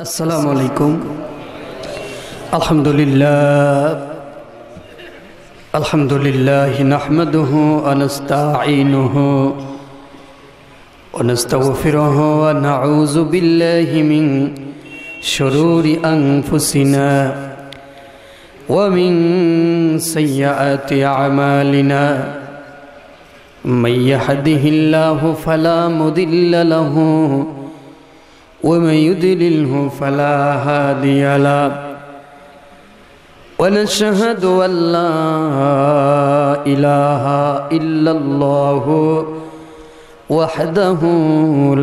अस्सलामु अलैकुम। अल्हम्दुलिल्लाह नहमदुहु व नस्तईनुहु व नस्तगफिरुहु व नऊज़ु बिल्लाहि मिन शुरूरि अनफुसिना व मिन सय्यिआति अअमालिना मन यहदिहिल्लाहु फला मुदिल्ल लहु वमन युद्लिल्हु फला हादिय लहु वनशहदु अल्ला इलाहा इल्लल्लाहु वहदहु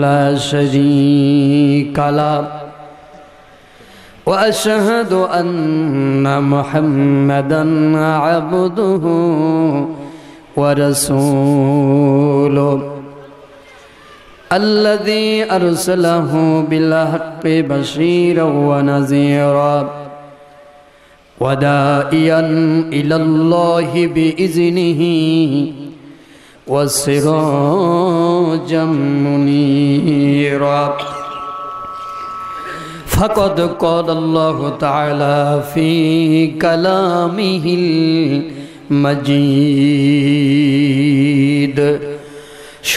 ला शरीका लहु व अशहदु अन्ना मुहम्मदन अब्दुहु व रसूलुहु अल्लज़ी अरसलहु बिल हक़्क़ि बशीरन व नज़ीरा व दाइयन इलल्लाहि बिइज़्निहि व सिराजम मुनीरा। फ़क़द क़ालल्लाहु तआला फ़ी कलामिहिल मजीद।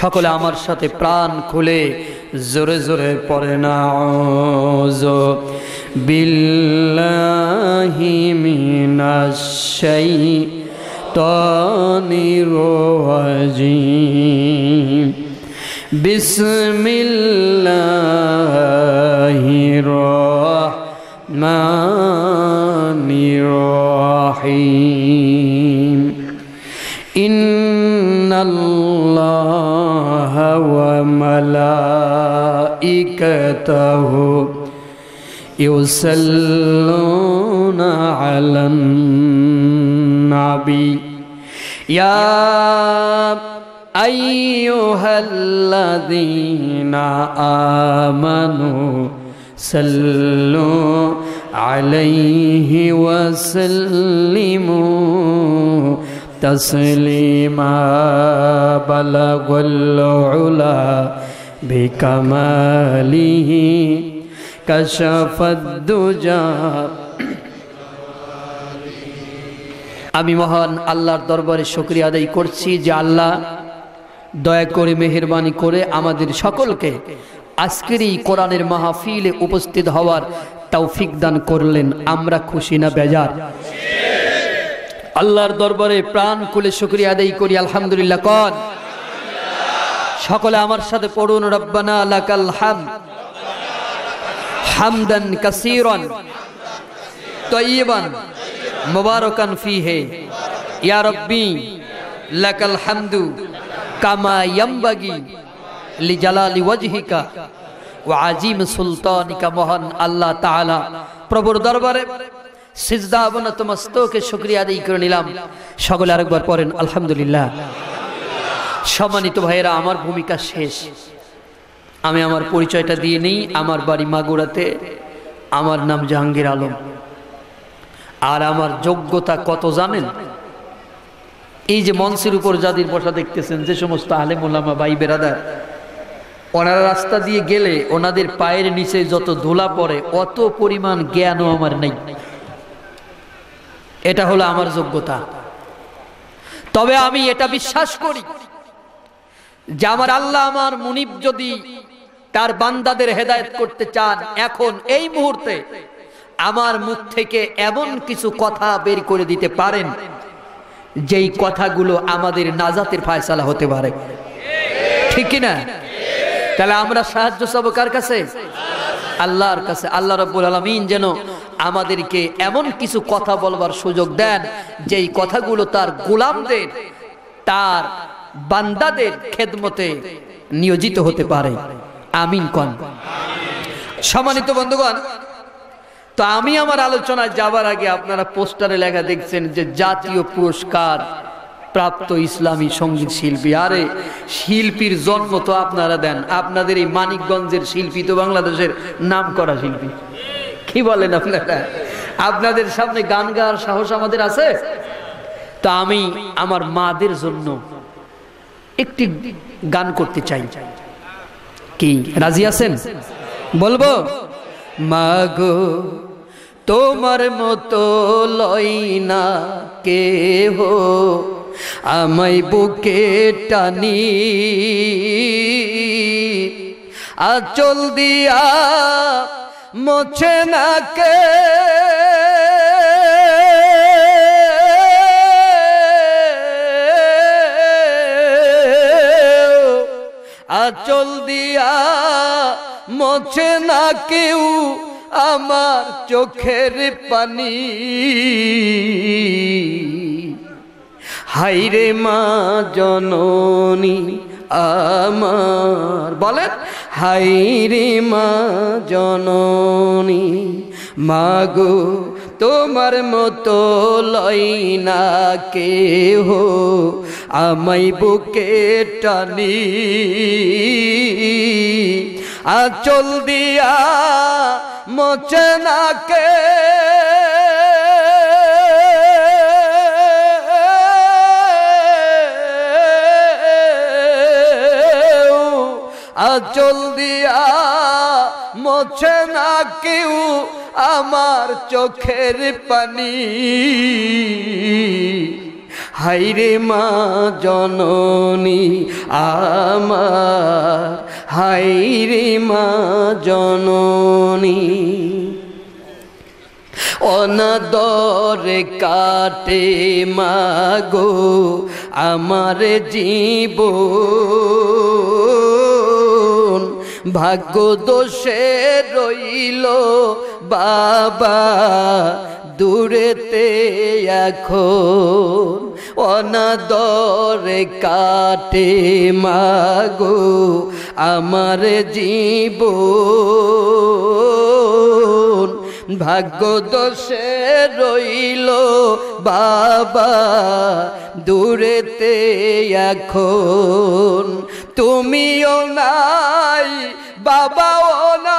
সকলে আমার সাথে প্রাণ খুলে জোরে জোরে পড়েন আউযু বিল্লাহি মিনাশ শাইতানির রাজিম বিসমিল্লাহির রহমানির রহিম। इन्नल्लाहा व मलाइकतहु युसल्लूना अलन नबी या अय्युहल्लज़ीना आमनू सल्लू अलैहि व सल्लिमू तस्लीमा। बलगुल उला बिकमालिही कशफद्दुजा। আমি মহান আল্লাহর দরবারে শুকরিয়া আদায় করছি যে আল্লাহ দয়া করে মেহেরবানি করে আমাদের সকলকে আজকের এই কোরআনের মাহফিলে উপস্থিত হওয়ার তৌফিক দান করলেন। আমরা খুশি না বেজার? আল্লাহর দরবারে প্রাণ খুলে শুকরিয়া আদায় করি আলহামদুলিল্লাহ। কোন সকলে আমার সাথে পড়ুন রব্বানা লাকাল হামদ হামদান কাসীরান তাইয়িবান মুবারাকান ফীহি ইয়া রাব্বি লাকাল হামদু কামা ইয়ামবাগি লিজালালি ওয়াজহিকা ওয়া আযীম সুলতানিকা। মহান আল্লাহ তাআলা প্রভুর দরবারে সিজদা অবনত মস্তকে শুকরিয়া আদায় করে নিলাম। সকলে আরেকবার পড়েন আলহামদুলিল্লাহ। সম্মানিত ভাইয়েরা, আমার ভূমিকা শেষ। আমি আমার পরিচয়টা দিয়ে নেই। আমার বাড়ি মাগুরাতে, আমার নাম জাহাঙ্গীর আলম। আর আমার যোগ্যতা কত জানেন? এই যে মঞ্চের উপর যাদের বসা দেখতেছেন, যে সমস্ত আলেম ওলামা ভাই বেরাদার, ওনারা রাস্তা দিয়ে গেলে ওনাদের পায়ের নিচে যত ধুলা পড়ে অত পরিমাণ জ্ঞানও আমার নেই। এটা হলো আমার যোগ্যতা। তবে আমি এটা বিশ্বাস করি যে আমার আল্লাহ, আমার মুনিব যদি তার বান্দাদের হেদায়েত করতে চান, এখন এই মুহূর্তে আমার মুখ থেকে এমন কিছু কথা বের করে দিতে পারেন যেই কথাগুলো আমাদের নাজাতের ফায়সালা হতে পারে। ঠিক কি না? তাহলে আমরা সাহায্য চাব কার কাছে? আল্লাহর কাছে। আল্লাহ রাব্বুল আলামিন যেন আমাদেরকে এমন কিছু কথা বলবার সুযোগ দেন যেই কথাগুলো তার গোলামদের, তার বান্দাদের খেদমতে নিয়োজিত হতে পারে। আমিন কোন। সম্মানিত বন্ধুগণ, তো আমি আমার আলোচনায় যাবার আগে আপনারা পোস্টারে লেখা দেখছেন যে জাতীয় পুরস্কার প্রাপ্ত ইসলামী সঙ্গীত শিল্পী। আরে শিল্পীর জন্ম তো আপনারা দেন। আপনাদের এই মানিকগঞ্জের শিল্পী তো বাংলাদেশের নামকরা শিল্পী। কি বলেন আপনারা? আপনাদের সামনে গান গাওয়ার সাহস আমাদের আছে? তো আমি আমার মাদের জন্য একটি গান করতে চাই। কি রাজি আছেন? বলবো? মাগো তোমার মতো লয় না কেহ আমায় বুকে টানি আঁচল দিয়া মোছে না কে আঁচল দিয়া মোছে না কেউ আমার চোখের পানি হায়রে মা জননী আমার বলেন হায়রে মা জননী মাগো তোমার মতো লয় না কেহ আমায় বুকে টানি আঁচল দিয়া মোছে না কে আঁচল দিয়া মোছে না কেউ আমার চোখের পানি হায়রে মা জননী আমার হায়রে মা জননী অনাদরে কাটে মাগো আমার জীবন ভাগ্য দোষে রইল বাবা দূরেতে এখন অনাদরে কাটে মাগো আমার জীবন ভাগ্য দোষে রইল বাবা দূরেতে এখন তুমিও নাই বাবাও নাই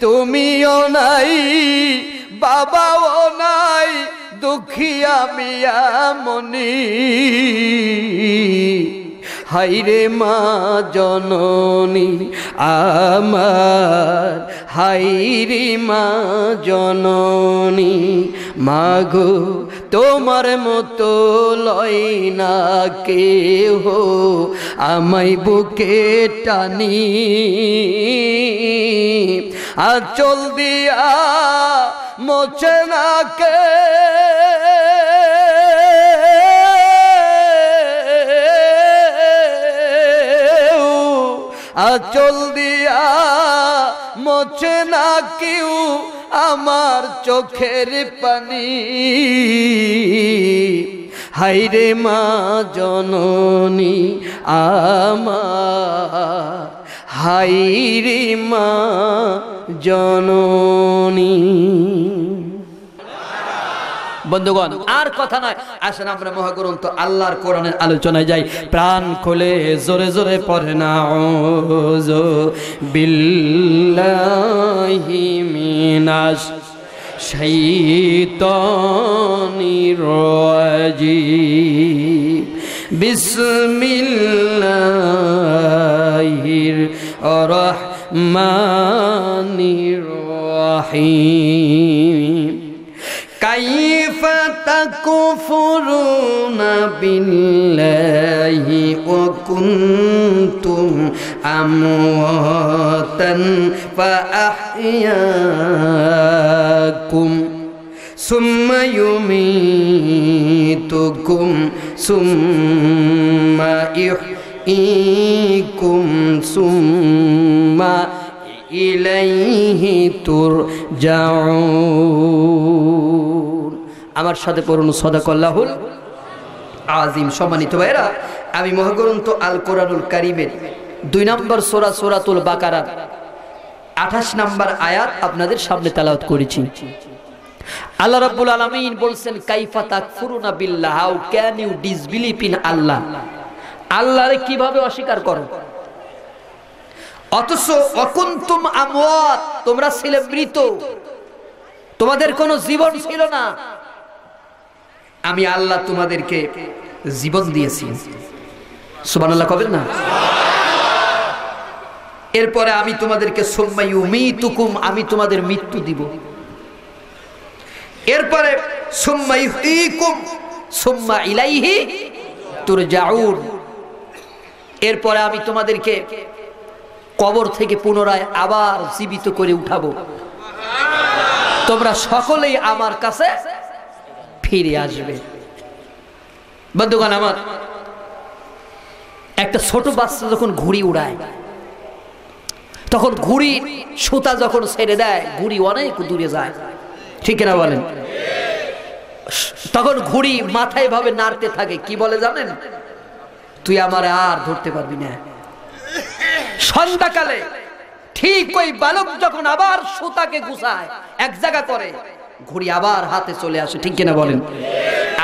তুমিও নাই বাবাও নাই দুঃখিয়া মিয়া মনি হায়রে মা জননী আমার হায়রে মা জননী মাগো তোমার মতো লয় না কেহ আমায় বুকে টানি আঁচল দিয়া মোছে না কে আঁচল দিয়া মোছে না কেউ আমার চোখের পানি হায়রে মা জননী আমার হায়রে মা জননী বন্ধুগণ আর কথা নয় আসেন আমরা মহাগ্রন্থ আল্লাহর কোরআনের আলোচনায় যাই প্রাণ খুলে জোরে জোরে পড়ে না আউযু বিল্লাহি মিনাশ শাইতানির রাজিম বিসমিল্লাহির রহমানির রহিম কাইফা তাকফুরুনা বিল্লাহি ওয়া কুনতুম আমওয়াতান ফাআহইয়াকুম সুম্মা ইউমীতুকুম সুম্মা ইহয়ীকুম সুম্মা ইলাইহি তুরজাউন আমার সাথে পড়ুন সাদাকাল্লাহুল আযীম সম্মানিত ভাইরা আমি মহাগ্রন্থ আল কোরআনুল কারীমের 2 নম্বর সূরা সূরাতুল বাকারা 28 নম্বর আয়াত আপনাদের সামনে তেলাওয়াত করেছি আল্লাহ রাব্বুল আলামিন বলছেন কাইফা তাকফুরুনা বিল্লাহ how can you disbelieve in Allah আল্লাহরে কিভাবে অস্বীকার করো অথচ অকুনতুম আমওয়াত তোমরা ছিলে মৃত তোমাদের কোনো জীবন ছিল না আমি আল্লাহ তোমাদেরকে জীবন দিয়েছি, সুবহানাল্লাহ কবেন না? এরপরে আমি তোমাদেরকে সুম্মা ইউমীতুকুম, আমি তোমাদের মৃত্যু দিব। এরপরে সুম্মা ইউহয়ীকুম সুম্মা ইলাইহি তুরজাউন, এরপরে আমি তোমাদেরকে কবর থেকে পুনরায় আবার জীবিত করে উঠাবো, তোমরা সকলেই আমার কাছে ফিরে আসবে। বন্ধুগণ আমার, একটা ছোট বাচ্চা যখন ঘুড়ি উড়ায়, তখন ঘুড়ির সুতা যখন ছেড়ে দেয়, ঘুড়ি অনেক দূরে যায়, ঠিক না বলেন? তখন ঘুড়ি মাথায় ভাবে নাড়তে থাকে, কি বলে জানেন? তুই আমার আর ধরতে পারবি না। সন্ধ্যাকালে ঠিক ওই বালক যখন আবার সুতাকে গুছায় এক জায়গা করে, ঘুড়ি আবার হাতে চলে আসে, ঠিক কিনা বলেন?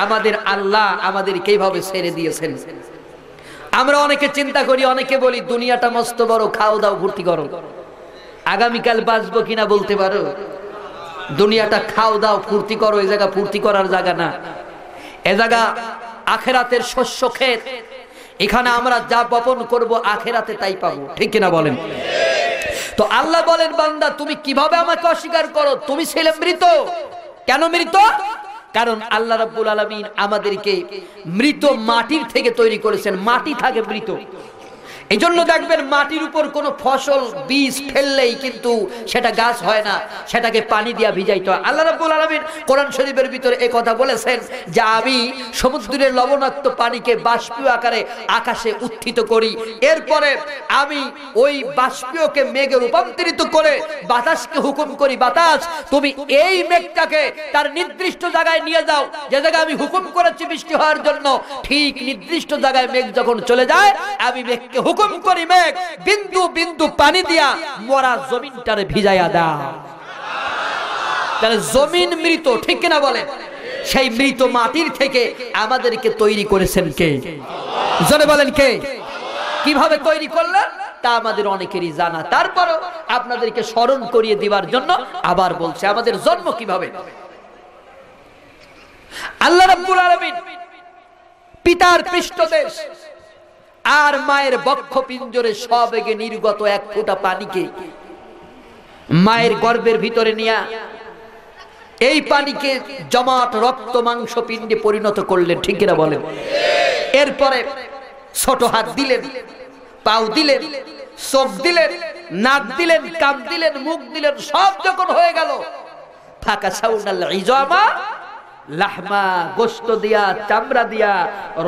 আমাদের আল্লাহ আমাদেরকে এইভাবে ছেড়ে দিয়েছেন। আমরা অনেকে চিন্তা করি, অনেকে বলি দুনিয়াটা মস্ত বড়, খাও দাও ফুর্তি করো, আগামীকাল বাঁচবো কিনা বলতে পারো? দুনিয়াটা খাও দাও ফুর্তি করো, এই জায়গা ফুর্তি করার জায়গা না, এ জায়গা আখেরাতের শস্য ক্ষেত। এখানে আমরা যা বপন করব আখেরাতে তাই পাবো, ঠিক কিনা বলেন? তো আল্লাহ বলেন, বান্দা তুমি কিভাবে আমাকে অস্বীকার করো? তুমি ছিলে মৃত। কেন মৃত? কারণ আল্লাহ রাব্বুল আলামিন আমাদেরকে মৃত মাটির থেকে তৈরি করেছেন, মাটি থাকে মৃত। এই জন্য দেখবেন মাটির উপর কোনো ফসল বীজ ফেললেই কিন্তু সেটা গাছ হয় না, সেটাকে পানি দিয়া ভিজাইতে হয়। আল্লাহ রাব্বুল আলামিন কোরআন শরীফের ভিতরে এই কথা বলেছেন যে আমি সমুদ্রের লবণাক্ত পানিকে বাষ্পীয় আকারে আকাশে উত্থিত করি, এরপরে আমি ওই বাষ্পীয়কে মেঘে রূপান্তরিত করে বাতাসকে হুকুম করি, বাতাস তুমি এই মেঘটাকে তার নির্দিষ্ট জায়গায় নিয়ে যাও, যে জায়গায় আমি হুকুম করেছি বৃষ্টি হওয়ার জন্য। ঠিক নির্দিষ্ট জায়গায় মেঘ যখন চলে যায়, আমি মেঘকে হুকুম করি মেঘ বিন্দু বিন্দু পানি দিয়া মরা জমিনটারে ভিজাইয়া দাও। তাহলে জমিন মৃত, ঠিক কিনা বলে? সেই মৃত মাটির থেকে আমাদেরকে তৈরি করেছেন কে? জোরে বলেন কে? কিভাবে তৈরি করলেন তা আমাদের অনেকেরই জানা, তারপরও আপনাদেরকে স্মরণ করিয়ে দিবার জন্য আবার বলছে আমাদের জন্ম কিভাবে। আল্লাহ রাব্বুল আলামিন পিতার পৃষ্ঠদেশ আর মায়ের বক্ষ পিঞ্জরে সবেগে নির্গত এক ফোঁটা পানিকে মায়ের গর্ভের ভিতরে নিয়ে এই পানিকে জমাট রক্ত মাংস পিণ্ডে পরিণত করলেন, ঠিক কিনা বলেন? এরপরে ছোট হাত দিলেন, পাও দিলেন, চোখ দিলেন, নাক দিলেন, কান দিলেন, মুখ দিলেন, সব যখন হয়ে গেল, ফাঁকা সাউনাল ইজামা লাহমা, গোশত দিয়া, চামড়া দিয়া,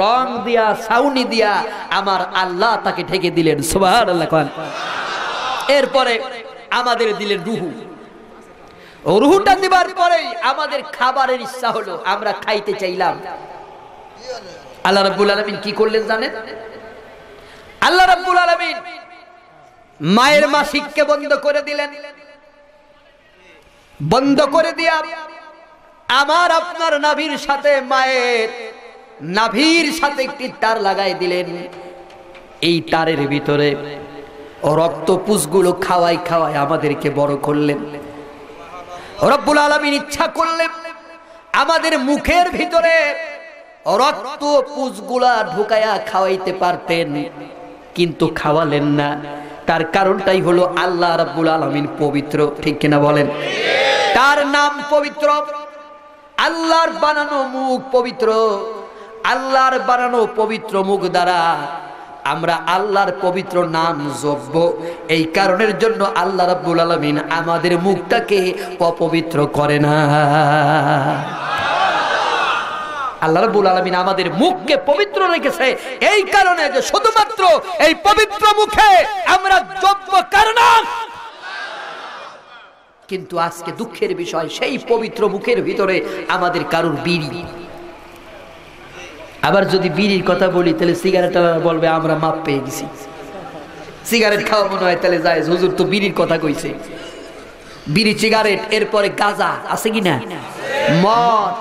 রং দিয়া, ছাউনি দিয়া আমার আল্লাহ তাকে ঢেকে দিলেন, সুবহানাল্লাহ। এরপরে আমাদের দিলেন রুহু। রুহুটা দিবার পরেই আমাদের খাবারের ইচ্ছা হলো, আমরা খাইতে চাইলাম। আল্লাহ রাব্বুল আলামিন কি করলেন জানেন? আল্লাহ রাব্বুল আলামিন মায়ের মাসিককে বন্ধ করে দিলেন। বন্ধ করে দিয়া আমার আপনার নাভির সাথে, মায়ের নাভির সাথে একটি তার লাগাই দিলেন। এই তারের ভিতরে রক্ত পুষগুলো খাওয়াই খাওয়াই আমাদেরকে বড় করলেন। রব্বুল আলামিন ইচ্ছা করলেন আমাদের মুখের ভিতরে রক্ত পুষগুলা ঢুকায়া খাওয়াইতে পারতেন, কিন্তু খাওয়ালেন না। তার কারণটাই হলো আল্লাহ রাব্বুল আলামিন পবিত্র, ঠিক কিনা বলেন? তার নাম পবিত্র, আল্লাহর বানানো মুখ পবিত্র। আল্লাহর বানানো পবিত্র মুখ দ্বারা আমরা আল্লাহর পবিত্র নাম জপব। এই কারণের জন্য আল্লাহ রাব্বুল আলামিন আমাদের মুখটাকে অপবিত্র করে না। আল্লাহ রাব্বুল আলামিন আমাদের মুখকে পবিত্র রেখেছে এই কারণে যে শুধুমাত্র এই পবিত্র মুখে আমরা জপব কার নাম। কিন্তু আজকে দুঃখের বিষয়, সেই পবিত্র মুখের ভিতরে আমাদের কারুর বিড়ি। আবার যদি বিড়ির কথা বলি তাহলে সিগারেট বলবে আমরা মাপ পেয়ে গেছি, সিগারেট খাওয়া মনে হয় তাহলে যায়, হুজুর তো বিড়ির কথা কইছে। বিড়ি, সিগারেট, এরপরে গাঁজা আছে কিনা, মদ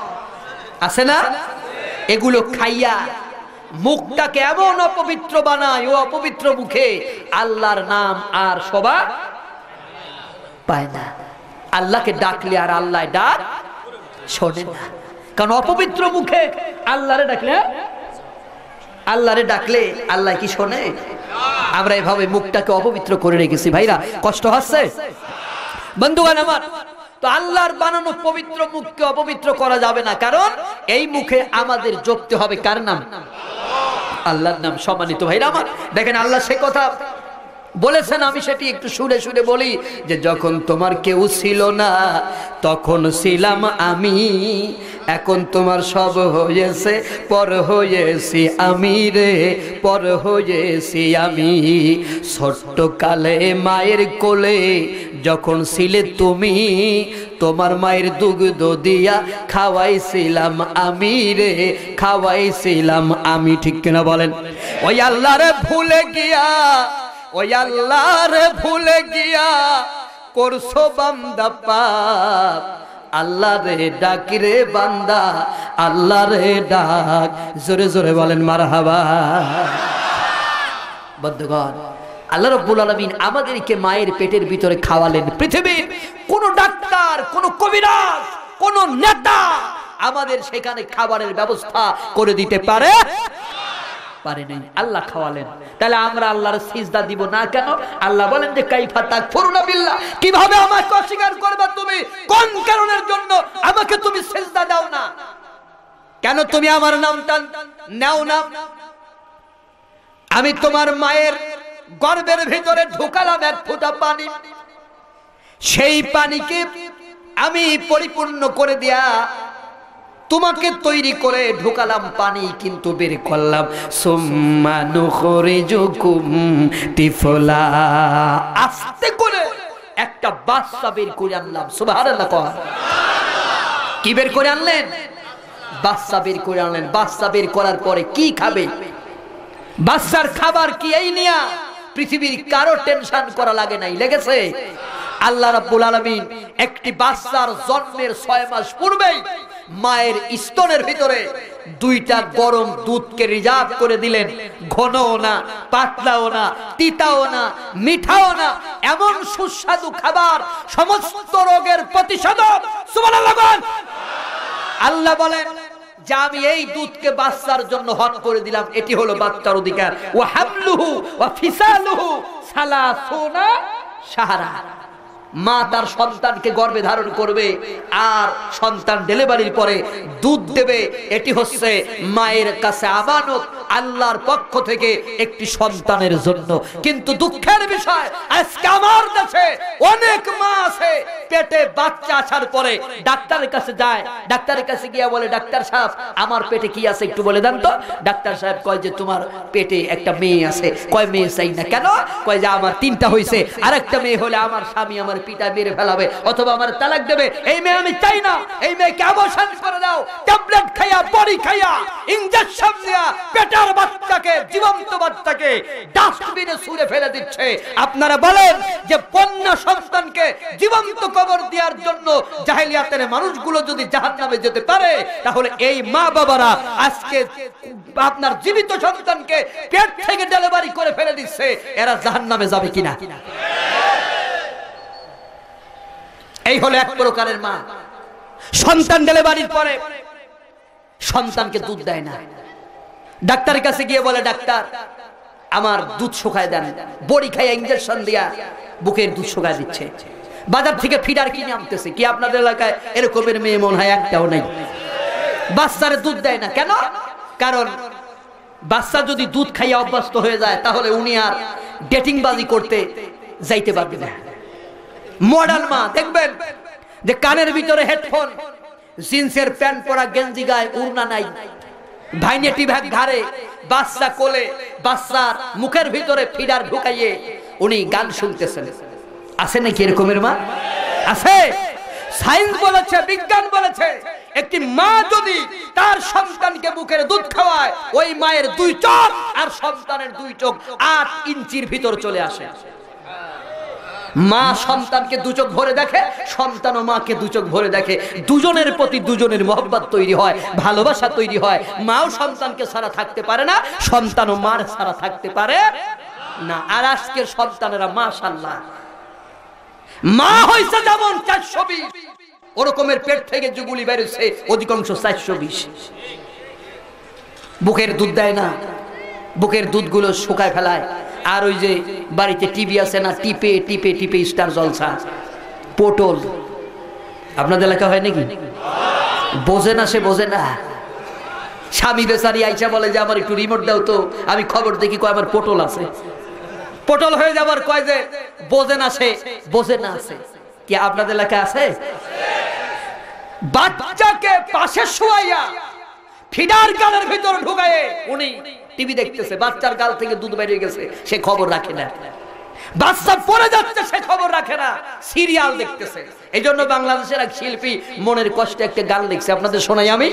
আছে না, এগুলো খাইয়া মুখটাকে এমন অপবিত্র বানায়, ও অপবিত্র মুখে আল্লাহর নাম আর শোভা পায় না। আল্লাহকে ডাকলে আর আল্লাহ ডাক শোনে না। কারণ অপবিত্র মুখে আল্লাহরে ডাকলে আল্লাহ কি শোনে? আমরা এভাবে মুখটাকে অপবিত্র করে রেখেছি। ভাইরা কষ্ট হচ্ছে? বন্ধুগণ আমার, তো আল্লাহর বানানো পবিত্র মুখকে অপবিত্র করা যাবে না, কারণ এই মুখে আমাদের জপতে হবে কার নাম? আল্লাহর নাম। সম্মানিত ভাইরা আমার, দেখেন আল্লাহ সে কথা বলেছেন, আমি সেটি একটু শুনে শুনে বলি যে যখন তোমার কেউ ছিল না তখন ছিলাম আমি, এখন তোমার সব হয়েছে, পর হয়েছি আমি রে, পর হয়েছি আমি। ছোট্টকালে মায়ের কোলে যখন ছিলে তুমি, তোমার মায়ের দুগ্ধ দিয়া খাওয়াইছিলাম আমি রে, খাওয়াইছিলাম আমি। ঠিক কিনা বলেন? ওই আল্লাহরে ভুলে গিয়া, ওই আল্লাহরে ভুলে গিয়া করছো বান্দা পাপ। আল্লাহ রে ডাক রে বান্দা, আল্লাহ রে ডাক। জোরে জোরে বলেন মারহাবা। বন্ধুগণ, আল্লাহ রাব্বুল আলামিন আমাদেরকে মায়ের পেটের ভিতরে খাওয়ালেন। পৃথিবীর কোন ডাক্তার, কোন কবিরাজ, কোন নেতা আমাদের সেখানে খাবারের ব্যবস্থা করে দিতে পারে নাই, আল্লাহ খাওয়ালেন। তাহলে আমরা আল্লাহর সিজদা দিব না কেন? আল্লাহ বলেন যে কাইফা তাকফুরুনা বিল্লাহ, কিভাবে আমাকে অস্বীকার করবে তুমি? কোন কারণের জন্য আমাকে তুমি সিজদা দাও না? কেন তুমি আমার নামটা নাও না? আমি তোমার মায়ের গর্ভের ভিতরে ঢুকালাম এক ফোঁটা পানি, সেই পানিকে আমি পরিপূর্ণ করে দিয়া তোমাকে তৈরি করে ঢুকালাম পানি, কিন্তু বের করলাম সুম্মা নুখরিজুকুম তিফলা, আস্তে করে একটা বাচ্চা বের করে আনলাম। সুবহানাল্লাহ। কি বের করে আনলেন? বাচ্চা বের করে আনলেন। বাচ্চা বের করার পরে কি খাবে? বাচ্চার খাবার কি? এই নিয়া পৃথিবীর কারো টেনশন করা লাগে নাই, লেগেছে? আল্লাহ রাব্বুল আলামিন একটি বাচ্চার জন্মের 6 মাস পূর্বেই মায়ের স্তনের ভিতরে 2টা গরম দুধকে রিজার্ভ করে দিলেন। ঘনও না, পাতলাও না, তিতাও না, মিঠাও না, এমন সুস্বাদু খাবার, সমস্ত রোগের প্রতিষেধক। সুবহানাল্লাহ। আল্লাহ বলেন যে আমি এই দুধকে বাচ্চার জন্য হক করে দিলাম, এটি হলো বাচ্চার অধিকার। ওয়া হামলুহু ওয়া ফিসালুহু সালাসুনা শাহরা, মা তার সন্তানকে গর্ভে ধারণ করবে আর সন্তান ডেলিভারির পরে দুধ দেবে। এটি হচ্ছে মায়ের কাছে আমানত, আল্লাহর পক্ষ থেকে একটি সন্তানের জন্য। কিন্তু দুঃখের বিষয়, আজকে আমার দেশে অনেক মা আছে পেটে বাচ্চা আসার পরে ডাক্তারের কাছে যায়, ডাক্তারের কাছে গিয়ে বলে ডাক্তার সাহেব আমার পেটে কি আছে একটু বলে দেন তো। ডাক্তার সাহেব কয় যে তোমার পেটে একটা মেয়ে আছে। কয় মেয়ে চাই না কেন? কয় যে আমার 3টা হয়েছে, আর একটা মেয়ে হলে আমার স্বামী আমার পিতা মেরে ফেলাবে অথবা আমার তালাক দেবে, এই মেয়ে আমি চাই না, এই মেয়েকে অবসান করে দাও। ট্যাবলেট খাইয়া, বড়ি খাইয়া, ইনজেকশন দিয়া পেটের বাচ্চাকে, জীবন্ত বাচ্চাকে ডাস্টবিনে ছুঁড়ে ফেলে দিচ্ছে। আপনারা বলেন যে কন্যা সন্তানকে জীবন্ত কবর দেওয়ার জন্য জাহেলিয়াতের মানুষগুলো যদি জাহান্নামে যেতে পারে, তাহলে এই মা বাবারা আজকে আপনার জীবিত সন্তানকে পেট থেকে ডেলিভারি করে ফেলে দিচ্ছে, এরা জাহান্নামে যাবে কিনা? এই হলো এক প্রকারের মা। সন্তান ডেলিভারির পরে সন্তানকে দুধ দেয় না, ডাক্তারের কাছে গিয়ে বলে ডাক্তার আমার দুধ শুকায় দেন। বড়ি খাইয়া ইনজেকশন দিয়া বুকের দুধ শুকায় দিচ্ছে। বাজার থেকে ফিডার কিনে আনতেছে। কি আপনাদের এলাকায় এরকমের মেয়ে মনে হয় একটাও নাই? বাচ্চারে দুধ দেয় না কেন? কারণ বাচ্চা যদি দুধ খাইয়া অভ্যস্ত হয়ে যায় তাহলে উনি আর ডেটিং বাজি করতে যাইতে পারবে না। মডার্ন মা দেখবেন যে কানের ভিতরে হেডফোন, জিন্সের প্যান্ট পরা, গেঞ্জি গায়ে, উড়না নাই, ভাইনেটি ব্যাগ ঘাড়ে, বাচ্চা কোলে, বাচ্চার মুখের ভিতরে ফিডার ঢুকাইয়ে উনি গান শুনতেছেন। আছে নাকি এরকমের মা? আছে। সায়েন্স বলেছে, বিজ্ঞান বলেছে, একটি মা যদি তার সন্তানকে মুখের দুধ খাওয়ায়, ওই মায়ের 2 চোখ আর সন্তানের 2 চোখ 8 ইঞ্চির ভিতর চলে আসে। মা সন্তানকে 2 চোখ ভরে দেখে, সন্তানও মাকে 2 চোখ ভরে দেখে। দুজনের প্রতি দুজনের মহব্বত তৈরি হয়, ভালোবাসা তৈরি হয়। মাও সন্তানকে ছাড়া থাকতে পারে না, সন্তানও মার ছাড়া থাকতে পারে না। আর আজকের সন্তানেরা মাশাআল্লাহ, মা হইছে যেমন 420, ওরকমের পেট থেকে যুগুলি বেরোচ্ছে অধিকাংশ 420। বুকের দুধ দেয় না, বুকের দুধগুলো শুকায় ফেলায়। আর ওই যে বাড়িতে টিভি আছে না, টিপে টিপে টিপে স্টার জলসা, পটল। আপনাদের এলাকা হয় নাকি? বোঝে না, সে বোঝে না। স্বামী বেচারি আইসা বলে যে আমার একটু রিমোট দাও তো, আমি খবর দেখি কয় আমার পটল আছে। পটল হয়ে যাবার কয় যে বোঝে না, সে বোঝে না আছে। কি আপনাদের এলাকা আছে? বাচ্চাকে পাশে শুয়াইয়া ফিডার গালের ভিতর ঢুকায়ে উনি টিভি দেখতেছে, বাচ্চার গাল থেকে দুধ বেরিয়ে গেছে, সে খবর রাখে না। বাচ্চা পড়ে যাচ্ছে, সে খবর রাখে না, সিরিয়াল দেখতেছে। এই জন্য বাংলাদেশের এক শিল্পী মনের কষ্টে একটা গান লিখছে, আপনাদের শোনাই আমি।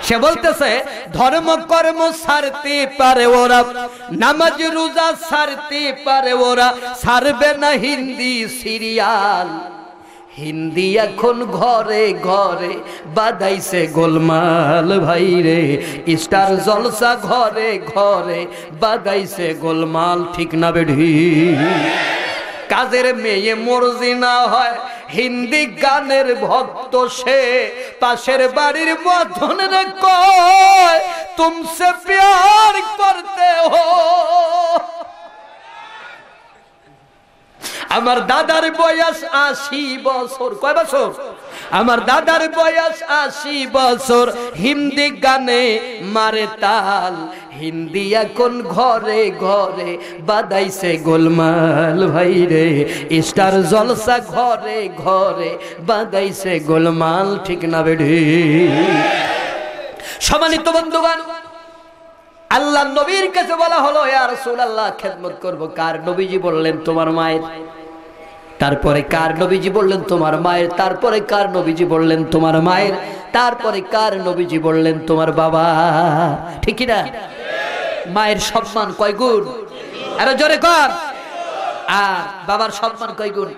সে বলতেছে, ধর্ম কর্ম ছাড়তে পারে ওরা, নামাজ রোজা ছাড়তে পারে ওরা, ছাড়বে না হিন্দি সিরিয়াল। হিন্দি এখন ঘরে ঘরে বাদাইছে গোলমাল ভাই রে, স্টার জলসা ঘরে ঘরে বাদাইছে গোলমাল। ঠিক না বেঢি? কাজের মেয়ে মর্জি না হয় হিন্দি গানের ভক্ত, সে পাশের বাড়ির মধনের কয় তুমসে প্যার করতে হো। আমার দাদার বয়স 80 বছর। কয় বছর? আমার দাদার বয়স 80 বছর, হিন্দি গানে মারে তাল। হিন্দি এখন ঘরে ঘরে বাদাইছে গোলমাল ভাই রে, স্টার জলসা ঘরে ঘরে বাদাইছে গোলমাল। ঠিক না বেঢি? সম্মানিত বন্ধুগণ, আল্লাহ নবীর কাছে বলা হলো, ইয়া রাসূলুল্লাহ খেদমত করব। কার? নবীজি বললেন তোমার মায়ের। তারপরে কার? নবীজি বললেন তোমার মায়ের। তারপরে কার? নবীজি বললেন তোমার মায়ের। তারপরে কার? নবীজি বললেন তোমার বাবা। ঠিক কি না? মায়ের সম্মান কয় গুণ? আরে জোরে কর। আর বাবার সম্মান কয় গুণ?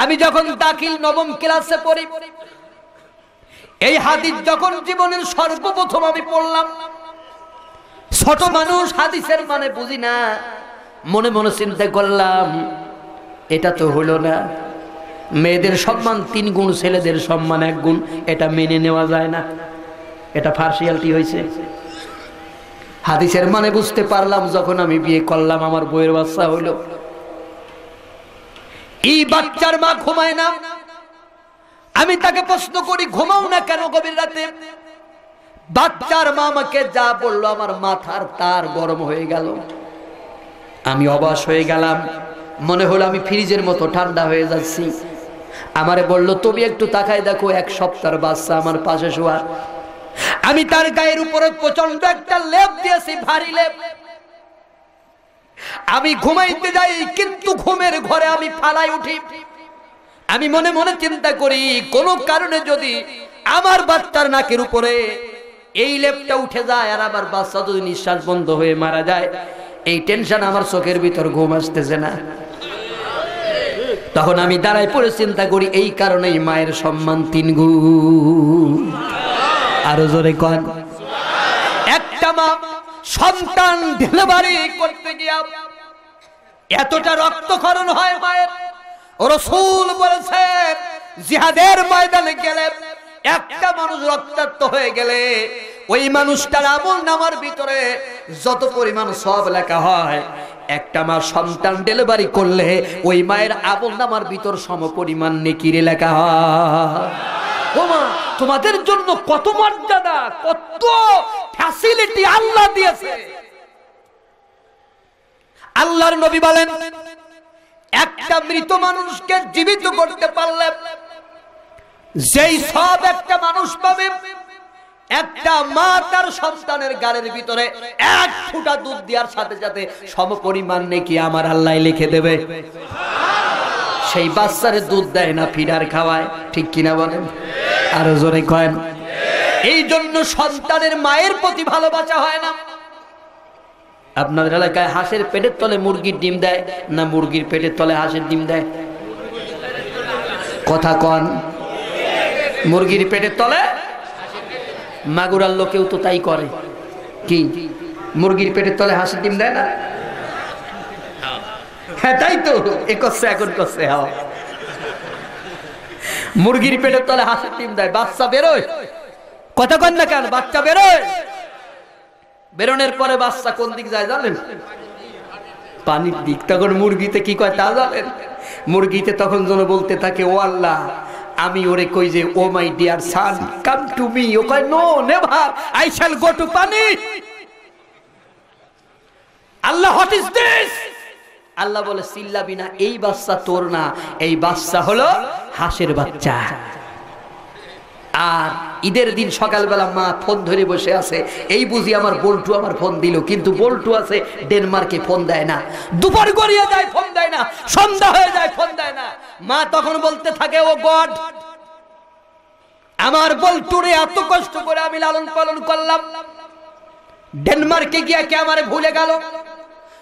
আমি যখন দাখিল নবম ক্লাসে পড়ি, এই হাদিস যখন জীবনের সর্বপ্রথম আমি পড়লাম, ছোট মানুষ, হাদিসের মানে বুঝি না, মনে মনে চিন্তা করলাম এটা তো হলো না। মেয়েদের সম্মান 3 গুণ, ছেলেদের সম্মান 1 গুণ, এটা মেনে নেওয়া যায় না। এটা পার্সিয়ালিটি হয়েছে। হাদিসের মানে বুঝতে পারলাম যখন আমি বিয়ে করলাম, আমার বউয়ের বাচ্চা হইল। এই বাচ্চার মা ঘুমায় না। আমি তাকে প্রশ্ন করি, ঘুমাও না কেন গভীর রাতে? বাচ্চার মা আমাকে যা বললো, আমার মাথার তার গরম হয়ে গেল। আমি অবাক হয়ে গেলাম, মনে হলো আমি ফ্রিজের মতো ঠান্ডা হয়ে যাচ্ছি। আমারে বলল, তুমি একটু তাকায় দেখো, 1 সপ্তাহের বাচ্চা আমার পাশে শোয়া। আমি তার গায়ের উপরে প্রচন্ড একটা লেপ দিয়েছি, ভারী লেপ। আমি ঘুমাইতে যাই, কিন্তু ঘুমের ঘরে আমি ফালাই উঠি। আমি মনে মনে চিন্তা করি, কোনো কারণে যদি আমার বাচ্চার নাকের উপরে এই লেপটা উঠে যায় আর আমার বাচ্চা যদি নিঃশ্বাস বন্ধ হয়ে মারা যায়, এই টেনশন আমার চোখের ভিতর ঘুম আসতেছে না। তখন আমি দাঁড়ায় পড়ে চিন্তা করি, এই কারণেই মায়ের সম্মান 3 গুণ। আরো জোরে কন। একটা মা সন্তান ডেলিভারি করতে গিয়া এতটা রক্তক্ষরণ হয় মায়ের, রাসূল বলেছেন জিহাদের ময়দানে গেলে একটা মানুষ রক্তাক্ত হয়ে গেলে ওই মানুষটার আমলনামার ভিতরে যত পরিমাণ সওয়াব লেখা হয়, একটা মা সন্তান ডেলিভারি করলে ওই মায়ের আমলনামার ভিতর সমপরিমাণ নেকির লেখা হয়। ও মা, তোমাদের জন্য কত মর্যাদা, কত ফ্যাসিলিটি আল্লাহ দিয়েছে। আল্লাহর নবী বলেন, একটা মৃত মানুষকে জীবিত করতে পারলে যেই সব একটা মানুষ পাবে, একটা মা তার সন্তানের গালের ভিতরে 1 ফোঁটা দুধ দেওয়ার সাথে সাথে সমপরিমাণ নেকি আমার আল্লাহ লিখে দেবে। সেই বাচ্চারে দুধ দেয় না, ফিডার খাওয়ায়। ঠিক কিনা বলেন? আরো জোরে কয়েন। এই জন্য সন্তানের মায়ের প্রতি ভালোবাসা হয় না। আপনাদের এলাকায় হাঁসের পেটের তলে মুরগির ডিম দেয় না, মুরগির পেটের তলে হাঁসের ডিম দেয়? কথা কন। মুরগির পেটের তলে। মাগুরার লোকেও তো তাই করে। কি মুরগির পেটের তলে হাঁসের ডিম দেয় না? হ্যাঁ তাই তো, এ করছে এখন করছে। মুরগির পেটের তলে হাঁসের ডিম দেয়, বাচ্চা বেরোয়। কথা কন না কেন? বাচ্চা বেরোয়। বেরোনোর পরে বাচ্চা কোন দিক যায় জানেন? পানির দিক। তখন মুরগিতে কি কয় তা জানেন? মুরগিতে তখন যেন বলতে থাকে, ও আল্লাহ, আমি ওরে কই যে, oh my dear son, come to me. ও কয়, no never, I shall go to pani. Allah, what is this? আল্লাহ বলে, চিল্লাবি না, এই বাচ্চা তোর না, এই বাচ্চা হলো হাঁসের বাচ্চা। আর ঈদের দিন সকালবেলা মা ফোন ধরে বসে আছে, এই বুঝি আমার বল্টু আমার ফোন দিল, কিন্তু বল্টু আছে ডেনমার্কে, ফোন দেয় না। দুপুর গড়িয়ে যায়, ফোন দেয় না। সন্ধ্যা হয়ে যায়, ফোন দেয় না। মা তখন বলতে থাকে, ও গড, আমার বল্টুরে এত কষ্ট করে আমি লালন পালন করলাম, ডেনমার্কে গিয়া কে আমারে ভুলে গেল।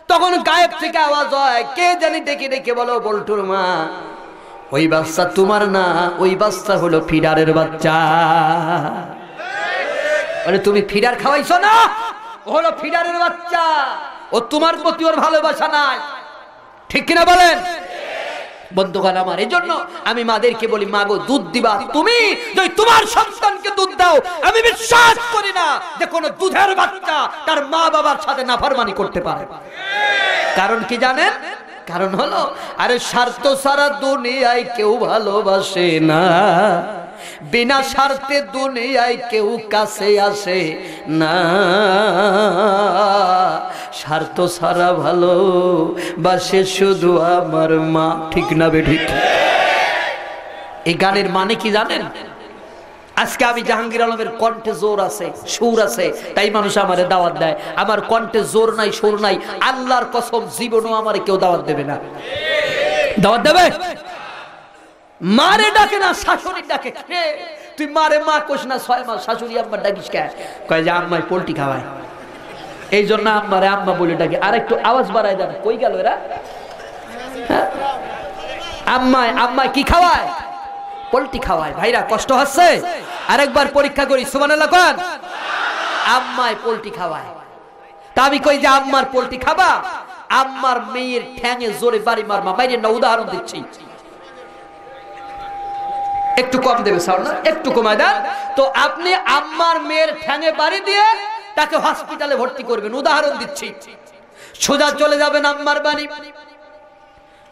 তখন গায়েব থেকে আওয়াজ হয়, কে জানি ডেকে ডেকে বলো, বল্টুর মা, ওই বাচ্চা তোমার না, ওই বাচ্চা হলো ফিডারের বাচ্চা। মানে তুমি ফিডার খাওয়াইছো না, ও হলো ফিডারের বাচ্চা, ও তোমার প্রতি ওর ভালোবাসা নাই। ঠিক কিনা বলেন বন্ধুগণ আমার? এই জন্য আমি মাদেরকে বলি, মা গো, দুধ দিবা তুমি, যদি তোমার সন্তানকে দুধ দাও, আমি বিশ্বাস করি না যে কোনো দুধের বাচ্চা তার মা বাবার সাথে নাফরমানি করতে পারে। কারণ কি জানেন? কারণ হলো, আরে স্বার্থ ছাড়া দুনিয়ায় কেউ ভালোবাসে না, বিনা স্বার্থে দুনিয়ায় কেউ কাছে আসে না, স্বার্থ ছাড়া ভালোবাসে শুধু আমার মা। ঠিক না বেঠিক? এই গানের মানে কি জানেন? আজকে আমি জাহাঙ্গীর আলমের কণ্ঠে জোর আছে, সুর আছে, তাই মানুষ আমারে দাওয়াত দেয়। আমার কণ্ঠে জোর নাই, সুর নাই, আল্লাহর কসম জীবনও আমারে কেউ দাওয়াত দেবে না। দাওয়াত দেবে? মারে ডাকে না, শাশুড়ি ডাকে। তুই মারে মা কোস না, 6 মাস শাশুড়ি আম্মা ডাকিস কে? কয় যে আম্মাই পোল্ট্রি খাওয়ায়, এই জন্য আম্মারে আম্মা বলে ডাকে। আর একটু আওয়াজ বাড়ায় দেন। কই গেল এরা? আম্মাই আম্মাই কি খাওয়ায়? পোল্ট্রি খাওয়ায়। ভাইরা কষ্ট হচ্ছে? আরেকবার পরীক্ষা করি, সুবহানাল্লাহ কোন? আম্মাই পোল্ট্রি খাওয়ায়। তা আমি কই যে আম্মার পোল্ট্রি খাবা, আম্মার মেয়ের ঠ্যাঙে জোরে বাড়ি মারমা। বাইরে না, উদাহরণ দিচ্ছি, একটু কম দেবে সাউন্ড না, একটু কমায় দেন তো। আপনি আম্মার মেয়ের ঠ্যাঙে বাড়ি দিয়ে তাকে হসপিটালে ভর্তি করবেন, উদাহরণ দিচ্ছি। সোজা চলে যাবেন আম্মার বাড়ি,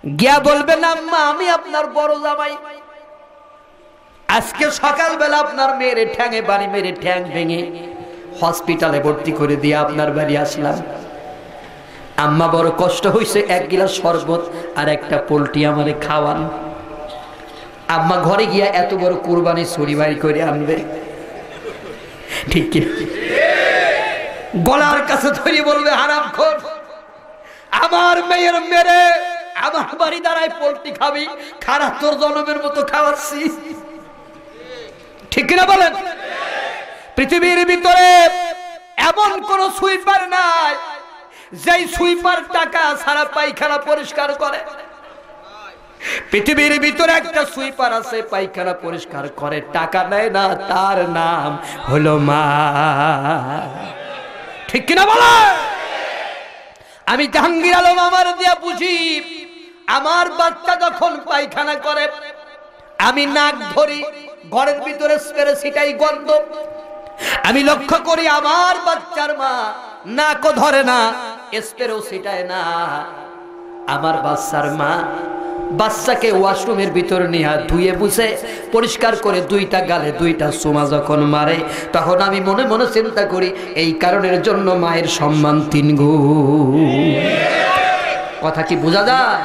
গিয়া বলবেন, আম্মা, আমি আপনার বড় জামাই, আজকে সকালবেলা আপনার মেয়ের ঠ্যাঙে বাড়ি মেরে ঠ্যাং ভেঙে হসপিটালে ভর্তি করে দিয়ে আপনার বাড়ি আসলাম। আম্মা, বড় কষ্ট হয়েছে, 1 গিলাস শরবত আর একটা পোল্ট্রি আমারে খাওয়ান। আম্মা ঘরে গিয়া এত বড় কুরবানি ছুরি বাড়ি করে আনবে, ঠিক কি? গলার কাছে ধরে বলবে, হারামখোর, আমার মেয়ের মেরে আমার বাড়ি দাঁড়ায় পোল্ট্রি খাবি, খারাপ তোর জনমের মতো খাওয়াচ্ছি। ঠিক কিনা বলেন? পৃথিবীর ভিতরে এমন কোন সুইপার নাই যেই সুইপার টাকা ছাড়া পায়খানা পরিষ্কার করে। পৃথিবীর ভিতরে একটা সুইপার আছে, পায়খানা পরিষ্কার করে, টাকা নেয় না, তার নাম হলো মা। ঠিক কিনা বলো? আমি জাহাঙ্গীর আলম আমার দিয়া বুঝি, আমার বাচ্চা যখন পায়খানা করে আমি নাক ধরি, ঘরের ভিতরে স্প্রে ছিটাই, গন্ধ। আমি লক্ষ্য করি আমার বাচ্চার মা নাকও ধরে না, স্প্রেও ছিটায় না। আমার বাচ্চার মা বাচ্চাকে ওয়াশরুমের ভিতরে নিয়ে ধুয়ে বুঝে পরিষ্কার করে 2টা গালে 2টা চুমা যখন মারে, তখন আমি মনে মনে চিন্তা করি, এই কারণের জন্য মায়ের সম্মান 3 গুণ। কথা কি বোঝা যায়?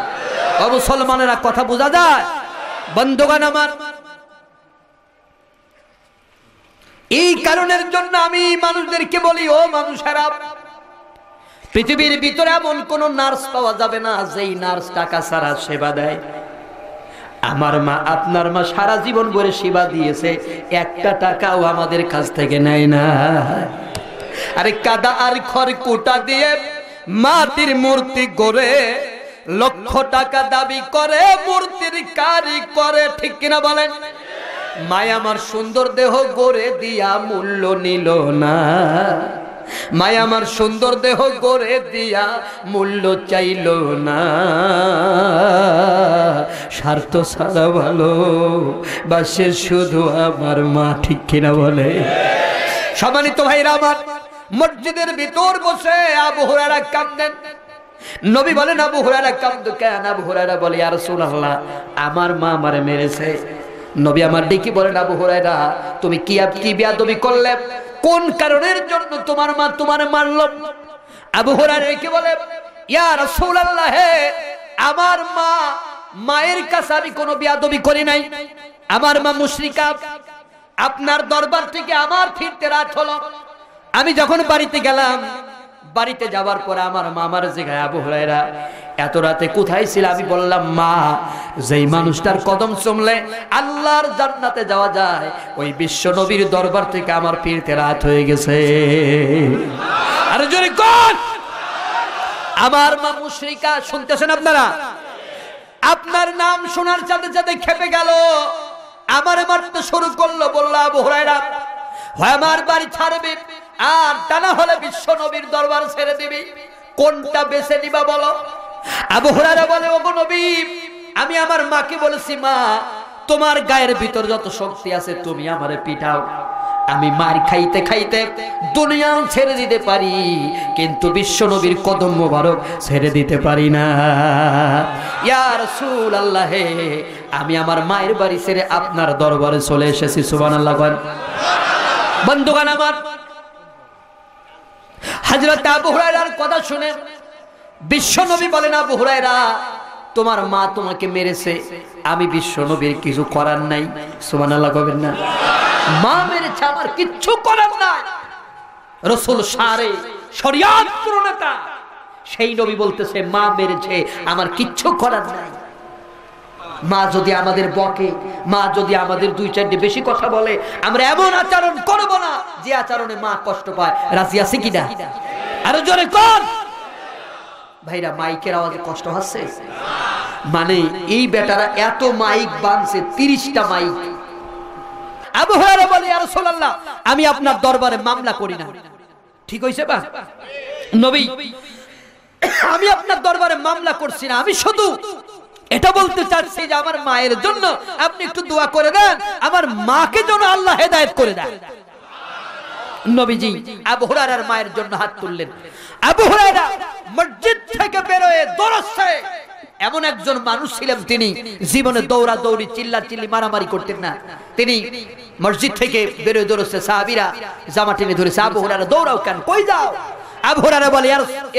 ও মুসলমানেরা, কথা বোঝা যায়? বন্ধুগণ আমার, এই কারণের জন্য আমি মানুষদেরকে বলি, ও মানুষেরা, পৃথিবীর ভিতরে এমন কোন নার্স পাওয়া যাবে না যেই নার্স টাকা ছাড়া সেবা দেয়। আমার মা, আপনার মা সারা জীবন ভরে সেবা দিয়েছে, 1টা টাকাও আমাদের কাছ থেকে নেয় না। আরে কাদা আর খড়কুটা দিয়ে মাটির মূর্তি গড়ে লক্ষ টাকা দাবি করে মূর্তির কারি করে। ঠিক কিনা বলেন? মায়া আমার সুন্দর দেহ গড়ে দিয়া মূল্য নিল না, মায় আমার সুন্দর দেহ গড়ে দিয়া মূল্য চাইল না, স্বার্থ ছাড়া ভালো বাসে শুধু আমার মা। ঠিক কিনা বলে? সম্মানিত ভাইরা আমার, মসজিদের ভিতর বসে আবু হুরায়রা কাঁদেন। নবী বলেন, আবু হুরায়রা কাঁদো কেন? আবু হুরায়রা বলে, ইয়া রাসূলুল্লাহ, আমার মা আমারে মেরেছে। নবী আমার ডেকে বলেন, আবু হুরায়রা, তুমি কি বেয়াদবি করলে? কোন কারণের জন্য তোমার মা তোমারে মারল? আবু হুরায়রা ডেকে বলে, ইয়া রাসূলুল্লাহ, হে আমার মায়ের কাছে আমি কোনো বেয়াদবি করি নাই। আমার মা মুশরিকা। আপনার দরবার থেকে আমার ফিরতে রাত হলো। আমি যখন বাড়িতে গেলাম, বাড়িতে যাওয়ার পরে আমার মামার জিজ্ঞাসা, আবু হুরায়রা এত রাতে কোথায় ছিল? আমি বললাম, মা, যেই মানুষটার কদম চুমলে আল্লাহর জান্নাতে যাওয়া যায়, ওই বিশ্ব নবীর দরবার থেকে আমার ফিরতে রাত হয়ে গেছে। আর জোরে কোন? আমার মা মুশরিকা। শুনতেছেন আপনারা? আপনার নাম শোনার সাথে সাথে খেপে গেল, আমার মারতে শুরু করলো। বলল, আবু হুরায়রা, হয় আমার বাড়ি ছাড়বে আর তা না হলে বিশ্ব নবীর দরবার ছেড়ে দিবি, কোনটা বেছে নিবা বলো? আবু হুরায়রা বলে, ওগো নবী, আমি আমার মাকে বলেছি, মা, তোমার গায়ের ভিতর যত শক্তি আছে তুমি আমারে পিটাও, আমি মার খাইতে খাইতে দুনিয়া ছেড়ে দিতে পারি, কিন্তু বিশ্ব নবীর কদম মোবারক ছেড়ে দিতে পারি না। ইয়া রাসূলুল্লাহ, আমি আমার মায়ের বাড়ি ছেড়ে আপনার দরবারে চলে এসেছি। সুবহানাল্লাহ। বন্ধুগণ আমার, হযরত আবু হুরায়রার কথা শুনে বিশ্ব নবী বলেন, আবু হুরায়রা, তোমার মা তোমাকে মেরেছে, আমি বিশ্ব নবীর কিছু করার নাই। সুবহানাল্লাহ কবেন না? মা মেরেছে, আমার কিচ্ছু করার নাই। রাসূল সারে শরিয়ত প্রণেতা, সেই নবী বলতেছে, মা মেরেছে, আমার কিচ্ছু করার নাই। মা যদি আমাদের বকে, মা যদি আমাদের দুই চারটে বেশি কথা বলে, আমরা এমন আচরণ করব না যে আচরণে মা কষ্ট পায়। রাজি আছে কিনা? আরো জোরে কোন? ভাইরা, মাইকের আওয়াজে কষ্ট হচ্ছে? মানে এই বেটারা এত মাইক বানছে, 30টা মাইক। আবু হুরায়রা বলে, ইয়া রাসূলুল্লাহ, আমি আপনার দরবারে মামলা করি না। ঠিক হইছে বা নবী, আমি আপনার দরবারে মামলা করছি না, আমি শুধু এটা বলতে চাচ্ছি যে আমার মায়ের জন্য আপনি একটু দোয়া করে দেন, আমার মাকে যেন আল্লাহ হেদায়েত করে দেন। নবীজি আবু হুরায়রার মায়ের জন্য হাত তুললেন। আবু হুরায়রা মসজিদ থেকে বেরোয় দৌড়াচ্ছে। এমন একজন মানুষ ছিলেন, তিনি জীবনে দৌড়াদৌড়ি, চিল্লাচিল্লি, মারামারি করতেন না। তিনি মসজিদ থেকে বেরোয় দৌড়াচ্ছে, সাহাবীরা জামা টেনে ধরেছে, আবু হুরায়রা দৌড়াও কেন, কই যাও? আবু হুরায়রা বলে,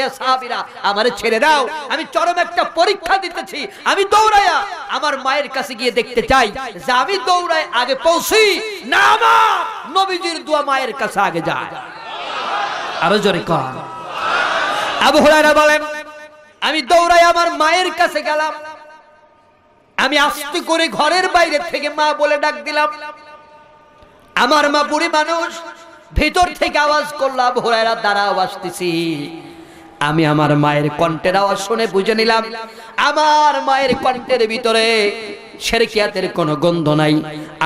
এ সাহাবীরা, আমারে ছেড়ে দাও, আমি চরম একটা পরীক্ষা দিতেছি, আমি দৌড়ায়া আমার মায়ের কাছে গিয়ে দেখতে চাই যে আমি দৌড়ায় আগে পৌঁছি না আমার নবীজির দোয়া মায়ের কাছে আগে যায়। আরো জোরে কর। আবু হুরায়রা বলেন, আমি দৌড়ায় আমার মায়ের কাছে গেলাম, আমি আস্তে করে ঘরের বাইরে থেকে মা বলে ডাক দিলাম। আমার মা বুড়ি মানুষ, ভিতর থেকে আওয়াজ করলো, আবু হুরায়রা দাঁড়াও, আসতেছি। আমি আমার মায়ের কণ্ঠের আওয়াজ শুনে বুঝে নিলাম আমার মায়ের কণ্ঠের ভিতরে শিরকিয়াতের কোনো গন্ধ নাই,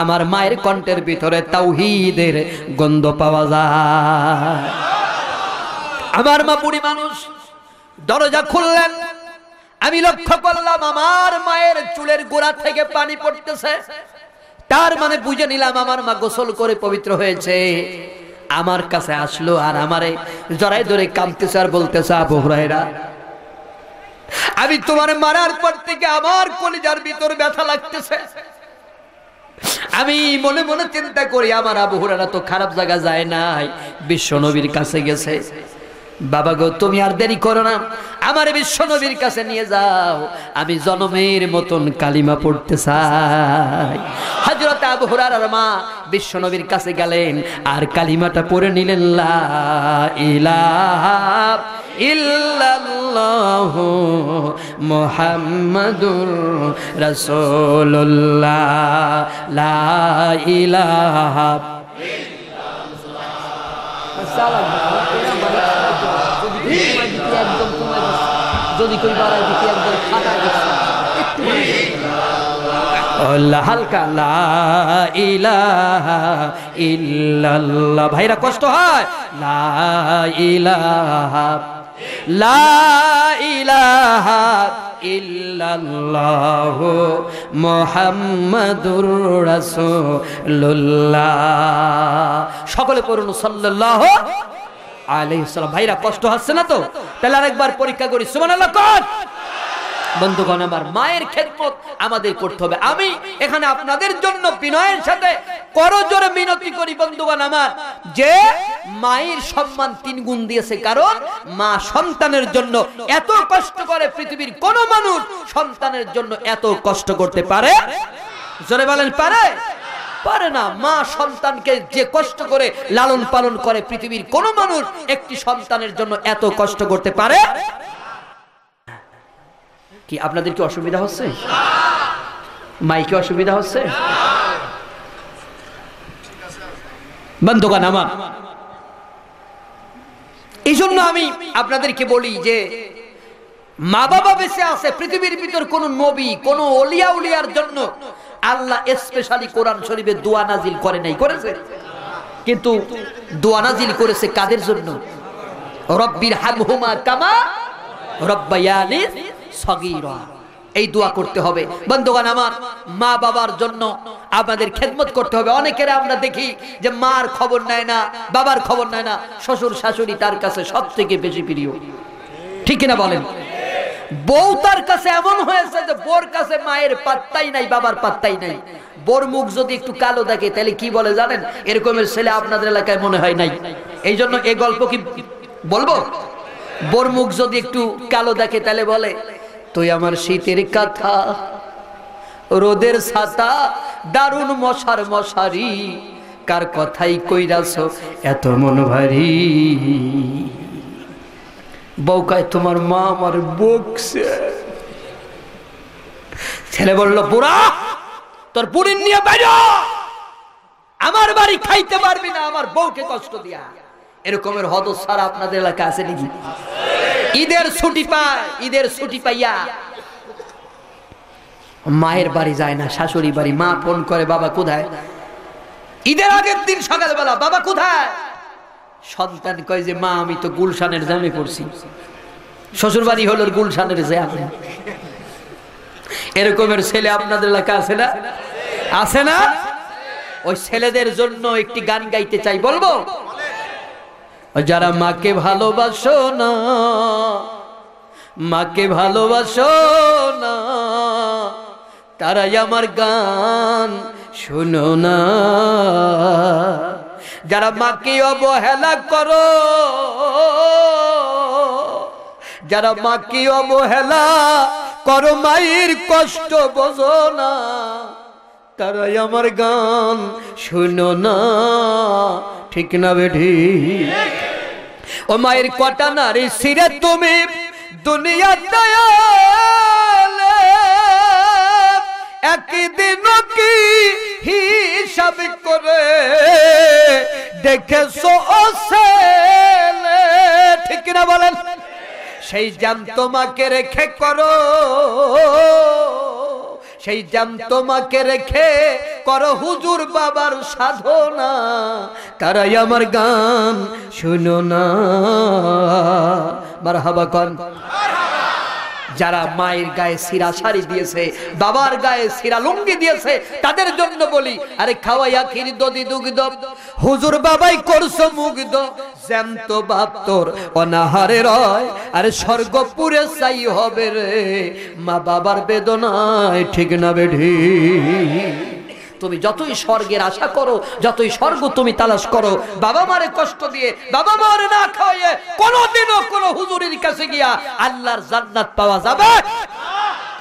আমার মায়ের কণ্ঠের ভিতরে তাওহীদের গন্ধ পাওয়া যায়। আমার মা বুড়ি মানুষ, দরজা খুললেন। আমি লক্ষ্য করলাম আমার মায়ের চুলের গোড়া থেকে পানি পড়তেছে। তার মানে বুঝে নিলাম আমার মা গোসল করে পবিত্র হয়েছে। আমার কাছে আসলো আর আমারে জড়ায় ধরে কাঁদতেছে আর বলতেছে, আবু হুরায়রা, আমি তোমার মারার পর থেকে আমার কলিজার ভিতর ব্যথা লাগতেছে। আমি মনে মনে চিন্তা করি, আমার আবু হুরায়রা তো খারাপ জায়গা যায় নাই, বিশ্ব নবীর কাছে গেছে। বাবা গো, তুমি আর দেরি করো না, আমার বিশ্ব নবীর কাছে নিয়ে যাও, আমি জনমের মতন কালিমা পড়তে চাই। হযরত আবু হুরায়রার মা বিশ্ব নবীর কাছে গেলেন আর কালিমাটা পড়ে নিলেন, লা ইলাহা ইল্লাল্লাহু মুহাম্মাদুর রাসূলুল্লাহ, লা ইলাহা যদি কই বাড়াই দিতে একদম খাতা গেছে। হালকা লা ইলাহা ইল্লাল্লাহ। ভাইরা কষ্ট হয়, লা ইলাহা ইল্লাল্লাহ মুহাম্মাদুর রাসূলুল্লাহ। সকলে পড়ুন সাল্লাল্লাহু আলাইহি সাল্লাম। ভাইরা কষ্ট হচ্ছে না তো? তাহলে আরেকবার পরীক্ষা করি, সুবহানাল্লাহ কোন? বন্ধুগণ আমার, মায়ের খেদমত আমাদের করতে হবে। আমি এখানে আপনাদের জন্য বিনয়ের সাথে করজোরে মিনতি করি বন্ধুগণ আমার, যে মায়ের সম্মান 3 গুণ দিয়েছে, কারণ মা সন্তানের জন্য এত কষ্ট করে, পৃথিবীর কোন মানুষ সন্তানের জন্য এত কষ্ট করতে পারে? জোরে বলেন, পারে? পারে না। মা সন্তানকে যে কষ্ট করে লালন পালন করে, পৃথিবীর কোন মানুষ একটি সন্তানের জন্য এত কষ্ট করতে পারে? কি আপনাদের কি অসুবিধা হচ্ছে? মাইকে অসুবিধা হচ্ছে? বন্ধুগণ আমার, এই জন্য আমি আপনাদেরকে বলি যে মা বাবা বেঁচে আছে, পৃথিবীর ভিতর কোন নবী, কোন ওলিয়া উলিয়ার জন্য আল্লাহ স্পেশালি কোরআন শরীফে দোয়া নাজিল করে নাই, করেছে? কিন্তু দোয়া নাজিল করেছে কাদের জন্য? রব্বির হামহুমা কামা রব্বায়ানি সগীরা। এই দোয়া করতে হবে বন্ধুগণ আমার। মা বাবার জন্য আমাদের খেদমত করতে হবে। অনেকের আমরা দেখি যে মার খবর নেয় না, বাবার খবর নেয় না, শ্বশুর শাশুড়ি তার কাছে সব থেকে বেশি প্রিয়, ঠিক কিনা বলেন? বউ তার কাছে এমন হয়েছে যে বোর কাছে মায়ের পাত্তাই নাই, বাবার পাত্তাই নাই। বোর মুখ যদি একটু কালো দেখে তাহলে কি বলে জানেন? এরকমের ছেলে আপনাদের এলাকায় মনে হয় নাই। এই জন্য এই গল্প কি বলবো? বোর মুখ যদি একটু কালো দেখে তাহলে বলে, তুই আমার শীতের কাঁথা, রোদের ছাতা, দারুণ মশার মশারি, কার কথাই কইরাছ এত মন ভারী। বউকায় তোমার মা আমার বকছে। ছেলে বলল, বুড়া তোর বুড়ির নিয়ে বাইরে, আমার বাড়ি খাইতে পারবি না আমার বউকে কষ্ট দিয়া। এরকমের হদস সারা আপনাদের এলাকা আছে নাকি? ঈদের ছুটি পায়, ঈদের ছুটি পাইয়া মায়ের বাড়ি যায় না, শাশুড়ি বাড়ি। মা ফোন করে, বাবা কোথায়? ঈদের আগের দিন সকালবেলা, বাবা কোথায়? সন্তান কয় যে মা আমি তো গুলশানের জামে পড়ছি। শ্বশুর বাড়ি হলো গুলশানের জামে। এরকমের ছেলে আপনাদের এলাকা আছে না? আছে না? ওই ছেলেদের জন্য একটি গান গাইতে চাই, বলবো? যারা মাকে ভালোবাসো না, মাকে ভালোবাসো না, তারাই আমার গান শুনো না। যারা মাকে অবহেলা করো, যারা মাকে অবহেলা করো, মায়ের কষ্ট বোঝো না, তারাই আমার গান শুনো না, ঠিক না বেঠি? ও মায়ের কটা নারী ছিঁড়ে তুমি দুনিয়াতে এলে, একদিন কি হিসাব করে দেখেছো ও ছেলে, ঠিক না বলেন? সেই জান তোমাকে রেখে করো, সেই জান তোমাকে রেখে করো হুজুর বাবার সাধনা, তারাই আমার গান শুনো না। মারহাবা কোন? যারা মায়ের গায়ে সিরা শাড়ি দিয়েছে, বাবার গায়ে সিরা লুঙ্গি দিয়েছে, তাদের জন্য বলি, আরে খাওয়াইয়া ক্ষীর দধি দুগ্ধ, হুজুর বাবাই করছো মুগ্ধ, জ্যান্ত বাপ তোর অনাহারে রয়, আরে স্বর্গপুরে চাই হবে রে মা বাবার বেদনায়, ঠিক না বেঠি? তুমি যতই স্বর্গের আশা করো, যতই স্বর্গ তুমি তালাশ করো, বাবা মারে কষ্ট দিয়ে, বাবা মারে না খাওয়াইয়ে কোনোদিনও কোনো হুজুরের কাছে গিয়া আল্লাহর জান্নাত পাওয়া যাবে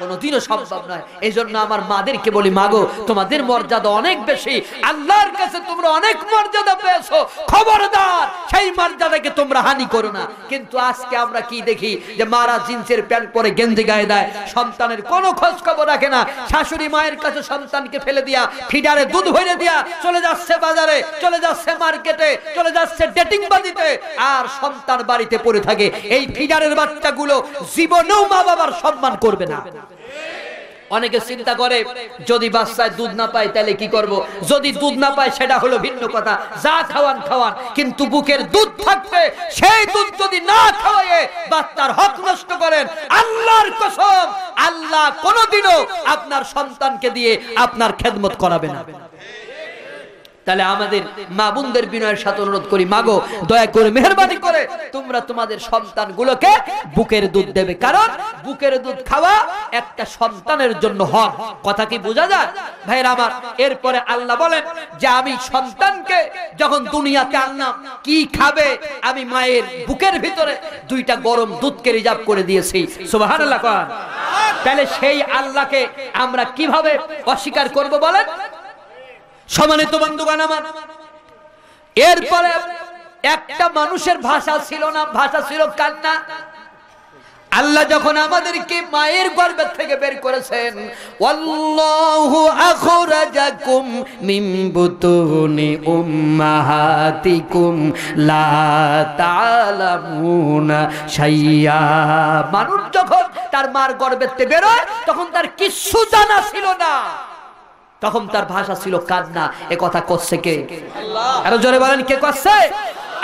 কোনোদিনও সম্ভব নয়। এই জন্য আমার মাদেরকে বলি, মাগো তোমাদের মর্যাদা অনেক বেশি, আল্লাহর কাছে তোমরা অনেক মর্যাদা পেয়েছো, খবরদার সেই মর্যাদাকে তোমরা হানি করো না। কিন্তু আজকে আমরা কি দেখি যে মারা জিন্সের প্যান্ট পরে গেঞ্জি গায়ে দেয়, সন্তানের কোনো খোঁজ খবর রাখে না, শাশুড়ি মায়ের কাছে সন্তানকে ফেলে দিয়া, ফিডারে দুধ ভরে দিয়া চলে যাচ্ছে বাজারে, চলে যাচ্ছে মার্কেটে, চলে যাচ্ছে ডেটিং বাজিতে, আর সন্তান বাড়িতে পড়ে থাকে। এই ফিডারের বাচ্চাগুলো জীবনেও মা বাবার সম্মান করবে না। অনেকে চিন্তা করে যদি বাচ্চায় দুধ না পায় তাহলে কি করব, যদি দুধ না পায় সেটা হলো ভিন্ন কথা, যা খাওয়ান খাওয়ান, কিন্তু বুকের দুধ থাকবে সেই দুধ যদি না খাওয়ায়ে বাচ্চার হক নষ্ট করেন, আল্লাহর কসম আল্লাহ কোনোদিনও আপনার সন্তানকে দিয়ে আপনার খেদমত করাবে না। তাহলে আমাদের মা বোনদের বিনয়ের সাথে অনুরোধ করি, মাগো দয়া করে মেহেরবানি করে তোমরা তোমাদের সন্তানগুলোকে বুকের দুধ দেবে, কারণ বুকের দুধ খাওয়া একটা সন্তানের জন্য হক। কথা কি বোঝা যায় ভাইরা আমার? এরপরে আল্লাহ বলেন যে আমি সন্তানকে যখন দুনিয়াতে আনলাম কি খাবে, আমি মায়ের বুকের ভিতরে 2টা গরম দুধকে রিজার্ভ করে দিয়েছি। সুবহানাল্লাহ। তাহলে সেই আল্লাহকে আমরা কিভাবে অস্বীকার করব বলেন? সম্মানিত বন্ধুগণ আমার, এরপরে একটা মানুষের ভাষা ছিল না, ভাষা ছিল কান্না। আল্লাহ যখন আমাদেরকে মায়ের গর্ভ থেকে বের করেছেন, ওয়াল্লাহু আখরাজাকুম মিন বুতুনি উম্মাহাতিকুম লা তা'লামুনা শাইয়া। মানুষ যখন তার মার গর্ভ থেকে বের হয় তখন তার কিছু জানা ছিল না, তখন তার ভাষা ছিল কান্না। এ কথা করছে কে? আল্লাহ। আরো জোরে বলেন, কে করছে?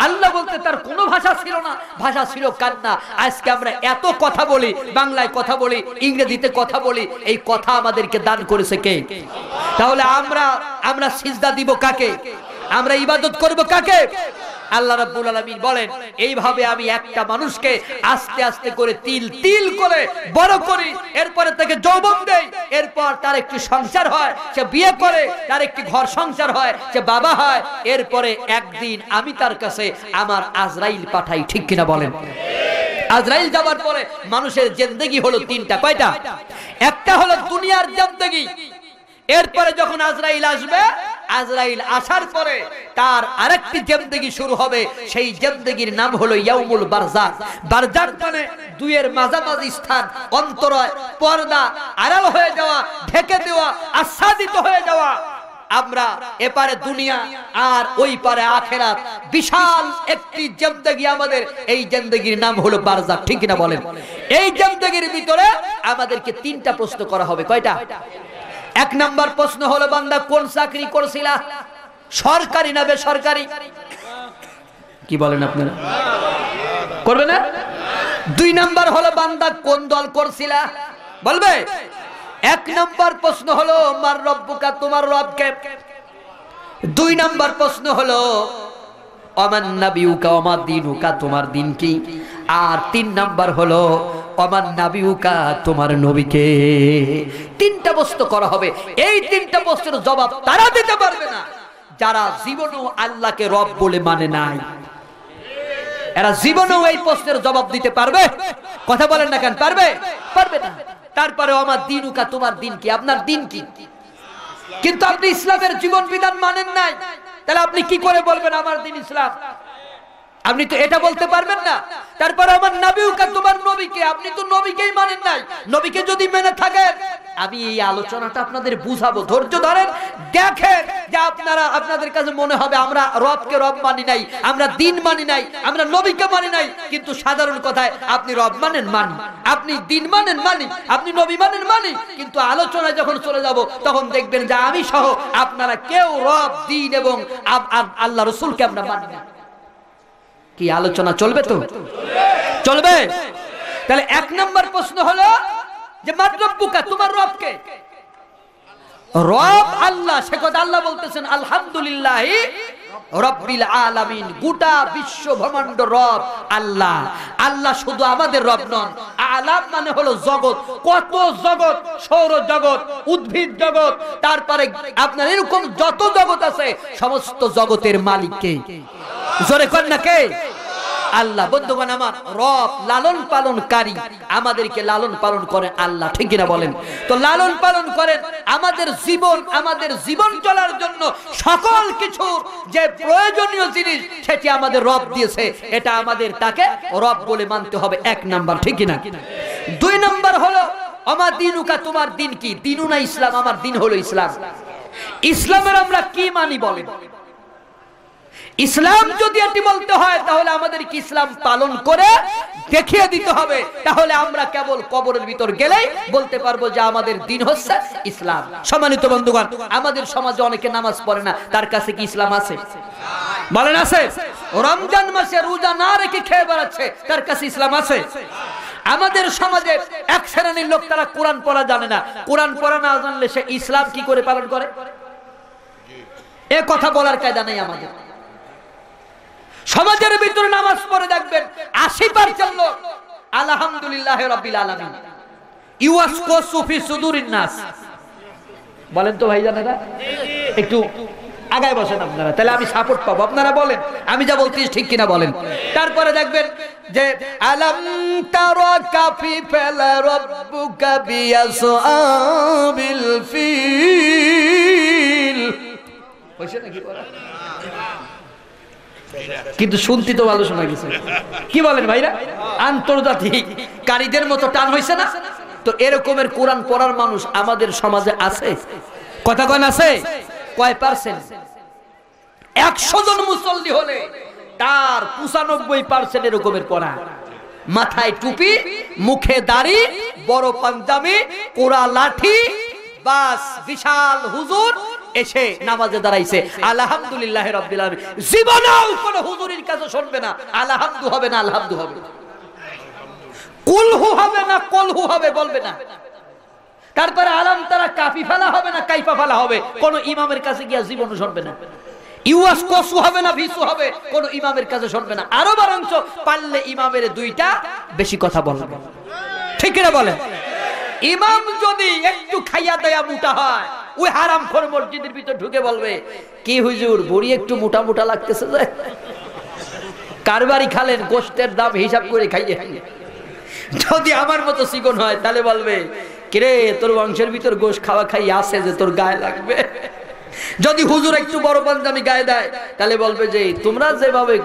আল্লাহ বলতে তার কোনো ভাষা ছিল না, ভাষা ছিল কান্না। আজকে আমরা এত কথা বলি, বাংলায় কথা বলি, ইংরেজিতে কথা বলি, এই কথা আমাদেরকে দান করেছে কে? তাহলে আমরা সিজদা দিব কাকে? আমরা ইবাদত করব কাকে? আল্লাহ রাব্বুল আলামিন বলেন এইভাবে আমি একটা মানুষকে আস্তে আস্তে করে তিল তিল করে বড় করি, এরপরে তাকে যৌবন দেই, এরপর তার একটি সংসার হয়, সে বিয়ে করে, তার একটি ঘর সংসার হয়, সে বাবা হয়, এরপরে একদিন আমি তার কাছে আমার আজরাইল পাঠাই। ঠিক কিনা বলেন? আজরাইল যাবার পরে মানুষের জিন্দেগি হলো 3টা। কয়টা? একটা হলো দুনিয়ার জিন্দেগি, এরপরে যখন আজরাইল আসবে, আজরাইল আসার পরে তার আরেকটি জিন্দেগি শুরু হবে, সেই জিন্দেগির নাম হলো ইয়াউমুল বারজাখ। বারজাখ মানে দুইয়ের মাঝামাঝি স্থান, অন্তরায়, পর্দা আড়াল হয়ে যাওয়া, ঢেকে দেওয়া, আচ্ছাদিত হয়ে যাওয়া। আমরা এপারে দুনিয়া আর ওই পারে আখিরাত, বিশাল একটি জিন্দেগি আমাদের, এই জিন্দেগির নাম হলো বারজাখ। ঠিক কিনা বলেন? এই জিন্দেগির ভিতরে আমাদেরকে 3টা প্রশ্ন করা হবে। কয়টা? 1 নাম্বার প্রশ্ন হলো, বান্দা কোন চাকরি করছিলা, সরকারি না বেসরকারি? কি বলেন আপনারা? করবে না? 2 নাম্বার হলো, বান্দা কোন দল করছিলা, বলবে? 1 নাম্বার প্রশ্ন হলো মার রব্বুকা, তোমার রবকে। 2 নাম্বার প্রশ্ন হলো অমান নাবিউকা ওমা দীনুকা, তোমার দিন কি? আর 3 নাম্বার হলো অমান নাবিউকা, তোমার নবীকে। 3টা প্রশ্ন করা হবে। এই 3টা প্রশ্নের জবাব তারা দিতে পারবে না যারা জীবনেও আল্লাহকে রব বলে মানে নাই। এরা জীবনেও এই প্রশ্নের জবাব দিতে পারবে? কথা বলেন না কেন? পারবে? পারবে না। তারপরে আমার দিনুকা, তোমার দিন কি, আপনার দিন কি? কিন্তু আপনি ইসলামের জীবন বিধান মানেন নাই, তাহলে আপনি কি করে বলবেন আমার দিন ইসলাম? আপনি তো এটা বলতে পারবেন না। তারপরে আমার নবীকে, তোমার নবীকে, আপনি তো নবীকেই মানেন নাই। নবীকে যদি মেনে থাকেন, আমি এই আলোচনাটা আপনাদের বুঝাবো, ধৈর্য ধরেন, দেখেন যে আপনাদের কাছে মনে হবে আমরা রবকে রব মানি নাই, আমরা দিন মানি নাই, আমরা নবীকে মানি নাই। কিন্তু সাধারণ কথায় আপনি রব মানেন, মানি, আপনি দিন মানেন, মানি, আপনি নবী মানেন, মানি। কিন্তু আলোচনায় যখন চলে যাব তখন দেখবেন যে আমি সহ আপনারা কেউ রব, দিন এবং আল্লাহ রসুলকে আমরা মানি না। কি আলোচনা চলবে? তো চলবে। তাহলে 1 নাম্বার প্রশ্ন হলো যে মার রব্বুকা, তোমার রবকে। রব আল্লাহ, সে কথা আল্লাহ বলতেছেন আলহামদুলিল্লাহি রব্বিল আলামিন, গোটা বিশ্ব ব্রহ্মাণ্ড রব আল্লাহ। আল্লাহ শুধু আমাদের রব নন, আলাম মানে হলো জগৎ, কত জগৎ, সৌর জগৎ, উদ্ভিদ জগৎ, তারপরে আপনার এরকম যত জগৎ আছে সমস্ত জগতের মালিক কে? জোরে কর না কে? আল্লাহ। বন্ধুগণ আমার, রব লালন পালনকারী, আমাদেরকে লালন পালন করেন আল্লাহ। ঠিক কিনা বলেন? তো লালন পালন করেন আমাদের জীবন চলার জন্য সকল কিছু যে প্রয়োজনীয় জিনিস সেটি আমাদের রব দিয়েছে, এটা আমাদের তাকে রব বলে মানতে হবে। 1 নাম্বার। ঠিক কিনা? 2 নাম্বার হলো আমার দিনুকা, তোমার দিন কি? দিনুনা ইসলাম, আমার দিন হলো ইসলাম। ইসলামের আমরা কি মানি বলেন? ইসলাম যদি এটি বলতে হয় তাহলে আমাদের কি ইসলাম পালন করে দেখিয়ে দিতে হবে, তাহলে আমরা কেবল কবরের ভিতর গেলেই বলতে পারবো যে আমাদের দিন হচ্ছে ইসলাম। সম্মানিত বন্ধুগণ, আমাদের সমাজে অনেকে নামাজ পড়ে না, তার কাছে কি ইসলাম আছে? বলেন আছে? রমজান মাসে রোজা না রেখে খেয়ে বেড়াচ্ছে, তার কাছে ইসলাম আছে? আমাদের সমাজে এক শ্রেণীর লোক, তারা কোরআন পড়া জানে না। কোরআন পড়া না জানলে সে ইসলাম কি করে পালন করে? এ কথা বলার কায়দা নেই আমাদের। সমাজের ভিতরে নামাজ পড়ে দেখবেন 80% লোক আলহামদুলিল্লাহ রাব্বিল আলামিন ইউয়াসকুসু ফি সুদুরিন নাস। বলেন তো ভাইজানেরা, একটু আগায় বসেন আপনারা, তাহলে আমি সাপোর্ট পাবো। আপনারা বলেন আমি যা বলছি ঠিক কিনা বলেন। তারপরে দেখবেন যে আলাম তারা কাফি ফালা রাব্বুকা বিয়াসআবিল ফিল। হইছে নাকি বলা? কিন্তু শুনতে তো ভালো শোনা গেছে। কি বলেন ভাইরা? আন্তর্জাতিক কারীদের মতো টান হইছে না? তো এরকমের কোরআন পড়ার মানুষ আমাদের সমাজে আছে? কথা কন আছে? কয় পার্সেন্ট? 100 জন মুসল্লি হলে তার 95% এরকমের পড়া। মাথায় টুপি, মুখে দাড়ি, বড় পাঞ্জাবি, কোরা লাঠি, বাস বিশাল হুজুর এসে নামাজে দাঁড়াইছে আলহামদুলিল্লাহ রাব্বিল আলামিন। জীবনেও কোন হুজুরের কাছে শুনবে না আলহামদু হবে না, আলহামদু হবে, কুলহু হবে না, কলহু হবে বলবে না। তারপরে আলাম তারা কাফি ফেলা হবে না, কাইফা ফেলা হবে, কোন ইমামের কাছে গিয়া জীবনও শুনবে না। ইউয়াস কসু হবে না, ভিসু হবে, কোন ইমামের কাছে শুনবে না। আরো বরঞ্চ পারলে ইমামের দুইটা বেশি কথা বলবে। ঠিক না বলেন? ইমাম যদি একটু খাইয়া দেয়া মোটা হয়, ওই হারামখোর মসজিদের ভিতর ঢুকে বলবে, কি হুজুর বুড়ি একটু মোটা মোটা লাগতেছে যে, কারবারি খালেন, গোশতের দাম হিসাব করে খাইয়ে। যদি আমার মতো চিকন হয় তাহলে বলবে, কিরে তোর বংশের ভিতর গোশ খাওয়া খাই আছে যে তোর গায়ে লাগবে। যদি হুজুর একটু বড় পাঞ্জাবি গায়ে দেয় তাহলে বলবে যে তোমরা যেভাবে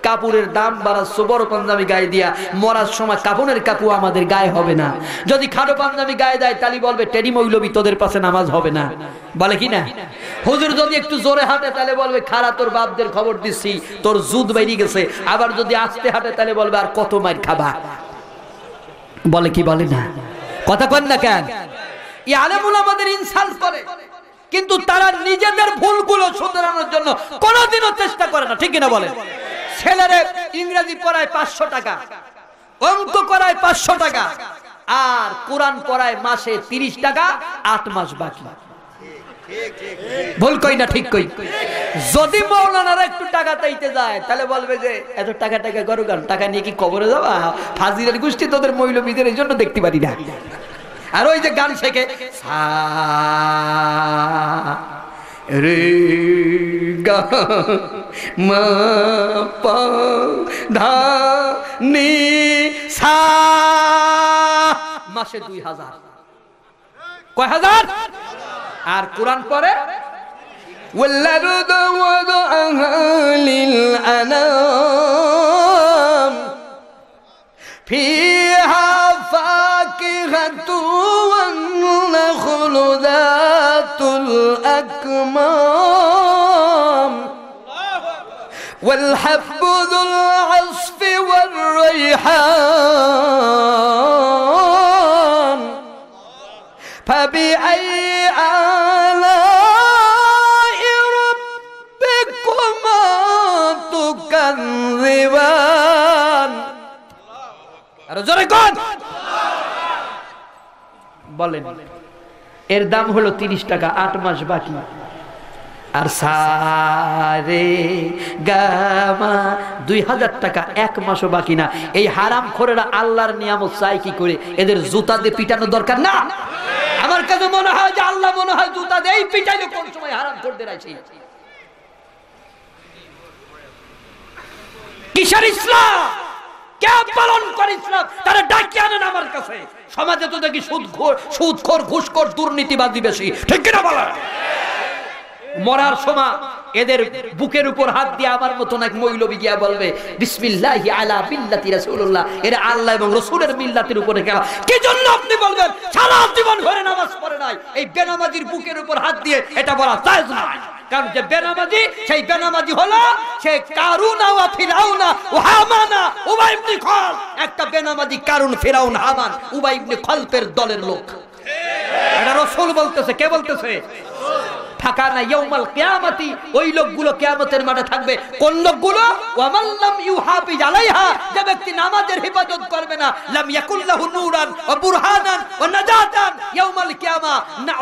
কাপড়ের দাম বাড়াচ্ছ, বড় পাঞ্জাবি গায়ে দিয়া মরার সময় কাপড়ের কাপু আমাদের গায়ে হবে না। যদি খাটো পাঞ্জাবি গায়ে দেয় তাহলে বলবে টেডি মৌলবি তোদের পাশে নামাজ হবে না, বলে কি না? হুজুর যদি একটু জোরে হাঁটে তাহলে বলবে খারা তোর বাপদের খবর দিচ্ছি, তোর জুদ বেরিয়ে গেছে। আবার যদি আস্তে হাঁটে তাহলে বলবে আর কত মাইর খাবা, বলে কি বলে না? কথা কন না কেন? এই আলেমুল আমাদের ইনসাল্ট করে, কিন্তু তারা নিজেদের ভুলগুলো শুধরানোর জন্য কোনোদিনও চেষ্টা করে না। ঠিক কিনা বলেন? ছেলেরে ইংরেজি পড়ায় 500 টাকা, অঙ্ক করায় 500 টাকা, আর কোরআন পড়ায় মাসে 30 টাকা, 8 মাস বাকি। ভুল কই না ঠিক কই? যদি মাওলানারা একটু টাকা চাইতে যায় তাহলে বলবে যে এত টাকা টাকা করো কেন, টাকা নিয়ে কি কবরে যাবা? ফাজিলের গোষ্ঠী তোদের মৌলবীদের এই জন্য দেখতে পারি না। আর ওই যে গান শেখে সা রে গা মা পা ধা নি সা, মাসে 2000। কয় হাজার? আর কোরআন পড়ে ওয়াল্লাযু ওয়াদআহা লিল আনাম ফিহা ফাকিহাতু ওয়ান নাখলু যাতুল আকমাম ওয়াল হাব্বু যুল আসফি ওয়ার রাইহান ফাবিআই আলাই রাব্বিকুমা তুকাযযিবান। আর জোরে কোন বলেন? এর দাম হলো 30 টাকা, 8 মাস বাকি। আর সারে গামা 2000 টাকা, 1 মাসও বাকি না। এই হারামখোরেরা আল্লাহর নিয়ামত চাই কি করে? এদের জুতা দিয়ে পিটানো দরকার না? আমার কাছে মনে হয় যে আল্লাহ মনে হয় জুতা দিয়ে পিটাইলে কোন সময় হারামখোরদের আছে। কিসের ইসলাম? কে পালন করে ইসলাম? তারা ডাকি আনেন আমার কাছে। সমাজে তো দেখি সুদখোর, ঘুষখোর, দুর্নীতিবাদী বেশি। ঠিক কিনা বলা? মরার সময় এদের বুকের উপর হাত দিয়ে আমার মতন এক মৌলবি গিয়া বলবে বিসমিল্লাহি আলা বিল্লাতি রাসূলুল্লাহ। এরা আল্লাহ এবং রাসূলের মিল্লাতের উপরে গেলা। কি জন্য আপনি বলবেন সারা জীবন ধরে নামাজ পড়ে নাই? এই বেনামাজির বুকের উপর হাত দিয়ে এটা বলা জায়েজ না। কারণ যে বেনামাজি সেই বেনামাজি হলো সে কারুনা ওয়া ফিরাউনা ওয়া হামানা উবাই ইবনে খলফ। একটা বেনামাজি কারুন, ফিরাউন, হামান, উবাই ইবনে খলফের দলের লোক। এটা রাসূল বলতেছে। কে বলতেছে? থাকানা ইয়াউমাল কিয়ামতি, ওই লোকগুলো কিয়ামতের মাঠে থাকবে। কোন লোকগুলো? ওয়ামান লাম ইউহাফিজ আলাইহা, যে ব্যক্তি নামাজের হিফাজত করবে না, লাম ইয়াকুল্লাহু নূরান ওয়া বুরহানান ওয়া নাজাতান ইয়াউমাল কিয়ামা,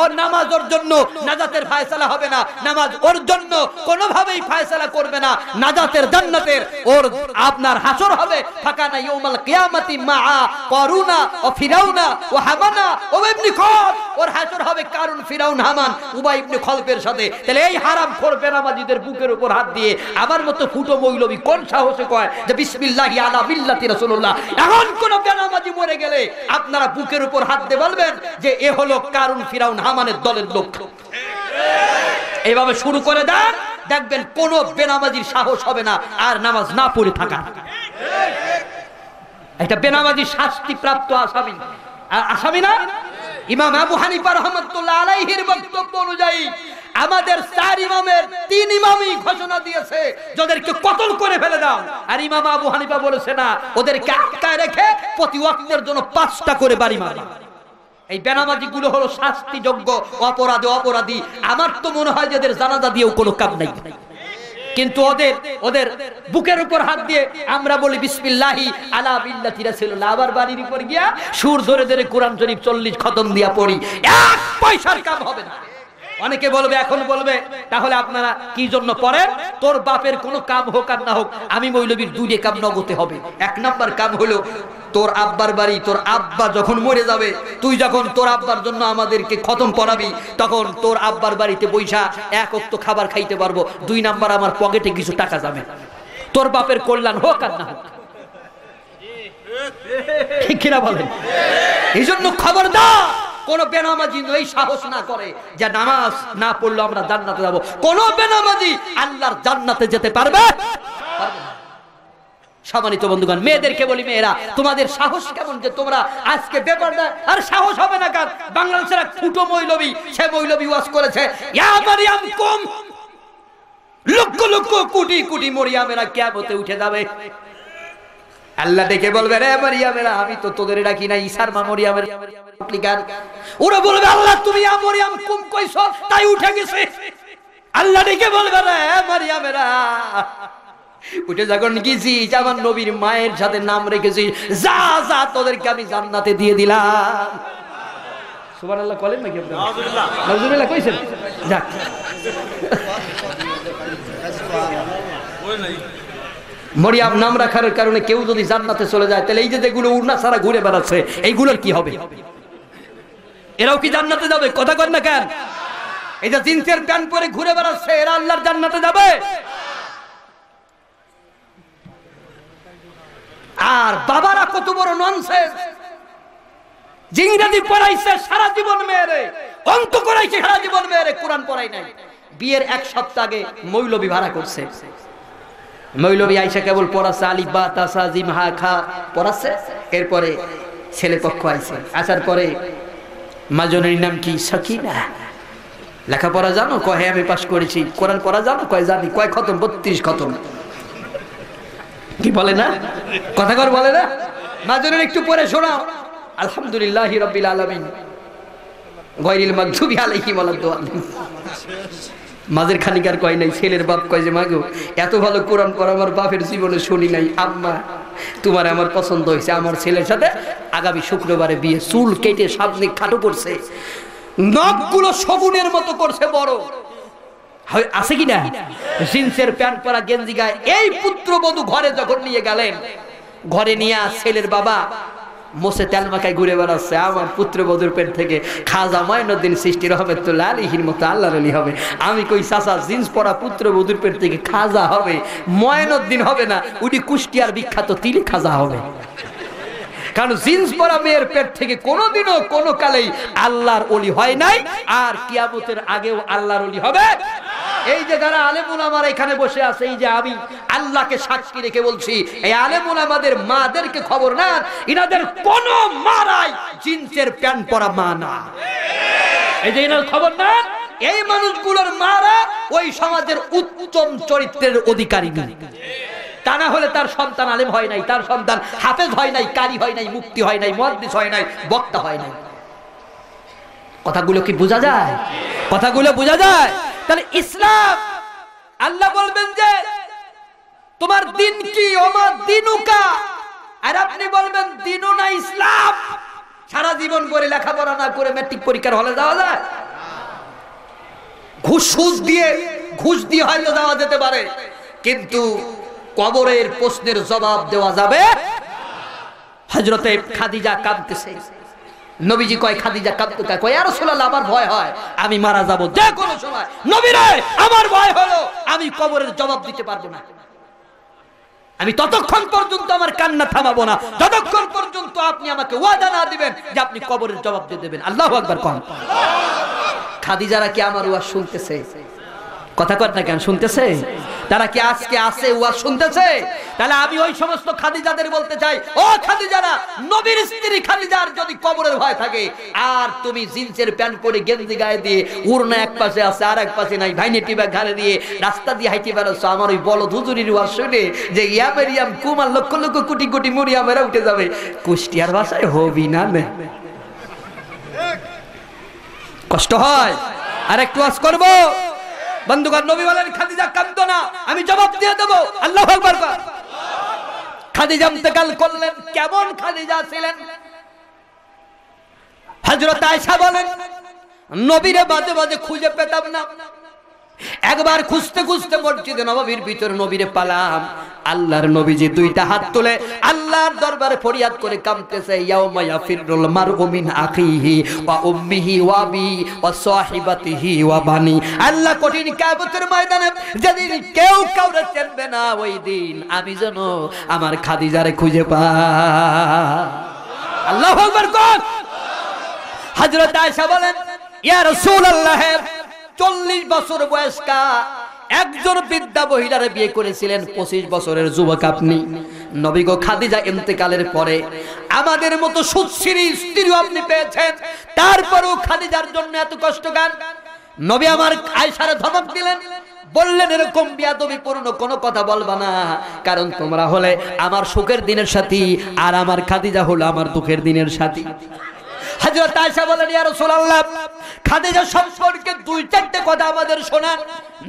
ওর নামাজ ওর জন্য নাজাতের ফয়সালা হবে না, নামাজ ওর জন্য কোনোভাবেই ফয়সালা করবে না নাজাতের জান্নাতের, ওর আপনার হাসর হবে। থাকানা ইয়াউমাল কিয়ামতি মাআ কারুনা ওয়া ফিরাউনা ওয়া হামানা ওয়া ইবনে খলফ, ওর হাসর হবে কারুন, ফিরাউন, হামান, উবাই ইবনে খলফের সাথে। তাহলে এই হারামখোর বেনামাজিদের বুকের উপর হাত দিয়ে আমার মতো ফুটো মৌলবি কোন সাহসে কয় যে বিসমিল্লাহি আলা মিল্লাতি রাসূলুল্লাহ? এখন কোন বেনামাজি মরে গেলে আপনারা বুকের উপর হাত দিয়ে বলবেন যে এ হলো কারুন, ফিরাউন, হামানের দলের লোক। এইভাবে শুরু করে দেন, দেখবেন কোন বেনামাজির সাহস হবে না আর নামাজ না পড়ে থাকা। এটা বেনামাজি শাস্তি প্রাপ্ত আসামি, আসামি না? ইমাম আবু হানিফা রাহমাতুল্লাহ আলাইহির বক্তব্য অনুযায়ী আমাদের 4 ইমামের 3 ইমামই ঘোষণা দিয়েছে যাদেরকে কতল করে ফেলে দাও। আর ইমাম আবু হানিফা বলেছে না, ওদেরকে আটকায় রেখে প্রতি ওয়াক্তের জন্য 5টা করে বাড়ি মারো। এই বেনামাজিগুলো হলো শাস্তিযোগ্য অপরাধী। আমার তো মনে হয় যে এদের জানাজা দিয়েও কোনো কাজ নাই, কিন্তু ওদের বুকের উপর হাত দিয়ে আমরা বলি বিসমিল্লাহি আলা মিল্লাতি রাসূলুল্লাহ, আবার বাড়ির উপর গিয়া সুর ধরে ধরে কোরআন শরীফ 40 খতম দিয়া পড়ি, 1 পয়সার কাম হবে না। অনেকে বলবে, এখন বলবে তাহলে আপনারা কি জন্য পড়েন? তোর বাপের কোনো কাম হোক আর না হোক, আমি মৌলবীর 2 কাম নগদে হবে। 1 নাম্বার কাম হলো তোর আব্বার বাড়ি, তোর আব্বা যখন মরে যাবে, তুই যখন তোর আব্বার জন্য আমাদেরকে খতম পড়াবি, তখন তোর আব্বার বাড়িতে বৈশা 1 ওয়াক্ত খাবার খাইতে পারবো। 2 নাম্বার আমার পকেটে কিছু টাকা যাবে, তোর বাপের কল্যাণ হোক আর না হোক। ঠিক কিনা বলেন? এই জন্য খবরদার কোন বেনামাজি এই সাহস না করে যে নামাজ না পড়লে আমরা জান্নাতে যাব। কোন বেনামাজি আল্লাহর জান্নাতে যেতে পারবে? সম্মানিত বন্ধুগণ, মেয়েদেরকে বলি, মেয়েরা তোমাদের সাহস কেমন যে তোমরা আজকে ব্যাপার না? আর সাহস হবে না কার? বাংলাদেশের এক ফুটো মৌলবী, সে মৌলবী ওয়াজ করেছে, ইয়া মারিয়াম কুম, লক্ষ লক্ষ কোটি কোটি মরিয়ামেরা কিয়ামতে উঠে যাবে। আল্লাহ ডেকে বলবে, রে মারিয়ামেরা, আমি তো তোদের ডাকি না, ঈসার মা মরিয়ামের গান। ওরা বলবে, আল্লাহ তুমি ইয়া মারিয়াম কুম কইছো তাই উঠে গেছে। আল্লাহ ডেকে বলবে, রে মারিয়ামেরা, উঠে যখন গেছিস আমার নবীর মায়ের সাথে নাম রেখেছিস, যা যা তোদেরকে আমি জান্নাতে দিয়ে দিলাম। সুবহানাল্লাহ বলেন নাকি আপনারা? নাউজুবিল্লাহ, নাউজুবিল্লাহ কইছেন? যাক, মরিয়াম নাম রাখার কারণে কেউ যদি জান্নাতে চলে যায়, তাহলে এই যে যেগুলো উড়না ছাড়া ঘুরে বেড়াচ্ছে, এইগুলোর কি হবে? এরাও কি জান্নাতে যাবে? কথা কর না কেন? এই যে জিন্সের প্যান্ট পরে ঘুরে বেড়াচ্ছে, এরা আল্লাহর জান্নাতে যাবে? আর বাবারা কত বড় ননসেন্স! ইংরেজি পড়াইছে সারা জীবন মেয়েরে, অঙ্ক করাইছে সারা জীবন মেয়েরে, কোরআন পড়াই নাই। বিয়ের 1 সপ্তাহ আগে মৌলবী ভাড়া করছে, মৌলবী আইসা কেবল পড়াচ্ছে আলিফ বা তা সা জিম হা খা পড়াচ্ছে। এরপরে ছেলে পক্ষ আইছে, আসার পরে মাজনের নাম কি? সাকিনা। লেখাপড়া জানো? কয় হ্যাঁ আমি পাস করেছি। কোরআন পড়া জানো? কয় জানি। কয় খতম? 32 খতম। কি বলে না? কথা কর বলে না? মাজনের একটু পরে শোনাও, আলহামদুলিল্লাহি রাব্বিল আলামিন গায়রিল মাগদুবি আলাইহিম ওয়ালাদ-দাল্লিন। মাঝের খানিকার কয় নাই। ছেলের বাপ কয় যে, মাগো এত ভালো কোরআন পড়া আমার বাপের জীবনে শুনি নাই। আম্মা তোমার আমার পছন্দ হয়েছে, আমার ছেলের সাথে আগামী শুক্রবারে বিয়ে। চুল কেটে সামনে খাটো করছে, নখগুলো শগুনের মতো করছে বড়, আছে কিনা? জিন্সের প্যান্ট পরা, গেঞ্জি গায়ে। এই পুত্রবধূ ঘরে যখন নিয়ে গেলেন, ঘরে নিয়ে ছেলের বাবা মোসে তেল মাখায় ঘুরে বেড়াচ্ছে। আমার পুত্রবধূর পেট থেকে খাজা মঈনুদ্দিন চিশতি রহমাতুল্লাহ আলাইহির মতো আল্লাহর ওলি হবে। আমি কই, চাচা জিন্স পরা পুত্রবধূর পেট থেকে খাজা হবে, মঈনুদ্দিন হবে না, উনি কুষ্টিয়ার বিখ্যাত তিলি খাজা হবে। কারণ জিন্স পরা মেয়ের পেট থেকে কোনোদিনও কোনো কালেই আল্লাহর ওলি হয় নাই, আর কিয়ামতের আগেও আল্লাহর ওলি হবে। এই যে যারা আলেম উলামারা এখানে বসে আছে, এই যে আমি আল্লাহকে সাক্ষী রেখে বলছি, এই আলেম উলামাদের মাদেরকে খবর না, ইনাদের কোন মারাই জিন্সের প্যান্ট পরা মা না। এই যে ইনার খবর না, এই মানুষগুলোর মারা ওই সমাজের উত্তম চরিত্রের অধিকারী নয়। তা না হলে তার সন্তান আলেম হয় নাই, তার সন্তান হাফেজ হয় নাই, কারি হয় নাই, মুফতি হয় নাই, মুহাদ্দিস হয় নাই, বক্তা হয় নাই। কথাগুলো কি বোঝা যায়? কথাগুলো বোঝা যায়? তাহলে ইসলাম, আল্লাহ বলবেন যে তোমার দিন কি, ওমার দিনুকা, আর আপনি বলবেন দিনও না ইসলাম। সারা জীবন করে লেখাপড়া না করে ম্যাট্রিক পরীক্ষার হলে যাওয়া যায়? ঘুষ দিয়ে হয়তো যাওয়া যেতে পারে, কিন্তু কবরের প্রশ্নের জবাব দেওয়া যাবে। হযরতে খাদিজা কাঁদতেছে, নবীজি কয় খাদিজা কাঁদতে কয় ইয়া রাসূলুল্লাহ আমার ভয় হয়, আমি মারা যাব যে কোনো সময়। নবী রে আমার ভয় হলো আমি কবরের জবাব দিতে পারবো না, আমি ততক্ষণ পর্যন্ত আমার কান্না থামাবো না যতক্ষণ পর্যন্ত আপনি আমাকে ওয়াদা না দিবেন যে আপনি কবরের জবাব দিয়ে দেবেন। আল্লাহু আকবার কোন। খাদিজারা কি আমার ওয়াজ শুনতেছে? কথা কর না কেন, শুনতেছে? তারা কি আজকে আসে ওয়াজ শুনতেছে? তাহলে আমি ওই সমস্ত খাদিজাদের বলতে চাই, ও খাদিজারা, নবীর স্ত্রী খাদিজার যদি কবরের ভয় থাকে, আর তুমি জিন্সের প্যান্ট পরে গেঞ্জি গায়ে দিয়ে উড়না এক পাশে আছে আর এক পাশে নাই, ভাইনেটি ব্যাগ ঘাড়ে দিয়ে রাস্তা দিয়ে হাইতে বেরোচ্ছ, আমার ওই বলদ হুজুরির ওয়াজ শুনে যে ইয়া মেরিয়াম কুমার লক্ষ লক্ষ কোটি কোটি মরিয়ামেরা উঠে যাবে, কুষ্টিয়ার ভাষায় হবি না নে। কষ্ট হয়? আর একটু ওয়াজ করবো বন্ধুগণ। নবী বলেন খাদিজা কাঁদো না, আমি জবাব দিয়ে দেবো। আল্লাহু আকবার। খাদিজা ইন্তেকাল করলেন। কেমন খাদিজা ছিলেন? হযরত আয়েশা বলেন নবীরে বাজে বাজে খুঁজে পেতাম না, একবার খুঁজতে খুঁজতে মসজিদে নববীর ভিতরে নবীরে পালাম। আল্লাহর নবীজি দুইটা হাত তুলে আল্লাহর দরবারে ফরিয়াদ করে কাঁদতেছে, ইয়াউমা ইয়াফিরুল মারউ মিন আখিহি ওয়া উম্মিহি ওয়া আবি ওয়া সাহিবাতিহি ওয়া বানি। আল্লাহ কঠিন কিয়ামতের ময়দানে যেদিন কেউ কাউরে চিনবে না, ওই দিন আমি যেন আমার খাদিজারে খুঁজে পাই। আল্লাহু আকবার কোন। হযরত আয়েশা বলেন ইয়া রাসূলুল্লাহ 40 বছর বয়স্কা একজন বৃদ্ধা মহিলার বিয়ে করেছিলেন, 25 বছরের যুবক আপনি। নবী গো খাদিজা ইন্তেকালের পরে আমাদের মতো সুশ্রী স্ত্রী আপনি পেয়েছেন, তারপরেও খাদিজার জন্য এত কষ্ট কেন? নবী আমার আয়েশারে ধমক দিলেন, বললেন এরকম বেয়াদবিপূর্ণ কোনো কথা বলবা না, কারণ তোমরা হলে আমার সুখের দিনের সাথী আর আমার খাদিজা হলো আমার দুঃখের দিনের সাথী। হযরত আয়েশা বলেন ইয়া রাসূলুল্লাহ খাদিজা সম্পর্কে 2-4টা কথা আমাদের শোনান।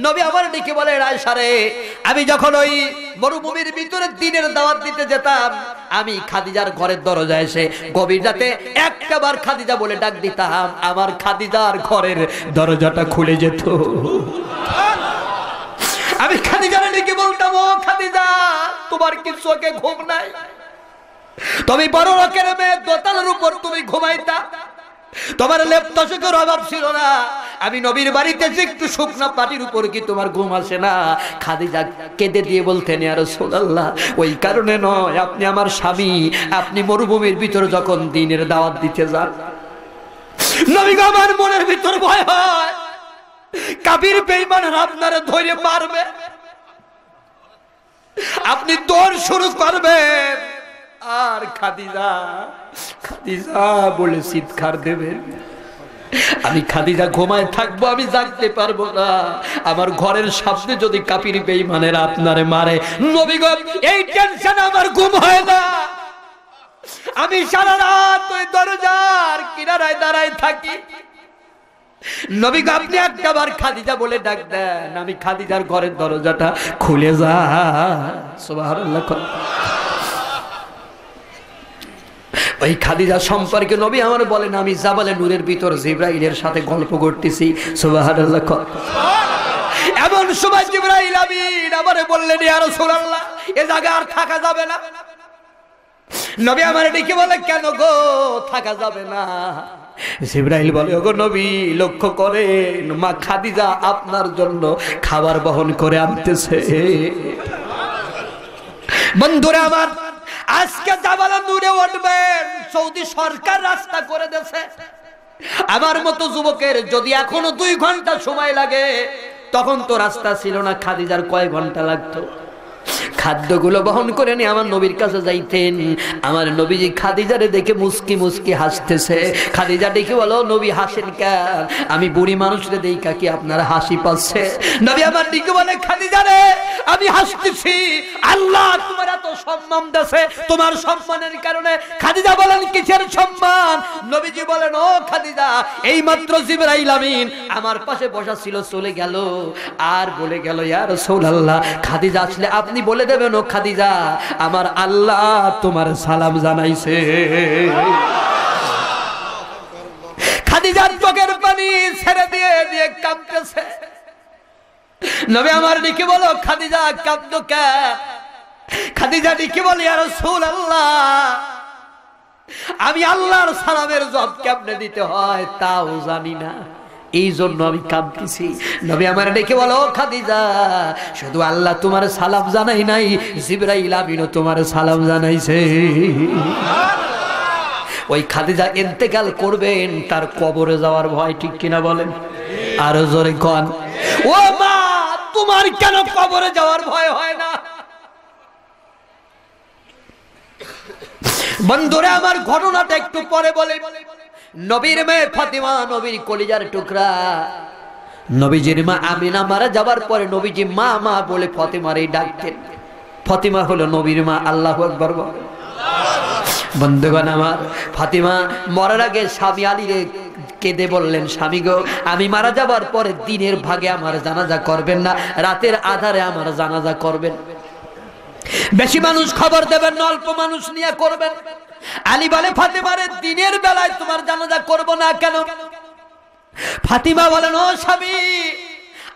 নবী আমার ডেকে বলেন আয়েশা রে, আমি যখন ওই মরুভূমির ভিতরে দ্বীনের দাওয়াত দিতে যেতাম, আমি খাদিজার ঘরের দরজায় এসে গভীর রাতে একবার খাদিজা বলে ডাক দিতাম, আমার খাদিজার ঘরের দরজাটা খুলে যেত। আমি খাদিজারে ডেকে বলতাম, ও খাদিজা তোমার কি চোখে ঘুম নাই? তুমি বড় লোকের মেয়ে, দোতলার উপর তুমি ঘুমাইতা, তোমার লেপ তোশকের অভাব ছিল না। আমি নবীর বাড়িতে যে একটু শুকনো পাটির উপর কি তোমার ঘুম আসে না? খাদিজা কেঁদে দিয়ে বলতেন ইয়া রাসূলুল্লাহ ওই কারণে নয়, আপনি আমার স্বামী, আপনি মরুভূমির ভিতরে যখন দ্বীনের দাওয়াত দিতে যান, নবী গো আমার মনের ভিতর ভয় হয় কাফির বেঈমানরা আপনারে ধরে মারবে, আপনি দৌড় শুরু করবেন আর খাদিজা খাদিজা বলে চিৎকার দেবেন। আমি খাদিজা ঘুমায় থাকবো, আমি জাগতে পারবো না। আমার ঘরের সামনে যদি কাফির বেঈমানেরা আপনারে মারে, নবী গো এই টেনশন আমার ঘুম হয় না। আমি সারা রাত ওই দরজার কিনারায় দাঁড়ায় থাকি। নবী গো আপনি একবার খাদিজা বলে ডাক দেন, আমি খাদিজার ঘরের দরজাটা খুলে যায়। সুবহানাল্লাহ। ওই খাদিজা সম্পর্কে নবী আমার বলেন, আমি জাবালে নূরের ভিতর জিবরাইলের সাথে গল্প করতেছি। সুবহানাল্লাহ। এমন সময় জিবরাইল আমিন আমারে বললেন ইয়া রাসূলুল্লাহ এ জায়গা আর থাকা যাবে না। নবী আমারে ডেকে বলে কেন গো থাকা যাবে না? জিবরাইল বলে ওগো নবী লক্ষ্য করেন মা খাদিজা আপনার জন্য খাবার বহন করে আনতেছে। বন্ধুরা আমার, আজকে জাবালে নূরে উঠবেন, সৌদি সরকার রাস্তা করে দিয়েছে। আমার মতো যুবকের যদি এখনো 2 ঘন্টা সময় লাগে, তখন তো রাস্তা ছিল না, খাদিজার কয় ঘন্টা লাগতো? খাদ্যগুলো বহন করে নিয়ে আমার নবীর কাছে যাইতেন। আমার নবীজি খাদিজারে দেখে মুস্কি মুস্কি হাসতেছে। খাদিজা দেখে বলো, নবী হাসেন কেন? আমি বুড়ি মানুষরে দেখা কি আপনার হাসি পাচ্ছে? নবী আমার দিকে বলে, খাদিজা রে, আমি হাসতেছি, আল্লাহ তোমার এত সম্মান দেছে, তোমার সম্মানের কারণে। খাদিজা বলেন, কিসের সম্মান? নবীজি বলেন, ও খাদিজা, এই মাত্র জিবরাইল আমিন আমার পাশে বসা ছিল, চলে গেল আর বলে গেল, ইয়া রাসূলুল্লাহ, খাদিজা আসলে আপনি বলে দেবেন, ও খাদিজা, আমার আল্লাহ তোমার সালাম জানাইছে। খাদিজার চোখের পানি ছেড়ে দিয়ে দিয়ে কাঁদতেছে। নবী আমার ডেকে বলো, খাদিজা কাঁদছো কেন? খাদিজা ডেকে বলে, ইয়া রাসূলুল্লাহ, আমি আল্লাহর সালামের জবাব কেমনে দিতে হয় তাও জানি না, এই জন্য আমি কাঁদতেছি। নবী আমার ডেকে বলো, খাদিজা, শুধু আল্লাহ তোমার সালাম জানাই নাই, জিবরাইল আমিনও তোমার সালাম জানাইছে। ওই খাদিজা ইন্তেকাল করবেন, তার কবরে যাওয়ার ভয়, ঠিক কিনা বলেন? আরো জোরে কোন। ও মা, তোমার কেন কবরে যাওয়ার ভয় হয় না? বন্ধুরা আমার, ঘটনাটা একটু পরে বলে। নবীর মেয়ে ফাতিমা, নবীর কলিজার টুকরা, নবীজির মা আমিনা মারা যাবার পরে নবীজি মা মা বলে ফাতিমারই ডাকতেন। ফাতিমা হলো নবীর মা। আল্লাহু আকবার। বন্ধুগণ আমার, ফাতিমা মরার আগে স্বামী আলীরে কেঁদে বললেন, স্বামী গো, আমি মারা যাবার পরে দিনের ভাগে আমার জানাজা করবেন না, রাতের আধারে আমার জানাজা করবেন। বেশি মানুষ খবর দেবেন না, অল্প মানুষ নিয়ে করবেন। আলী বলে, ফাতিমারে, দিনের বেলায় তোমার জানাজা করব না কেন? ফাতিমা বলেন, ও স্বামী,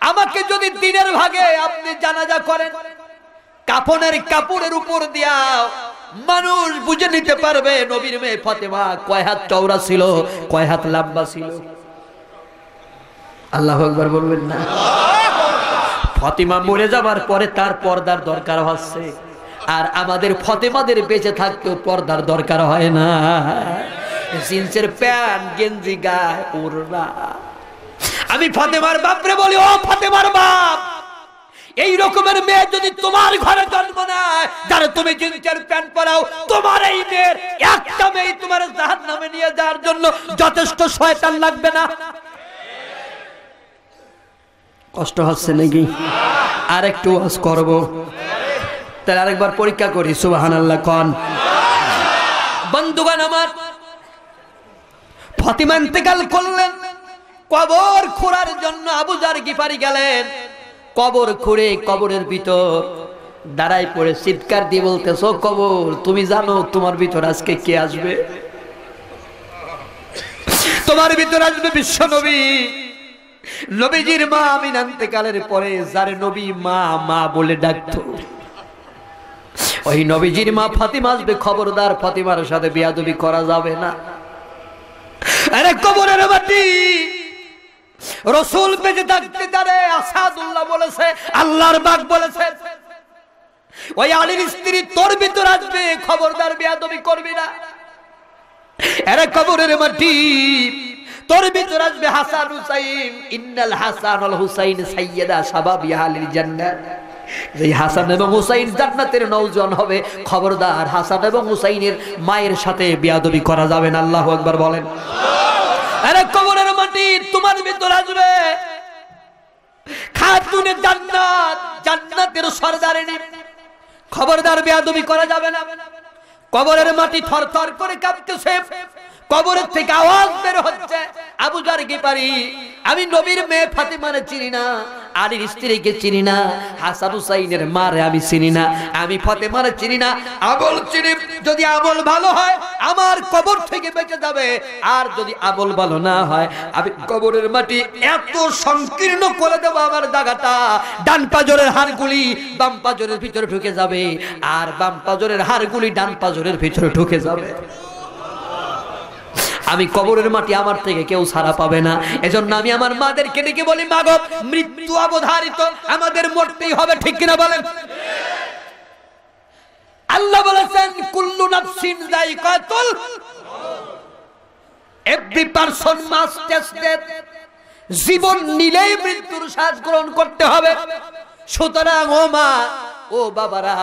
আমাকে যদি দিনের ভাগে আপনি জানাজা করেন, কাফনের কাপড়ের উপর দিয়া মানুষ বুঝে নিতে পারবে নবীর মেয়ে ফাতিমা কয় হাত চওড়া ছিল, কয় হাত লম্বা ছিল। আল্লাহু আকবার বলবেন না? ফাতিমা মরে যাবার পরে তার পর্দার দরকার হচ্ছে, আর আমাদের ফাতিমাদের বেঁচে থাকতেও পর্দার দরকার হয় না। জিন্সের প্যান্ট গেঞ্জি গায়ে ওড়না। আমি ফাতিমার বাপরে বলি, ও ফাতিমার বাপ, এই রকমের মেয়ে যদি তোমার ঘরে জন্ম নেয়, যারা তুমি জিন্সের প্যান্ট পরাও, তোমার এই মেয়ের একটা মেয়ে তোমার জাহান্নামে নিয়ে যাওয়ার জন্য যথেষ্ট শয়তান লাগবে না? কষ্ট হচ্ছে নাকি? আর একটু ওয়াজ করব, তাহলে আরেকবার পরীক্ষা করি। সুবহানাল্লাহ কোন। বন্ধুগণ আমার, ফাতিমা ইন্তেকাল করলেন, কবর খোঁড়ার জন্য আবু যার গিফারি গেলেন। কবর খুঁড়ে কবরের ভিতর দাঁড়ায় পড়ে চিৎকার দিয়ে বলতেছো, কবর, তুমি জানো তোমার ভিতর আজকে কে আসবে? তোমার ভিতর আসবে বিশ্ব নবী। নবীজির মা আমিনা ইন্তেকালের পরে যারে নবী মা মা বলে ডাকতো, ওই নবীজির মা ফাতিমা আসবে। খবরদার, ফাতিমার সাথে বেয়াদবি করা যাবে না। আরে কবরের মাটি, রাসূল বেঁচে থাকতে তারে আসাদুল্লাহ বলেছে, আল্লাহর বাগ বলেছে, ওই আলীর স্ত্রী তোর ভিতর আসবে, খবরদার বেয়াদবি করবি না। আরে কবরের মাটি, তোর ভিতর আসবে হাসান হুসাইন, ইন্নাল হাসান ওয়াল হুসাইন সাইয়্যিদা শাবাবি আহলিল জান্নাত। যে হাসান এবং হুসাইন জান্নাতের নওজোয়ান হবে, খবরদার হাসান এবং হুসাইনের মায়ের সাথে বেয়াদবি করা যাবে না। আল্লাহু আকবার বলেন। আরে কবরের মাটি, তোমার ভিতর আসবে খাতুনে জান্নাত, জান্নাতের সরদারিনী, খবরদার বেয়াদবি করা যাবে না। কবরের মাটি থরথর করে কাঁপতেছে, কবরের থেকে আওয়াজ বের হচ্ছে, আবু যার গিফারি, আমি নবীর মেয়ে ফাতিমারে চিনি না, আলীর স্ত্রীকে চিনি না, হাসান হুসাইনের মারে আমি চিনি না, আমি ফাতিমারে চিনি না, আমল চিনি। যদি আমল ভালো হয় আমার কবর থেকে বেঁচে যাবে, আর যদি আমল ভালো না হয় আমি কবরের মাটি এত সংকীর্ণ করে দেবো, আমার জায়গাটা ডান পাজরের হাড়গুলি বাম পাজরের ভিতরে ঢুকে যাবে, আর বাম পাজরের হাড়গুলি ডান পাজরের ভিতরে ঢুকে যাবে। আমি কবরের মাটি আমার থেকে কেউ ছাড়া পাবে না। এজন্য আমি আমার মাদেরকে ডেকে বলি, মা গো, মৃত্যু অবধারিত, আমাদের মরতেই হবে, ঠিক কিনা বলেন? আল্লাহ বলেছেন, কুল্লু নাফসিন যায়িকাতুল মাউত, every person must test death. জীবন নিলেই মৃত্যুর স্বাদ গ্রহণ করতে হবে। সুতরাং ও মা, ও বাবারা,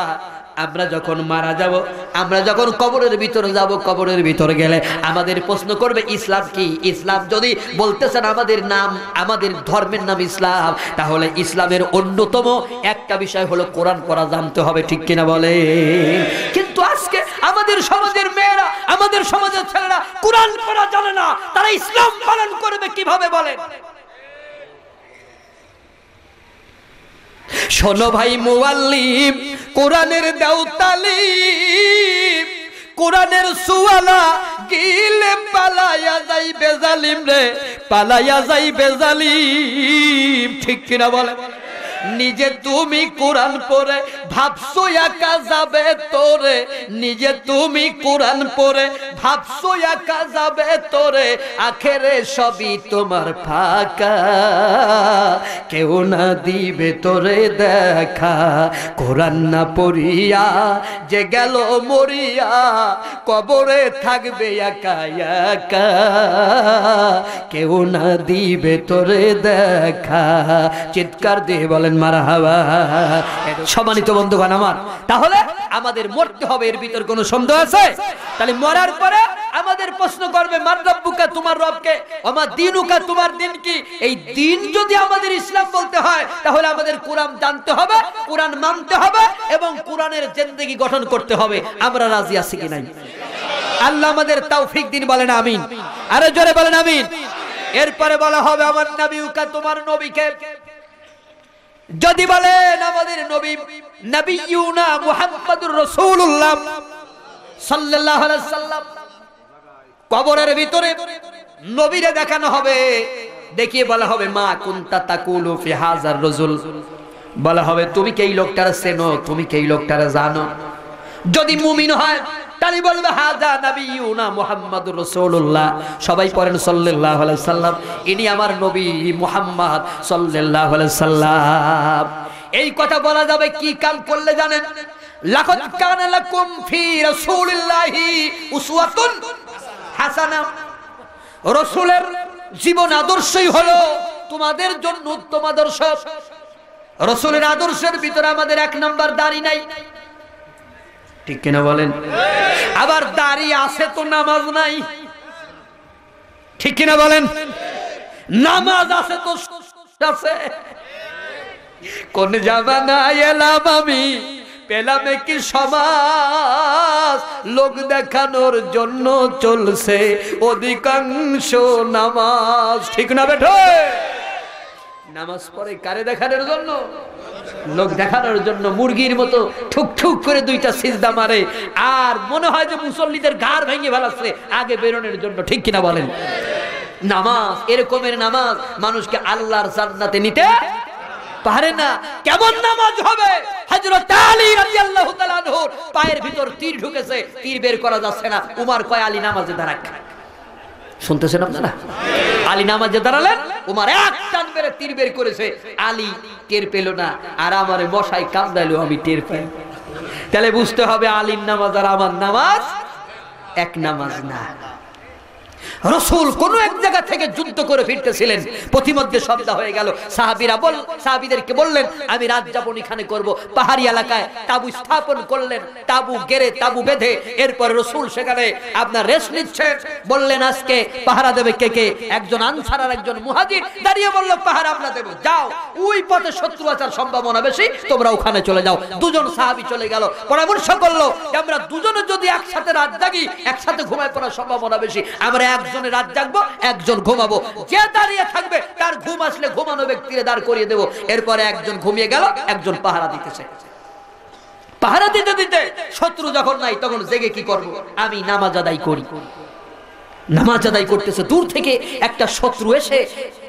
আমরা যখন মারা যাব, আমরা যখন কবরের ভিতরে যাব, কবরের ভিতরে গেলে আমাদের প্রশ্ন করবে ইসলাম কি? ইসলাম যদি বলতেছেন আমাদের নাম, আমাদের ধর্মের নাম ইসলাম, তাহলে ইসলামের অন্যতম একটা বিষয় হলো কোরআন পড়া জানতে হবে, ঠিক কিনা বলে? কিন্তু আজকে আমাদের সমাজের মেয়েরা, আমাদের সমাজের ছেলেরা কোরআন পড়া জানে না, তারা ইসলাম পালন করবে কিভাবে বলেন? শোনো ভাই মুআল্লিম, কোরআনের দাও তালিম, কোরআনের সুয়ালা গিলে পালায়া যাইবে জালিম রে, পালায়া যাইবে জালিম, ঠিক কিনা বলে? নিজে তুমি কোরআন পড়ে ভাবছো একা যাবে তোরে, নিজে তুমি কোরআন পড়ে ভাবছো একা যাবে তোরে, আখেরে সবই তোমার ফাঁকা, কেউ না দিবে তোরে দেখা। কোরআন না পড়িয়া যে গেল মরিয়া, কবরে থাকবে একা একা, কেউ না দিবে তোরে দেখা। চিৎকার দিয়ে বলেন মারহাবা। সম্মানিত বন্ধুগণ আমার, তাহলে আমাদের মরতে হবে, এর ভিতর কোনো সন্দেহ আছে? তাহলে মরার পরে আমাদের প্রশ্ন করবে মান রব্বুকা, তোমার রবকে, ওমা দীনুকা, তোমার দিন কি? এই দিন যদি আমাদের ইসলাম বলতে হয়, তাহলে আমাদের কোরআন জানতে হবে, কোরআন মানতে হবে এবং কোরআনের জিন্দেগি গঠন করতে হবে। আমরা রাজি আছি কি নাই? আল্লাহ আমাদের তৌফিক দিন, বলেন আমিন। আরে জোরে বলেন আমিন। এরপরে বলা হবে আমার নবীকা, তোমার নবীকে। যদি বলেন আমাদের নবী নবিয়ুনা মুহাম্মাদুর রাসূলুল্লাহ সাল্লাল্লাহু আলাইহি সাল্লাম, কবরের ভিতরে নবীরে দেখানো হবে, দেখিয়ে বলা হবে মা কুনতা তাকুলু ফি হাযার রাজুল, বলা হবে তুমি কি এই লোকটারে চেনো, তুমি কি এই লোকটারে জানো? যদি মুমিন হয় তাহলে বলবে হাযা নবিয়ুনা মুহাম্মাদুর রাসূলুল্লাহ, সবাই পড়েন সাল্লাল্লাহু আলাইহি সাল্লাম, ইনি আমার নবী মুহাম্মদ সাল্লাল্লাহু আলাইহি সাল্লাম। এই কথা বলা যাবে কি কাল করলে জানেন? লাকাদ কানা লাকুম ফি রাসূলিল্লাহি উসওয়াতুন হাসানা, রাসূলের জীবন আদর্শই হলো তোমাদের জন্য উত্তম আদর্শ। রাসূলের আদর্শের ভিতরে আমাদের এক নাম্বার দাড়ি নাই, ঠিক কিনা বলেন? আবার দাড়ি আছে তো নামাজ নাই, ঠিক কিনা বলেন? নামাজ আছে তো আছে। কোন জামানায় এলাম আমি, পেলাম কি সমাজ, লোক দেখানোর জন্য চলছে অধিকাংশ নামাজ, ঠিক না বেঠো? নামাজ পড়ে কারে দেখানোর জন্য? লোক দেখানোর জন্য। মুরগির মতো ঠুক ঠুক করে দুইটা সিজদা মারে, আর মনে হয় যে মুসল্লিদের ঘাড় ভেঙে ফেলাচ্ছে আগে বেরোনোর জন্য, ঠিক কিনা বলেন? নামাজ, এরকমের নামাজ মানুষকে আল্লাহর জান্নাতে নিতে পারে না। কেমন নামাজ হবে? হযরত আলী রাদিয়াল্লাহু তাআলা আনহুর পায়ের ভিতর তীর ঢুকেছে, তীর বের করা যাচ্ছে না। উমর কয় আলী নামাজে দাঁড়াক। শুনতেছেন আপনারা? আলী নামাজে দাঁড়ালেন, উমর এক টান মেরে তীর বের করেছে, আলী টের পেল না, আর আমারে মশাই কামদাইলো, আমি টের পাই। তাহলে বুঝতে হবে আলীর নামাজ আর আমার নামাজ এক নামাজ না। রাসূল কোন এক জায়গা থেকে যুদ্ধ করে ফিরতেছিলেন, পথিমধ্যে সন্ধ্যা হয়ে গেল। সাহাবীদেরকে বললেন আমি রাত যাপন এখানে করব। পাহাড়ি এলাকায় তাবু স্থাপন করলেন, তাবু গেড়ে তাবু বেঁধে। এরপর রাসূল সেখানে আপনার রেস্ট নিচ্ছেন। বললেন আজকে পাহারা দেবে কে কে? একজন আনসার আর একজন মুহাজির দাঁড়িয়ে বলল পাহারা আমরা দেব, যাও, ওই পথে শত্রু আসার সম্ভাবনা বেশি, তোমরা ওখানে চলে যাও। দুজন সাহাবী চলে গেল, পরামর্শ করলো আমরা দুজনে যদি একসাথে রাত জাগি, একসাথে ঘুমায় পড়ার সম্ভাবনা বেশি, আমরা একজনে রাত জাগবো, একজন ঘুমাবো। যে দাঁড়িয়ে থাকবে তার ঘুম আসলে ঘুমানো ব্যক্তিরে দাঁড় করিয়ে দেবো। এরপরে একজন ঘুমিয়ে গেল, একজন পাহারা দিতেছে। পাহারা দিতে দিতে শত্রু যখন নাই, তখন জেগে কি করব? আমি নামাজ আদায় করি। নামাজ আদায় করতেছে, দূর থেকে একটা শত্রু এসে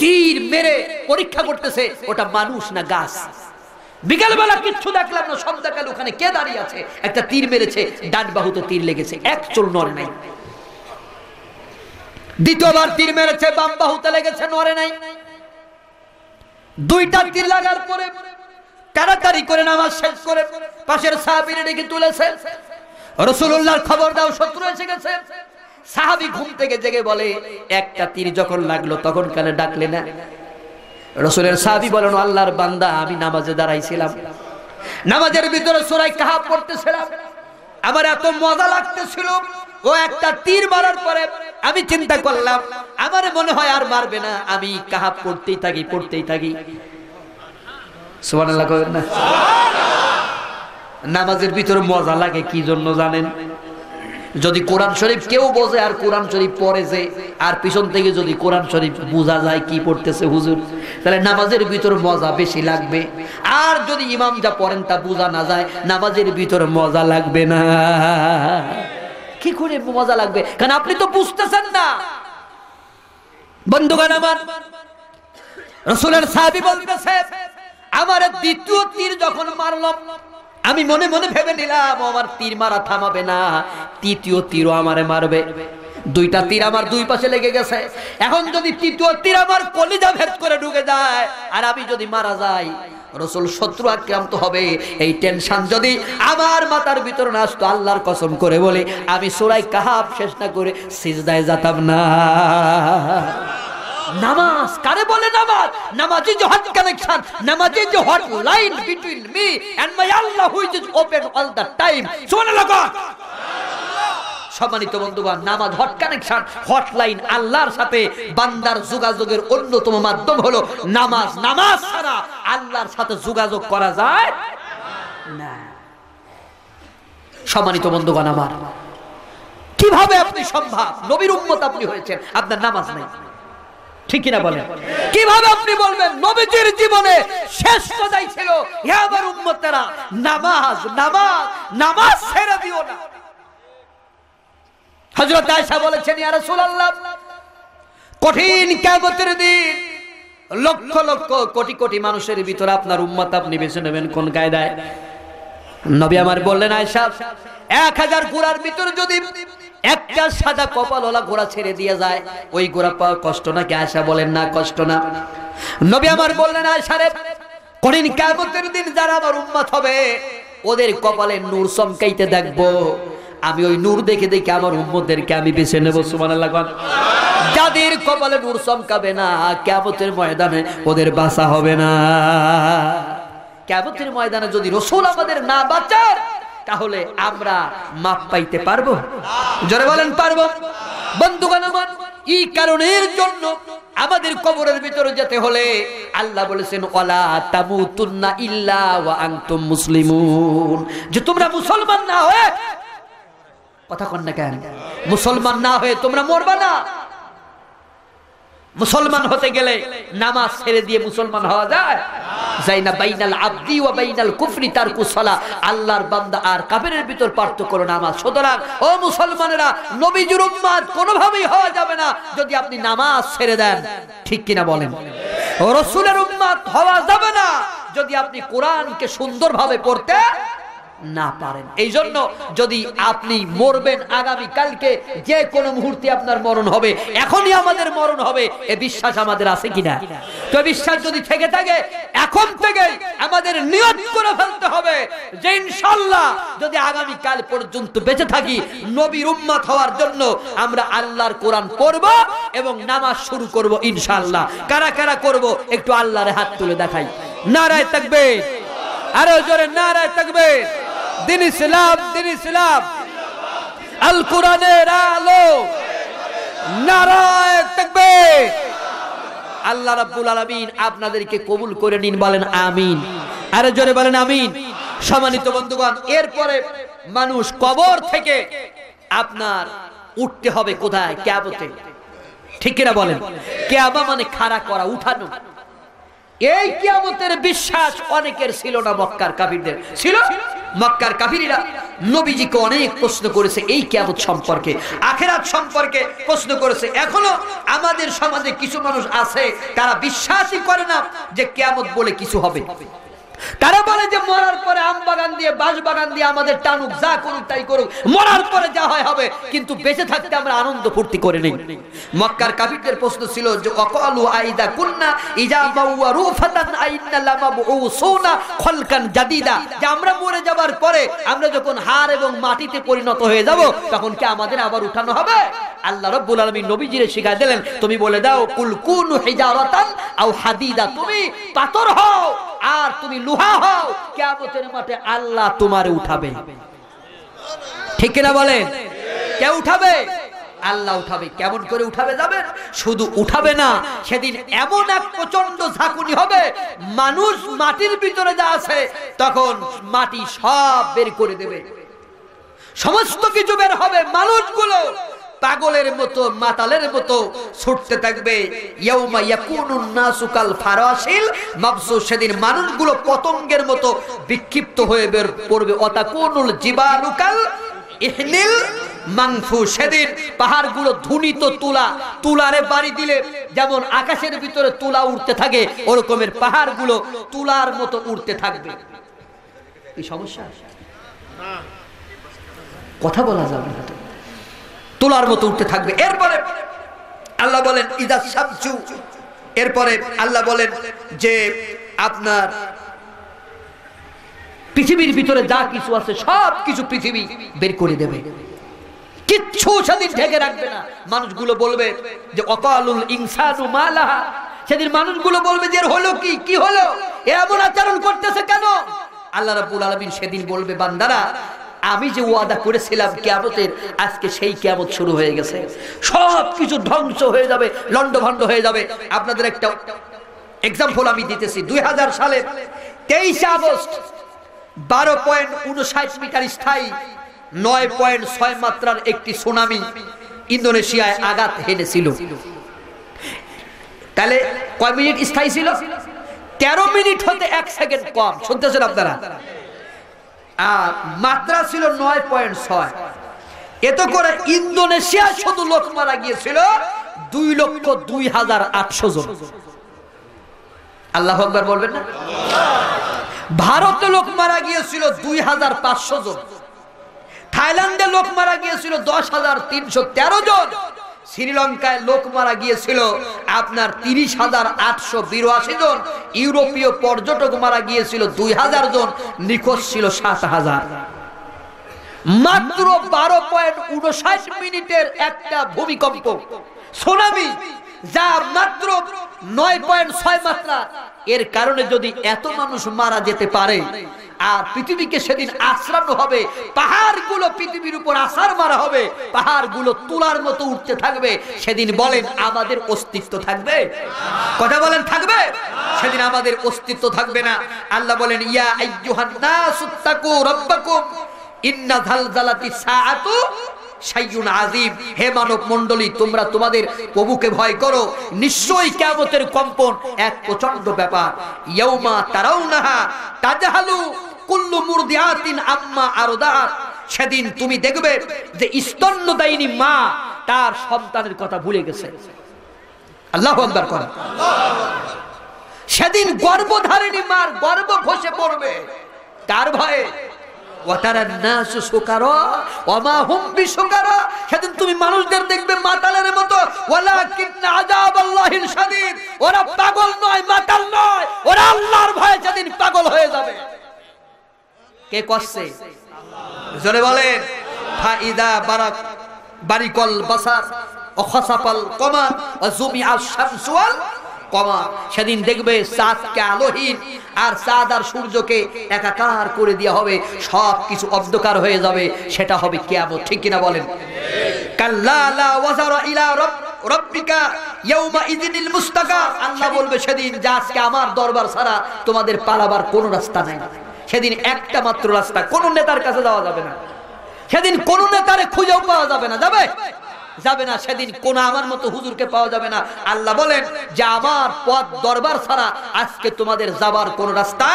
তীর মেরে পরীক্ষা করতেছে ওটা মানুষ না গাছ। বিকালবেলা কিচ্ছু দেখলাম না, সন্ধ্যাকাল ওখানে কে দাঁড়িয়ে আছে, একটা তীর মেরেছে, ডান বাহুতে তীর লেগেছে, এক চুল নড়ে নাই। দ্বিতীয়বার তীর মেরেছে, বাম বাহুতে লেগেছে, নড়ে নাই। দুইটা তীর লাগার পরে তাড়াতাড়ি করে নামাজ শেষ করে পাশের সাহাবীরে ডেকে তুলেছে। রাসূলুল্লাহর খবর দাও, শত্রু এসে গেছে। সাহাবী ঘুম থেকে জেগে বলে একটা তীর যখন লাগলো তখন কেন ডাকলে না? রাসূলের সাহাবী বলেন আল্লাহর বান্দা, আমি নামাজে দাঁড়াইছিলাম, নামাজের ভিতরে সূরা কাহাফ পড়তেছিলাম, আমার এত মজা লাগতেছিল। ও একটা তীর মারার পরে আমি চিন্তা করলাম, আমার মনে হয় আর মারবে না, আমি কাহাফ পড়তেই থাকি। সুবহানাল্লাহ কইবেন না? নামাজের ভিতরে মজা লাগে কি জন্য জানেন? যদি কোরআন শরীফ কেউ বোঝে আর কোরআন শরীফ পড়ে যে, আর পিছন থেকে যদি কোরআন শরীফ বোঝা যায় কি পড়তেছে হুজুর, তাহলে নামাজের ভিতর মজা বেশি লাগবে। আর যদি ইমাম যা পড়েন তা বোঝা না যায়, নামাজের ভিতর মজা লাগবে না। কি করে মজা লাগবে? কারণ আপনি তো বুঝতেছেন না। বন্ধুগণ আমার, রাসূলের সাহাবী বলতেছে, আমার দ্বিতীয় তীর যখন মারলাম, আমি মনে মনে ভেবে নিলাম আমার তীর মারা থামাবে না, তৃতীয় তীরও আমারে মারবে। দুইটা তীর আমার দুই পাশে লেগে গেছে। এখন যদি তৃতীয় তীর আমার কলিজা ভেদ করে ঢুকে যায় আর আমি যদি মারা যাই, রাসূল শত্রু আক্রান্ত হবে, এই টেনশন যদি আমার মাথার ভিতর না আসতো, আল্লাহর কসম করে বলে আমি সূরা কাহাফ শেষ না করে সিজদায় যেতাম না। নামাজ কারে বলে? নামাজ namaz is hot connection, namaz is hot line between me and my Allah who is open all the time. সুবহানাল্লাহ। সম্মানিত বন্ধুগণ, নামাজ হট কানেকশন, হট লাইন, আল্লাহর সাথে বান্দার যোগাযোগের অন্যতম মাধ্যম হলো নামাজ। নামাজ ছাড়া আল্লাহর সাথে যোগাযোগ করা যায় না। সম্মানিত বন্ধুগণ আমার, কিভাবে আপনি সম্ভব? নবীর উম্মত আপনি হয়েছেন, আপনার নামাজ নেই, ঠিক কিনা বলেন? কিভাবে আপনি বলবেন নবীজির জীবনে শেষ কথাই ছিল, হে আমার উম্মতেরা, নামাজ নামাজ নামাজ ছেড়ে দিও না। হযরত আয়েশা বলেছেন, ইয়া রাসূলুল্লাহ, কঠিন কিয়ামতের দিন লক্ষ লক্ষ কোটি কোটি মানুষের ভিতরে আপনার উম্মত আপনি বেছে নেবেন কোন কায়দায়? নবী আমার বললেন, আয়েশা, 1000 ঘোড়ার ভিতরে যদি একটা সাদা কপালওয়ালা ঘোড়া ছেড়ে দিয়ে যায়, ওই ঘোড়া পাওয়া কষ্ট নাকি? আয়েশা বলেন, না, কষ্ট না। নবী আমার বললেন, আয়েশা রে, কঠিন কিয়ামতের দিন যারা আমার উম্মত হবে, ওদের কপালে নূর চমকাইতে দেখবো, আমি ওই নূর দেখে দেখে আমার উম্মতদেরকে আমি বেছে নেব। সুবহানাল্লাহ। যাদের কপালে নূর চমকাবে না, কিয়ামতের ময়দানে ওদের বাঁচা হবে না। কিয়ামতের ময়দানে যদি রাসূল আমাদের না বাঁচান, তাহলে আমরা মাপ পাইতে পারবো? জোরে বলেন, পারবো? বন্ধুগণ আমার, এই কারণের জন্য আমাদের কবরের ভিতরে যেতে হলে আল্লাহ বলেছেন, ওয়ালা তামুতুন্না ইল্লা ওয়া আনতুম মুসলিমুন, যে তোমরা মুসলমান না হয়ে, কথা কন না কেন, মুসলমান না হয়ে তোমরা মরবা না। মুসলমান হতে গেলে নামাজ ছেড়ে দিয়ে মুসলমান হওয়া যায়? যায়না। বাইনাল আবদি ওয়া বাইনাল কুফরি তারকুস সালাহ, আল্লাহর বান্দা আর কাফেরের ভিতর পার্থক্য হলো নামাজ। সুতরাং ও মুসলমানেরা, নবীজির উম্মত কোনোভাবেই হওয়া যাবে না যদি আপনি নামাজ ছেড়ে দেন, ঠিক কিনা বলেন? ও রাসূলের উম্মত হওয়া যাবে না যদি আপনি কোরআনকে সুন্দরভাবে পড়তে না পারেন। এই জন্য যদি আপনি মরবেন আগামী কালকে, যে কোনো মুহূর্তে আপনার মরণ হবে, এখনই আমাদের মরণ হবে, এ বিশ্বাস আমাদের আছে কিনা? তো বিশ্বাস যদি থেকে থাকে, এখন থেকে আমাদের নিয়ত করে ফেলতে হবে যে ইনশাআল্লাহ যদি আগামী কাল পর্যন্ত বেঁচে থাকি, নবীর উম্মত হওয়ার জন্য আমরা আল্লাহর কোরআন পড়ব এবং নামাজ শুরু করব ইনশাআল্লাহ। কারা কারা করব একটু আল্লাহর হাত তুলে দেখাই। নারায়ে তাকবীর, আরো জোরে নারায়ে তাকবীর। দিন ইসলাম, দিন ইসলাম, আল কোরআনের আলো, নারায়ে তাকবীর। আল্লাহ রাব্বুল আলামিন আপনাদেরকে কবুল করে নিন, বলেন আমিন। আরে জোরে বলেন আমিন। সম্মানিত বন্ধুগণ, এরপরে মানুষ কবর থেকে আপনার উঠতে হবে কোথায়? কিয়ামতে, ঠিক কিনা বলেন? কিয়ামা মানে খাড়া করা, উঠানো। এই কিয়ামতের বিশ্বাস অনেকের ছিল না, মক্কার কাফিরদের ছিল। মক্কার কাফিররা নবীজিকে অনেক প্রশ্ন করেছে এই কিয়ামত সম্পর্কে, আখিরাত সম্পর্কে প্রশ্ন করেছে। এখনো আমাদের সমাজে কিছু মানুষ আছে তারা বিশ্বাসই করে না যে কিয়ামত বলে কিছু হবে। তারা বলে যে মরার পরে আম বাগান দিয়ে বাঁশ বাগান দিয়ে আমাদের টানুক, যা করুক তাই করুক, মরার পরে যা হয় হবে, কিন্তু বেঁচে থাকতে আমরা আনন্দ ফুর্তি করে নেই। মক্কার কাফিরদের প্রশ্ন ছিল যে ওয়াকালু আইদা কুন্না ইজাবা ওয়া রুফাতান আইন্না লামাবউসুনা খলকান জাদিদা, যে আমরা মরে যাবার পরে আমরা যখন হাড় এবং মাটিতে পরিণত হয়ে যাব, তখন কি আমাদের আবার উঠানো হবে? আল্লাহ রাব্বুল আলামিন নবীজিরে শিখাই দিলেন, তুমি বলে দাও কুল কুনু হিজারাতান আও হাদিদা, তুমি পাথর হও আর তুমি লোহা হও, কিয়ামতের মাঠে আল্লাহ তোমারে উঠাবে। ঠিক কিনা বলেন? কে উঠাবে? আল্লাহ উঠাবে। কেমন করে উঠাবে যাবেন? শুধু উঠাবে না, সেদিন এমন এক প্রচন্ড ঝাঁকুনি হবে, মানুষ মাটির ভিতরে যা আছে তখন মাটি সব বের করে দেবে, সমস্ত কিছু বের হবে। মানুষগুলো পাগলের মতো মাতালের মতো ছুটতে থাকবে। ইয়াউমা ইয়াকুনুন নাসু কাল ফারাশিল মাবসুস, সেদিন মানুষগুলো পতঙ্গের মতো বিক্ষিপ্ত হয়ে বের পড়বে। অতাকুনুল জিবালু কাল ইহনিল মানফুস, সেদিন পাহাড়গুলো ধুনিত তুলা, তুলারে বাড়ি দিলে যেমন আকাশের ভিতরে তুলা উড়তে থাকে, ওরকমের পাহাড়গুলো তুলার মতো উড়তে থাকবে। এই সমস্যা কথা বলা যাবে না, তুলার মতো উঠতে থাকবে। এরপরে আল্লাহ বলেন ইদা শামসু, এরপরে আল্লাহ বলেন যে আপনার পৃথিবীর ভিতরে যা কিছু আছে সব কিছু পৃথিবী বের করে দেবে, কিচ্ছু সেদিন ঢেকে রাখবে না। মানুষগুলো বলবে যে অকালুল ইনসানু মালাহা, সেদিন মানুষগুলো বলবে যে হলো কি, কি হলো, এমন আচরণ করতেছে কেন? আল্লাহ রাব্বুল আলামিন সেদিন বলবে বান্দারা, আমি যে ওয়াদা করেছিলাম কিয়ামতের, আজকে সেই কিয়ামত শুরু হয়ে গেছে। সব কিছু ধ্বংস হয়ে যাবে, লন্ডভন্ড হয়ে যাবে। আপনাদের একটা এক্সাম্পল আমি দিতেছি। 2000 সালের 23 আগস্ট 12.59 মিটার স্থায়ী 9.6 মাত্রার একটি সুনামি ইন্দোনেশিয়ায় আঘাত হেনেছিল। তাহলে কয় মিনিট স্থায়ী ছিল? 13 মিনিট হতে 1 সেকেন্ড কম। শুনতেছেন আপনারা? আর মাত্রা ছিল 9.6। এত করে ইন্দোনেশিয়া শুধু লোক মারা গিয়েছিল 2,02,800 জন। আল্লাহু আকবার বলবেন না? ভারতে লোক মারা গিয়েছিল 2,500 জন। থাইল্যান্ডে লোক মারা গিয়েছিল 10,313 জন। শ্রীলঙ্কায় লোক মারা গিয়েছিল আপনার 30,882 জন। ইউরোপীয় পর্যটক মারা গিয়েছিল 2,000 জন। নিখোঁজ ছিল 7,000। মাত্র 12.59 মিনিটের একটা ভূমিকম্প, সুনামি, যা মাত্র 9.6 মাত্রা, এর কারণে যদি এত মানুষ মারা যেতে পারে, আর পৃথিবীকে সেদিন আছড়ানো হবে, পাহাড়গুলো পৃথিবীর উপর আছাড় মারা হবে, পাহাড়গুলো তুলার মতো উঠতে থাকবে, সেদিন বলেন আমাদের অস্তিত্ব থাকবে? কথা বলেন, থাকবে? সেদিন আমাদের অস্তিত্ব থাকবে না। আল্লাহ বলেন ইয়া আইয়ুহান নাসুত্তাকু রাব্বাকুম ইন্না যালজালাতিস সাআতু শাইউন আযীম, হে মানব মণ্ডলী, তোমরা তোমাদের প্রভুকে ভয় করো, নিশ্চয়ই কিয়ামতের কম্পন এক প্রচন্ড ব্যাপার। ইয়াউমা তারাউনাহা তাজহালু কুল্লু মুরদিআতিন আম্মা আরদাআত, সেদিন তুমি দেখবে যে স্তন্যদায়িনী মা তার সন্তানের কথা ভুলে গেছে। আল্লাহু আকবার করেন। সেদিন গর্ভধারিণী মার গর্ভ খসে পড়বে, তার ভয়ে। সেদিন তুমি মানুষদের দেখবে মাতালের মতো, ওরা পাগল নয়, মাতাল নয়, ওরা আল্লাহর ভয়ে সেদিন পাগল হয়ে যাবে। কে করছে? জোরে বলেন। ফাইদা বারাক বারিকল বাসার ওয়াখাসাফাল কমার ওয়া জুমিআশ শামসু ওয়াল কমার, সেদিন দেখবে চাঁদকে আলোহীন আর চাঁদ আর সূর্যকে একাকার করে দেওয়া হবে, সব কিছু অন্ধকার হয়ে যাবে। সেটা হবে কিয়ামত। ঠিক কিনা বলেন? কাল্লা লা ওয়াজারা ইলা রাব্বিকা ইয়াউমা ইযিনিল মুস্তাকার, আল্লাহ বলবে সেদিন যে আজকে আমার দরবার ছাড়া তোমাদের পালাবার কোনো রাস্তা নাই। সেদিন একটা মাত্র রাস্তা, কোন নেতার কাছে যাওয়া যাবে না। সেদিন কোন নেতারে খুঁজেও পাওয়া যাবে না, যাবে? যাবে না। সেদিন কোন আমার মতো হুজুরকে পাওয়া যাবে না। আল্লাহ বলেন যে আমার পথ দরবার ছাড়া আজকে তোমাদের যাবার কোন রাস্তা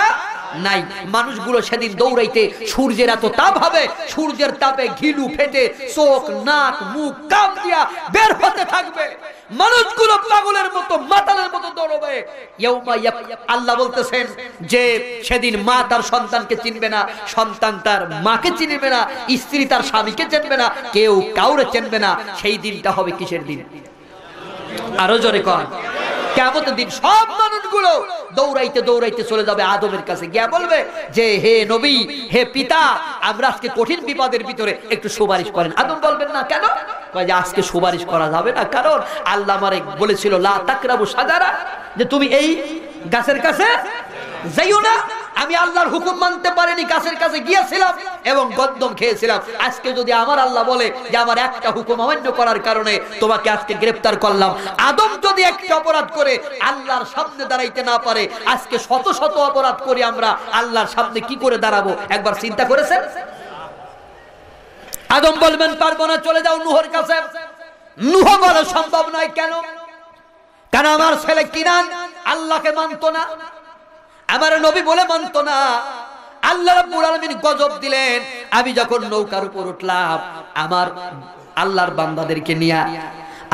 নাই। মানুষগুলো সেদিন দৌড়াইতে, সূর্যের এত তাপ হবে, সূর্যের তাপে ঘিলু ফেটে চোখ, নাক, মুখ, কান দিয়া বের হতে থাকবে। মানুষগুলো পাগলের মতো, মাতালের মতো দৌড়বে। আল্লাহ বলতেছেন যে সেদিন মা তার সন্তানকে চিনবে না, সন্তান তার মাকে চিনবে না, স্ত্রী তার স্বামীকে চিনবে না, কেউ কাউরে চিনবে না। সেই দিনটা হবে কিসের দিন? আরো জোরে কর। কিয়ামতের দিন সব মানুষগুলো দৌড়াইতে দৌড়াইতে চলে যাবে আদমের কাছে, গিয়া বলবে যে হে নবী, হে পিতা, আমরা আজকে কঠিন বিপদের ভিতরে, একটু সুপারিশ করেন। আদম বলবেন না কেন? কয় যে আজকে সুপারিশ করা যাবে না, কারণ আল্লাহ আমারে বলেছিল লা তাকরাবু শাজারা, যে তুমি এই গাছের কাছে যাইও না। আমি আল্লাহর হুকুম মানতে পারিনি, গাছের কাছে গিয়েছিলাম এবং গদ্দম খেয়েছিলাম। আজকে যদি আমার আল্লাহ বলে যে আমার একটা হুকুম অমান্য করার কারণে তোমাকে আজকে গ্রেফতার করলাম, আদম যদি একটা অপরাধ করে আল্লাহর সামনে দাঁড়াইতে না পারে, আজকে শত শত অপরাধ করে আমরা আল্লাহর সামনে কি করে দাঁড়াবো? একবার চিন্তা করেছেন? আদম বলবেন পারবো না, চলে যাও নূহের কাছে। নূহ বলা সম্ভব নয়। কেন? কারণ আমার ছেলে কিনান আল্লাহকে মানতো না, আমার নবী বলে মানতো না। আল্লাহ রাব্বুল আলামিন গজব দিলেন। আমি যখন নৌকার উপর উঠলাম আমার আল্লাহর বান্দাদেরকে নিয়ে,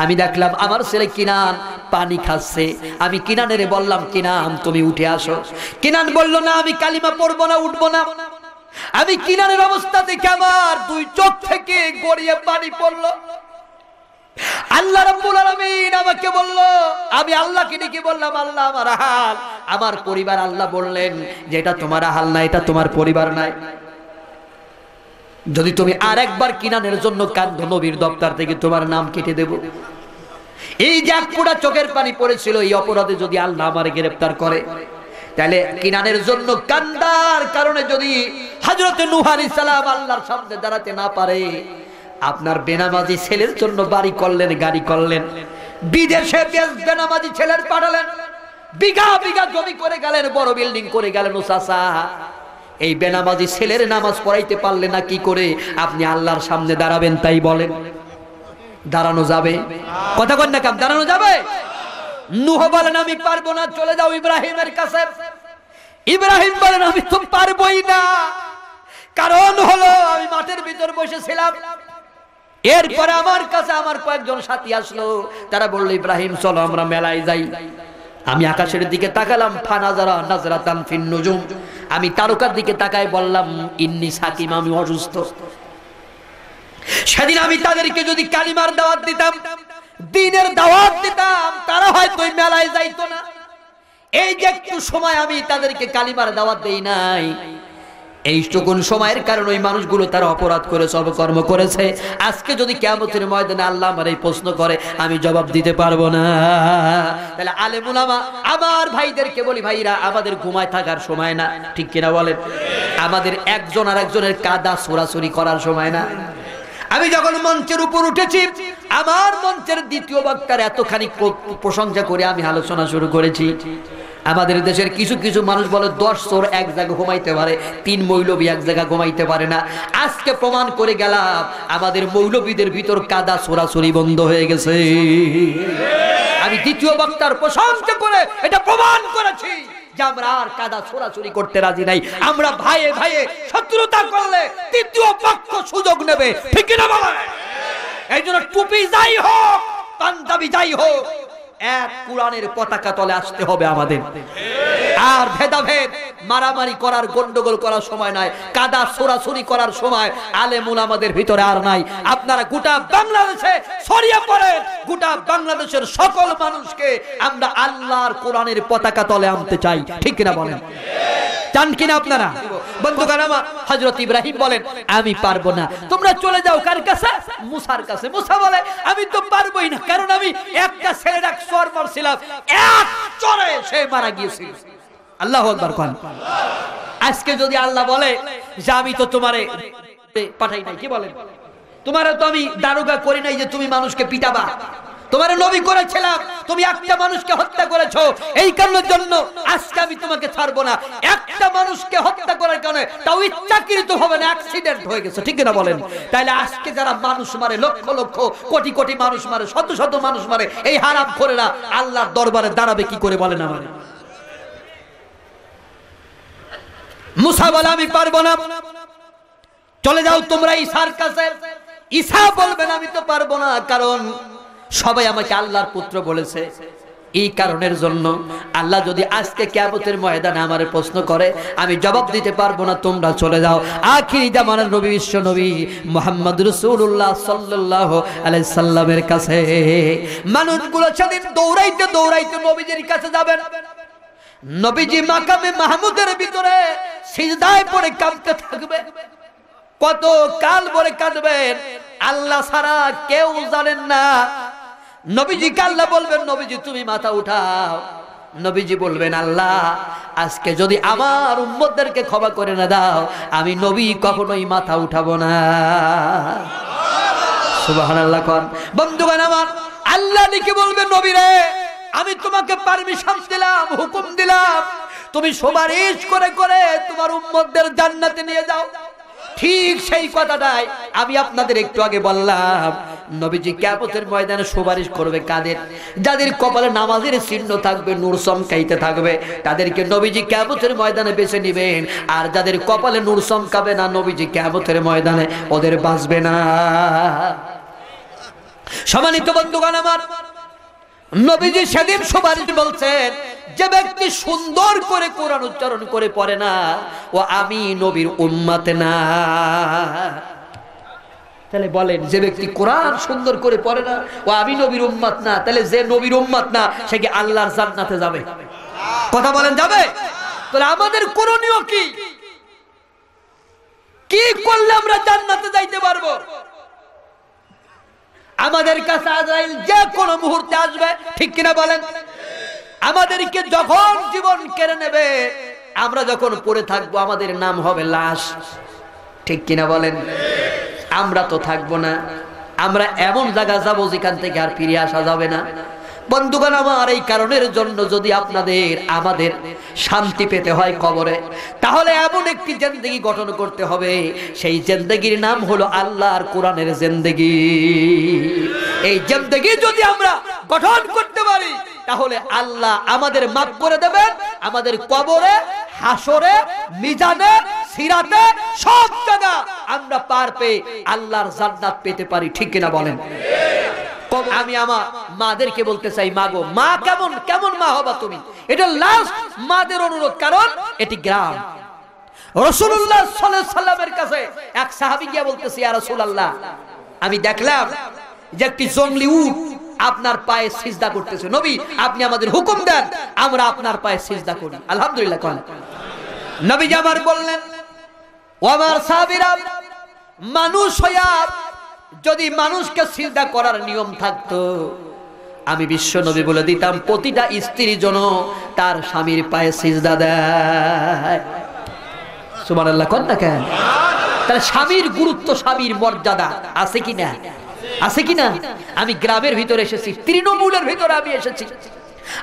আমি দেখলাম আমার ছেলে কিনান পানি খাচ্ছে। আমি কিনানের বললাম, কিনান তুমি উঠে আসো। কিনান বলল না, আমি কালিমা পড়বো না, উঠবো না। আমি কিনানের অবস্থা দেখে আমার দুই চোখ থেকে গড়িয়ে পানি পড়লো। আল্লাহ রাব্বুল আলামিন আমাকে বলল, আমি আল্লাহকে ডেকে বললাম, আল্লাহ আমার হাল, আমার পরিবার। আল্লাহ বললেন যে এটা তোমার হাল না, এটা তোমার পরিবার নাই। যদি তুমি আরেকবার কিনানের জন্য কাঁদো, নবীর দপ্তর থেকে তোমার নাম কেটে দেব। এই যে এক ফোঁটা চোখের পানি পড়েছিল, এই অপরাধে যদি আল্লাহ আমারে গ্রেফতার করে, তাহলে কিনানের জন্য কান্দার কারণে যদি হযরত নূহ আলাইহিস সালাম আল্লাহর সামনে দাঁড়াতে না পারে, আপনার বেনামাজি ছেলের জন্য বাড়ি করলেন, গাড়ি করলেন, বিদেশে বেনামাজি ছেলের পাঠালেন, বিঘা বিঘা জমি করে গেলেন, বড় বিল্ডিং করে গেলেন। ও চাচা, এই বেনামাজি ছেলের নামাজ পড়াইতে পারলে না কি করে আপনি আল্লাহর সামনে দাঁড়াবেন? তাই বলেন, দাঁড়ানো যাবে? কথা কন না কাম, দাঁড়ানো যাবে? নূহ বলেন আমি পারবো না, চলে যাও ইব্রাহিমের কাছে। ইব্রাহিম বলেন আমি তো পারবোই না, কারণ হলো আমি মাঠের ভিতর বসেছিলাম। এরপরে আমার কাছে আমার কয়েকজন সাথী আসলো, তারা বলল ইব্রাহিম চলো আমরা মেলায় যাই। আমি আকাশের দিকে তাকালাম, ফানাজারা নাজরাতান ফিন নুজুম, আমি তারকার দিকে তাকায় বললাম ইন্নী সাকিম, আমি অসুস্থ। সেদিন আমি তাদেরকে যদি কালিমার দাওয়াত দিতাম, দ্বীনের দাওয়াত দিতাম, তারা হয়তো ওই মেলায় যাইতো না। এই যে একটু সময় আমি তাদেরকে কালিমার দাওয়াত দেই নাই, এইটুকুন সময়ের কারণে ওই মানুষগুলো তারা অপরাধ করেছে, অপকর্ম করেছে। আজকে যদি কিয়ামতের ময়দানে আল্লাহ আমার এই প্রশ্ন করে, আমি জবাব দিতে পারবো না। তাহলে আলেম উলামা আমার ভাইদেরকে বলি, ভাইরা আমাদের ঘুমায় থাকার সময় না, ঠিক কিনা বলেন? আমাদের একজন আর একজনের কাদা ছোড়াছুরি করার সময় না। আমি যখন মঞ্চের উপর উঠেছি, আমার মঞ্চের দ্বিতীয় বক্তার এতখানি প্রশংসা করে আমি আলোচনা শুরু করেছি। আমাদের দেশের কিছু কিছু মানুষ বলে 10 চোর এক জায়গায় ঘুমাইতে পারে, 3 মৌলবী এক জায়গায় ঘুমাইতে পারে না। আজকে প্রমাণ করে গেলাম আমাদের মৌলবীদের ভিতর কাদা ছোড়াছুরি বন্ধ হয়ে গেছে। আমি দ্বিতীয় বক্তার প্রশংসা করে এটা প্রমাণ করেছি যে আমরা আর কাদা ছোড়াছুরি করতে রাজি নাই। আমরা ভাইয়ে ভাইয়ে শত্রুতা করলে তৃতীয় পক্ষ সুযোগ নেবে, ঠিক না বলে? এই জন্য টুপি যাই হোক, পাঞ্জাবি যাই হোক, এক কোরআনের পতাকা তলে আসতে হবে আমাদের। আর ভেদাভেদ মারামারি করার, গন্ডগোল করার সময় নাই, কাদা ছোড়াছুরি করার সময় আলেম উলামাদের ভিতরে আর নাই। আপনারা গোটা বাংলাদেশে ছড়িয়ে পড়েন, গোটা বাংলাদেশের সকল মানুষকে আমরা আল্লাহর কোরআনের পতাকা তলে আনতে চাই, ঠিক কিনা বলেন? চান কিনা আপনারা? বন্ধুগণ আমার, হযরত ইব্রাহিম বলেন আমি পারবো না, তোমরা চলে যাও কার কাছে? মুসার কাছে। মুসা বলে আমি তো পারবোই না, কারণ আমি একটা ছেলের এক চর মারছিলাম, এক চরে সে মারা গিয়েছিল। আল্লাহু আকবার কোন। আজকে যদি আল্লাহ বলে যে আমি তো তোমারে পাঠাই নাই, কি বলেন? তোমারে তো আমি দারোগা করি নাই যে তুমি মানুষকে পিটাবা, তোমার নবী করেছিলাম, তুমি একটা মানুষকে হত্যা করেছো, এই কারণের জন্য আজকে আমি তোমাকে ছাড়বো না। একটা মানুষকে হত্যা করার কারণে, তাও ইচ্ছাকৃত হবে না, অ্যাক্সিডেন্ট হয়ে গেছে, ঠিক না বলেন? তাইলে আজকে যারা মানুষ মারে, লক্ষ লক্ষ কোটি কোটি মানুষ মারে, শত শত মানুষ মারে, এই হারামখোরেরা আল্লাহর দরবারে দাঁড়াবে কি করে বলেন আমারে? মুসা বলে আমি পারবো না, চলে যাও তোমরা ঈসার কাছে। ঈসা বলবেন আমি তো পারবো না, কারণ সবাই আমাকে আল্লাহর পুত্র বলেছে। এই কারণের জন্য আল্লাহ যদি আজকে কিয়ামতের ময়দানে আমারে প্রশ্ন করে, আমি জবাব দিতে পারবো না, তোমরা চলে যাও। আখিরি জামানার নবী, বিশ্ব নবী মুহাম্মদ রাসূলুল্লাহ সাল্লাল্লাহু আলাইহি সাল্লামের কাছে মানুষগুলো সেদিন দৌড়াইতে দৌড়াইতে নবীজির কাছে যাবেন। নবীজি মাকামে মাহমুদের ভিতরে সিজদায় পড়ে কাঁদতে থাকবে। কত কাল পরে কাঁদবেন, আল্লাহ ছাড়া কেউ জানেন না। নবীজি আল্লাহ বলবেন নবীজি তুমি মাথা উঠাও। নবীজি বলবেন, আল্লাহ আজকে যদি আমার উম্মতদেরকে ক্ষমা করে না দাও, আমি নবী কখনোই মাথা উঠাবো না। সুবহানাল্লাহ। কোন বন্ধুগণ আমার, আল্লাহ ডেকে বলবেন, নবী রে, আমি তোমাকে পারমিশন দিলাম, হুকুম দিলাম, তুমি সুপারিশ করে করে তোমার উম্মতদের জান্নাতে নিয়ে যাও। ঠিক সেই কথাটাই আমি আপনাদের একটু আগে বললাম। নবীজি কিয়ামতের ময়দানে সুপারিশ করবে কাদের? যাদের কপালে নামাজের চিহ্ন থাকবে, নূর চমকাইতে থাকবে, তাদেরকে নবীজি কিয়ামতের ময়দানে বেছে নেবেন। আর যাদের কপালে নূর চমকাবে না, নবীজি কিয়ামতের ময়দানে ওদের বাঁচবে না। সম্মানিত বন্ধুগণ আমার, নবীজি সেদিন সুপারিশ বলছেন, যে ব্যক্তি সুন্দর করে কোরআন উচ্চারণ করে পড়ে না, ও আমি নবীর উম্মত না। তাহলে বলেন, যে ব্যক্তি কোরআন সুন্দর করে পড়ে না, ও আমি নবীর উম্মত না। তাহলে যে নবীর উম্মত না, সে কি আল্লাহর জান্নাতে যাবে? কথা বলেন, যাবে? তাহলে আমাদের করণীয় কি? কি করলে আমরা জান্নাতে যাইতে পারবো? আমাদের কাছে আজরাইল যে কোনো মুহূর্তে আসবে, ঠিক কিনা বলেন? আমাদেরকে যখন জীবন কেড়ে নেবে, আমরা যখন পড়ে থাকবো, আমাদের নাম হবে লাশ, ঠিক কিনা বলেন? আমরা তো থাকবো না, আমরা এমন জায়গা যাবো যেখান থেকে আর ফিরে আসা যাবে না। বন্ধুগণ আমার, এই কারণের জন্য যদি আপনাদের আমাদের শান্তি পেতে হয় কবরে, তাহলে এমন একটি জিন্দেগি গঠন করতে হবে, সেই জিন্দেগির নাম হলো আল্লাহর কোরআনের জিন্দেগি। এই জিন্দেগি যদি আমরা গঠন করতে পারি, তাহলে আল্লাহ আমাদের মাফ করে দেবেন। আমাদের কবরে, হাসরে, মিজানে, সিরাতে, সব জায়গা আমরা পার পেয়ে আল্লাহর জান্নাত পেতে পারি, ঠিক কিনা বলেন? আমি আমার মাদেরকে বলতে চাই, মা গো, মা কেমন কেমন মা হবা তুমি? এটা লাস্ট মাদের অনুরোধ, কারণ এটি গ্রাম। রাসূলুল্লাহ সাল্লাল্লাহু আলাইহি সাল্লামের কাছে এক সাহাবী গিয়ে বলতেছে, ইয়া রাসূলুল্লাহ, আমি দেখলাম যে একটি জংলি উট আপনার পায়ে সিজদা করতেছে, নবী আপনি আমাদের হুকুম দেন, আমরা আপনার পায়ে সিজদা করি। আলহামদুলিল্লাহ। কোন নবী আমার বললেন, ও আমার সাহাবীরা, মানুষ হইয়া যদি মানুষকে সিজদা করার নিয়ম থাকতো, আমি বিশ্ব নবী বলে দিতাম, প্রতিটা স্ত্রী যেন তার স্বামীর পায়ে সিজদা দেয়। সুবহানাল্লাহ। কোন না কেন? তাহলে স্বামীর গুরুত্ব, স্বামীর মর্যাদা আছে কিনা? আছে কিনা? আমি গ্রামের ভিতরে এসেছি, তৃণমূলের ভিতরে আমি এসেছি।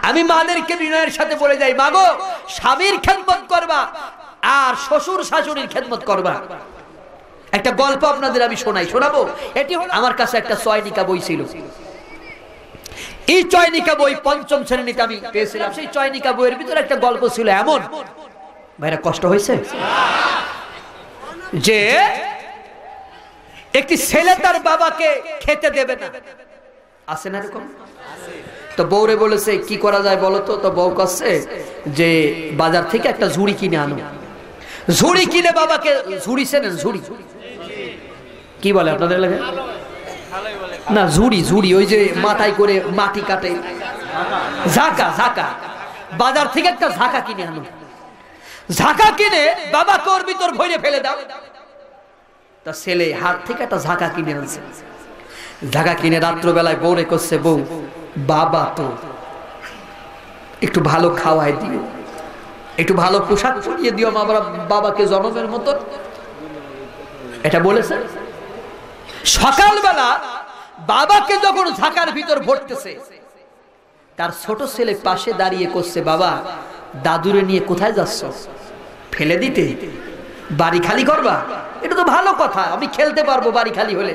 আমি মাদেরকে বিনয়ের সাথে বলে যাই, মা গো, স্বামীর খেদমত করবা আর শ্বশুর শাশুড়ির খেদমত করবা। একটা গল্প আপনাদের আমি শোনাবো। এটি হলো, আমার কাছে একটা চয়নিকা বই ছিল। এই চয়নিকা বই পঞ্চম শ্রেণীতে আমি পেয়েছিলাম। সেই চয়নিকা বইয়ের ভিতরে একটা গল্প ছিল এমন, ভাইরা কষ্ট হয়েছে, যে একটি ছেলে তার বাবাকে খেতে দেবে না। আছে না এরকম? তো বউরে বলেছে, কি করা যায় বলো তো? তো বউ কাছে যে বাজার থেকে একটা ঝুড়ি কিনে আনো। ঝুড়ি কিনে বাবাকে, ঝুড়ি চেনেন? ঝুড়ি কি বলে আপনাদের লাগে? না, ঝুড়ি, ঝুড়ি ওই যে মাথায় করে মাটি কাটে, ঝাঁকা, ঝাঁকা। বাজার থেকে একটা ঝাঁকা কিনে আনো। ঝাঁকা কিনে বাবাকে ওর ভিতর ভরে ফেলে দাও। তা ছেলে হাত থেকে একটা ঝাঁকা কিনে আনছে। ঝাঁকা কিনে রাত্রবেলায় বউরে করছে, বউ, বাবা তো একটু ভালো খাওয়াই দিও, একটু ভালো পোশাক পরিয়ে দিও বাবাকে জনমের মতো। এটা বলেছে। সকালবেলা বাবাকে যখন ঝাঁকার ভিতর ভরতেছে, তার ছোট ছেলে পাশে দাঁড়িয়ে করছে, বাবা, দাদুরে নিয়ে কোথায় যাচ্ছ? ফেলে দিতে? বাড়ি খালি করবা? এটা তো ভালো কথা, আমি খেলতে পারবো বাড়ি খালি হলে।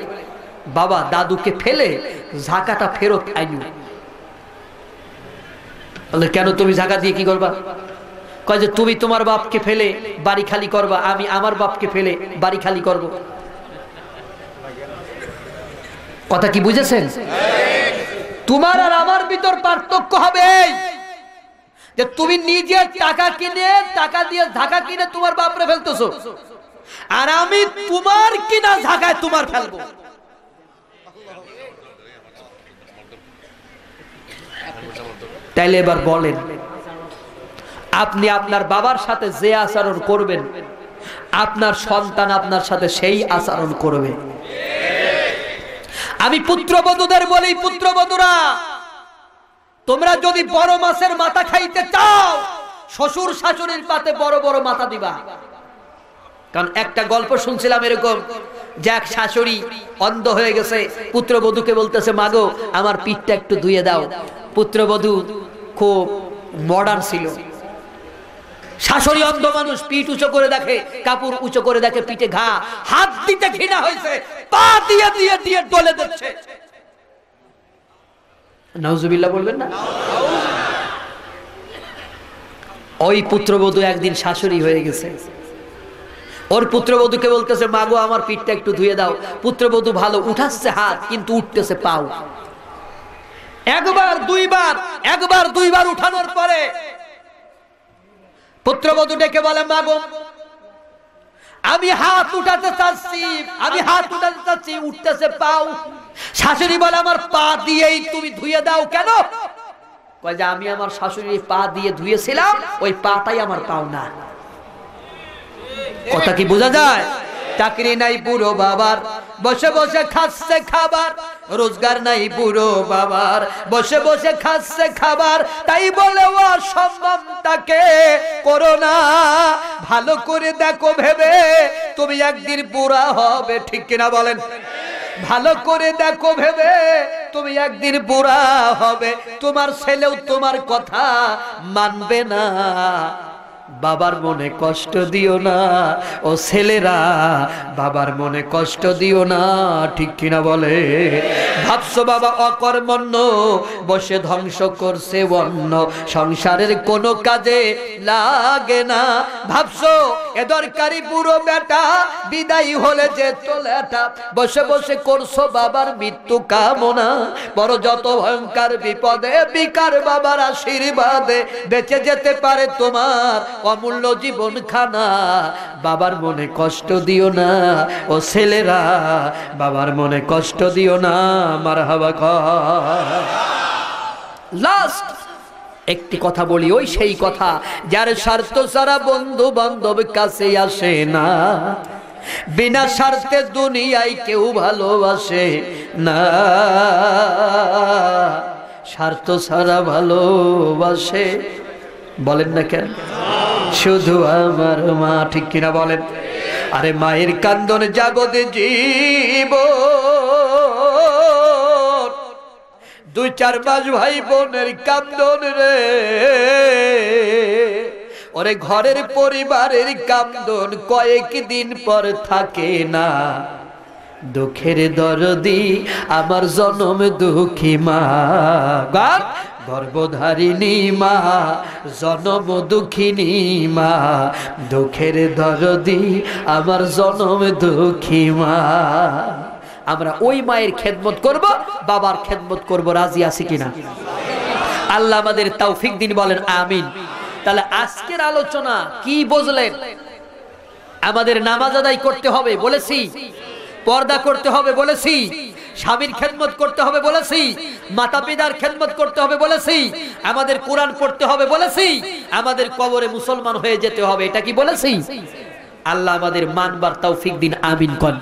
বাবা দাদুকে ফেলে ঝাঁকাটা ফেরত আইনু। বলে, কেন তুমি ঝাঁকা দিয়ে কি করবা? কয় যে তুমি তোমার বাপকে ফেলে বাড়ি খালি করবা, আমি আমার বাপকে ফেলে বাড়ি খালি করব। কথা কি বুঝেছেন? তোমার আর আমার ভিতর পার্থক্য হবে এই যে তুমি নিজে টাকা কিনে, টাকা দিয়ে ঝাঁকা কিনে তোমার বাপরে ফেলতেছো, আর আমি তোমার কিনা ঝাঁকায় তোমার ফেলবো। তাইলে এবার বলেন, আপনি আপনার বাবার সাথে যে আচরণ করবেন, আপনার সন্তান আপনার সাথে সেই আচরণ করবে। আমি পুত্রবধূদের বলি, পুত্রবধূরা, তোমরা যদি বড় মাছের মাথা খাইতে চাও শ্বশুর শাশুড়ির পাতে বড় বড় মাথা দিবা। কারণ একটা গল্প শুনছিলাম এরকম যে এক শাশুড়ি অন্ধ হয়ে গেছে, পুত্রবধূকে বলতেছে মাগো আমার পিঠটা একটু ধুয়ে দাও। পুত্রবধূ খুব মডার্ন ছিল, শাশুড়ি অন্ধ মানুষ, পিঠ উঁচু করে দেখে, কাপড় উঁচু করে দেখে পিঠে ঘা, হাত দিতে ঘৃণা হয়েছে, পা দিয়ে দিয়ে দিয়ে ডলে দিচ্ছে। নাউজুবিল্লাহ বলবেন না? ওই পুত্রবধূ একদিন শাশুড়ি হয়ে গেছে, ওর পুত্রবধূকে বলতেছে মাগো আমার পিঠটা একটু ধুয়ে দাও। পুত্রবধূ ভালো উঠাচ্ছে হাত, কিন্তু উঠতেছে পাও। একবার দুইবার উঠানোর পরে পুত্রবধূ ডেকে বলে মাগো আমি হাত উঠাতে চাচ্ছি, উঠতেছে পাও। শাশুড়ি বলে আমার পা দিয়েই তুমি ধুয়ে দাও কেন? কয় যে আমি আমার শাশুড়ির পা দিয়ে ধুয়েছিলাম, ওই পাটাই আমার পাও না। কথা কি বোঝা যায়? চাকরি নাই বুড়ো বাবার, বসে বসে খাচ্ছে খাবার। রোজগার নাই বুড়ো বাবার, বসে বসে খাচ্ছে খাবার। তাই বলে অসম্মান তাকে করো না, ভালো করে দেখো ভেবে তুমি একদিন বুড়া হবে। ঠিক কিনা বলেন? ভালো করে দেখো ভেবে তুমি একদিন বুড়া হবে, তোমার ছেলেও তোমার কথা মানবে না। বাবার মনে কষ্ট দিও না, ও ছেলেরা বাবার মনে কষ্ট দিও না। ঠিক কিনা বলে? ভাবছো বাবা অকর্মণ্য, বসে ধ্বংস করছে অন্য, সংসারের কোনো কাজে লাগে না। ভাবছো এ দরকারি বুড়ো বেটা, বিদায় হলে যে তোলেটা, বসে বসে করছো বাবার মৃত্যু কামনা। বড় যত ভয়ঙ্কর বিপদে বিকার বাবার আশীর্বাদে বেঁচে যেতে পারে তোমার অমূল্য জীবন খানা। বাবার মনে কষ্ট দিও না, ও ছেলেরা বাবার মনে কষ্ট দিও না। মারহাবা কর। লাস্ট একটি কথা বলি, ওই সেই কথা যার স্বার্থ ছাড়া বন্ধু বান্ধব কাছে আসে না, বিনা স্বার্থে দুনিয়ায় কেউ ভালোবাসে না। স্বার্থ ছাড়া ভালোবাসে বলেন না কেন? শুধু আমার মা। ঠিক কিনা বলেন? আরে মায়ের কান্দন জাগত জীব, 2-4 মাস ভাই বোনের কান্দন রে, ওরে ঘরের পরিবারের কান্দন কয়েকদিন পর থাকে না। দুঃখের দরদি আমার জনম দুঃখী মা, গান গর্ভধারিণী মা, জনম দুঃখিনী মা, দুঃখের দরদি আমার জনম দুঃখী মা। আমরা ওই মায়ের খেদমত করব, বাবার খেদমত করব। রাজি আছি কিনা? আল্লাহ আমাদের তৌফিক দিন, বলেন আমিন। তাহলে আজকের আলোচনা কি বুঝলেন? আমাদের নামাজ আদায় করতে হবে বলেছি, পর্দা করতে হবে বলেছি, স্বামীর খেদমত করতে হবে বলেছি, মাতা পিতার খেদমত করতে হবে বলেছি, আমাদের কোরআন পড়তে হবে বলেছি, আমাদের কবরে মুসলমান হয়ে যেতে হবে। এটা কি বলেছি? আল্লাহ আমাদের মানবার তৌফিক দিন, আমিন কোন।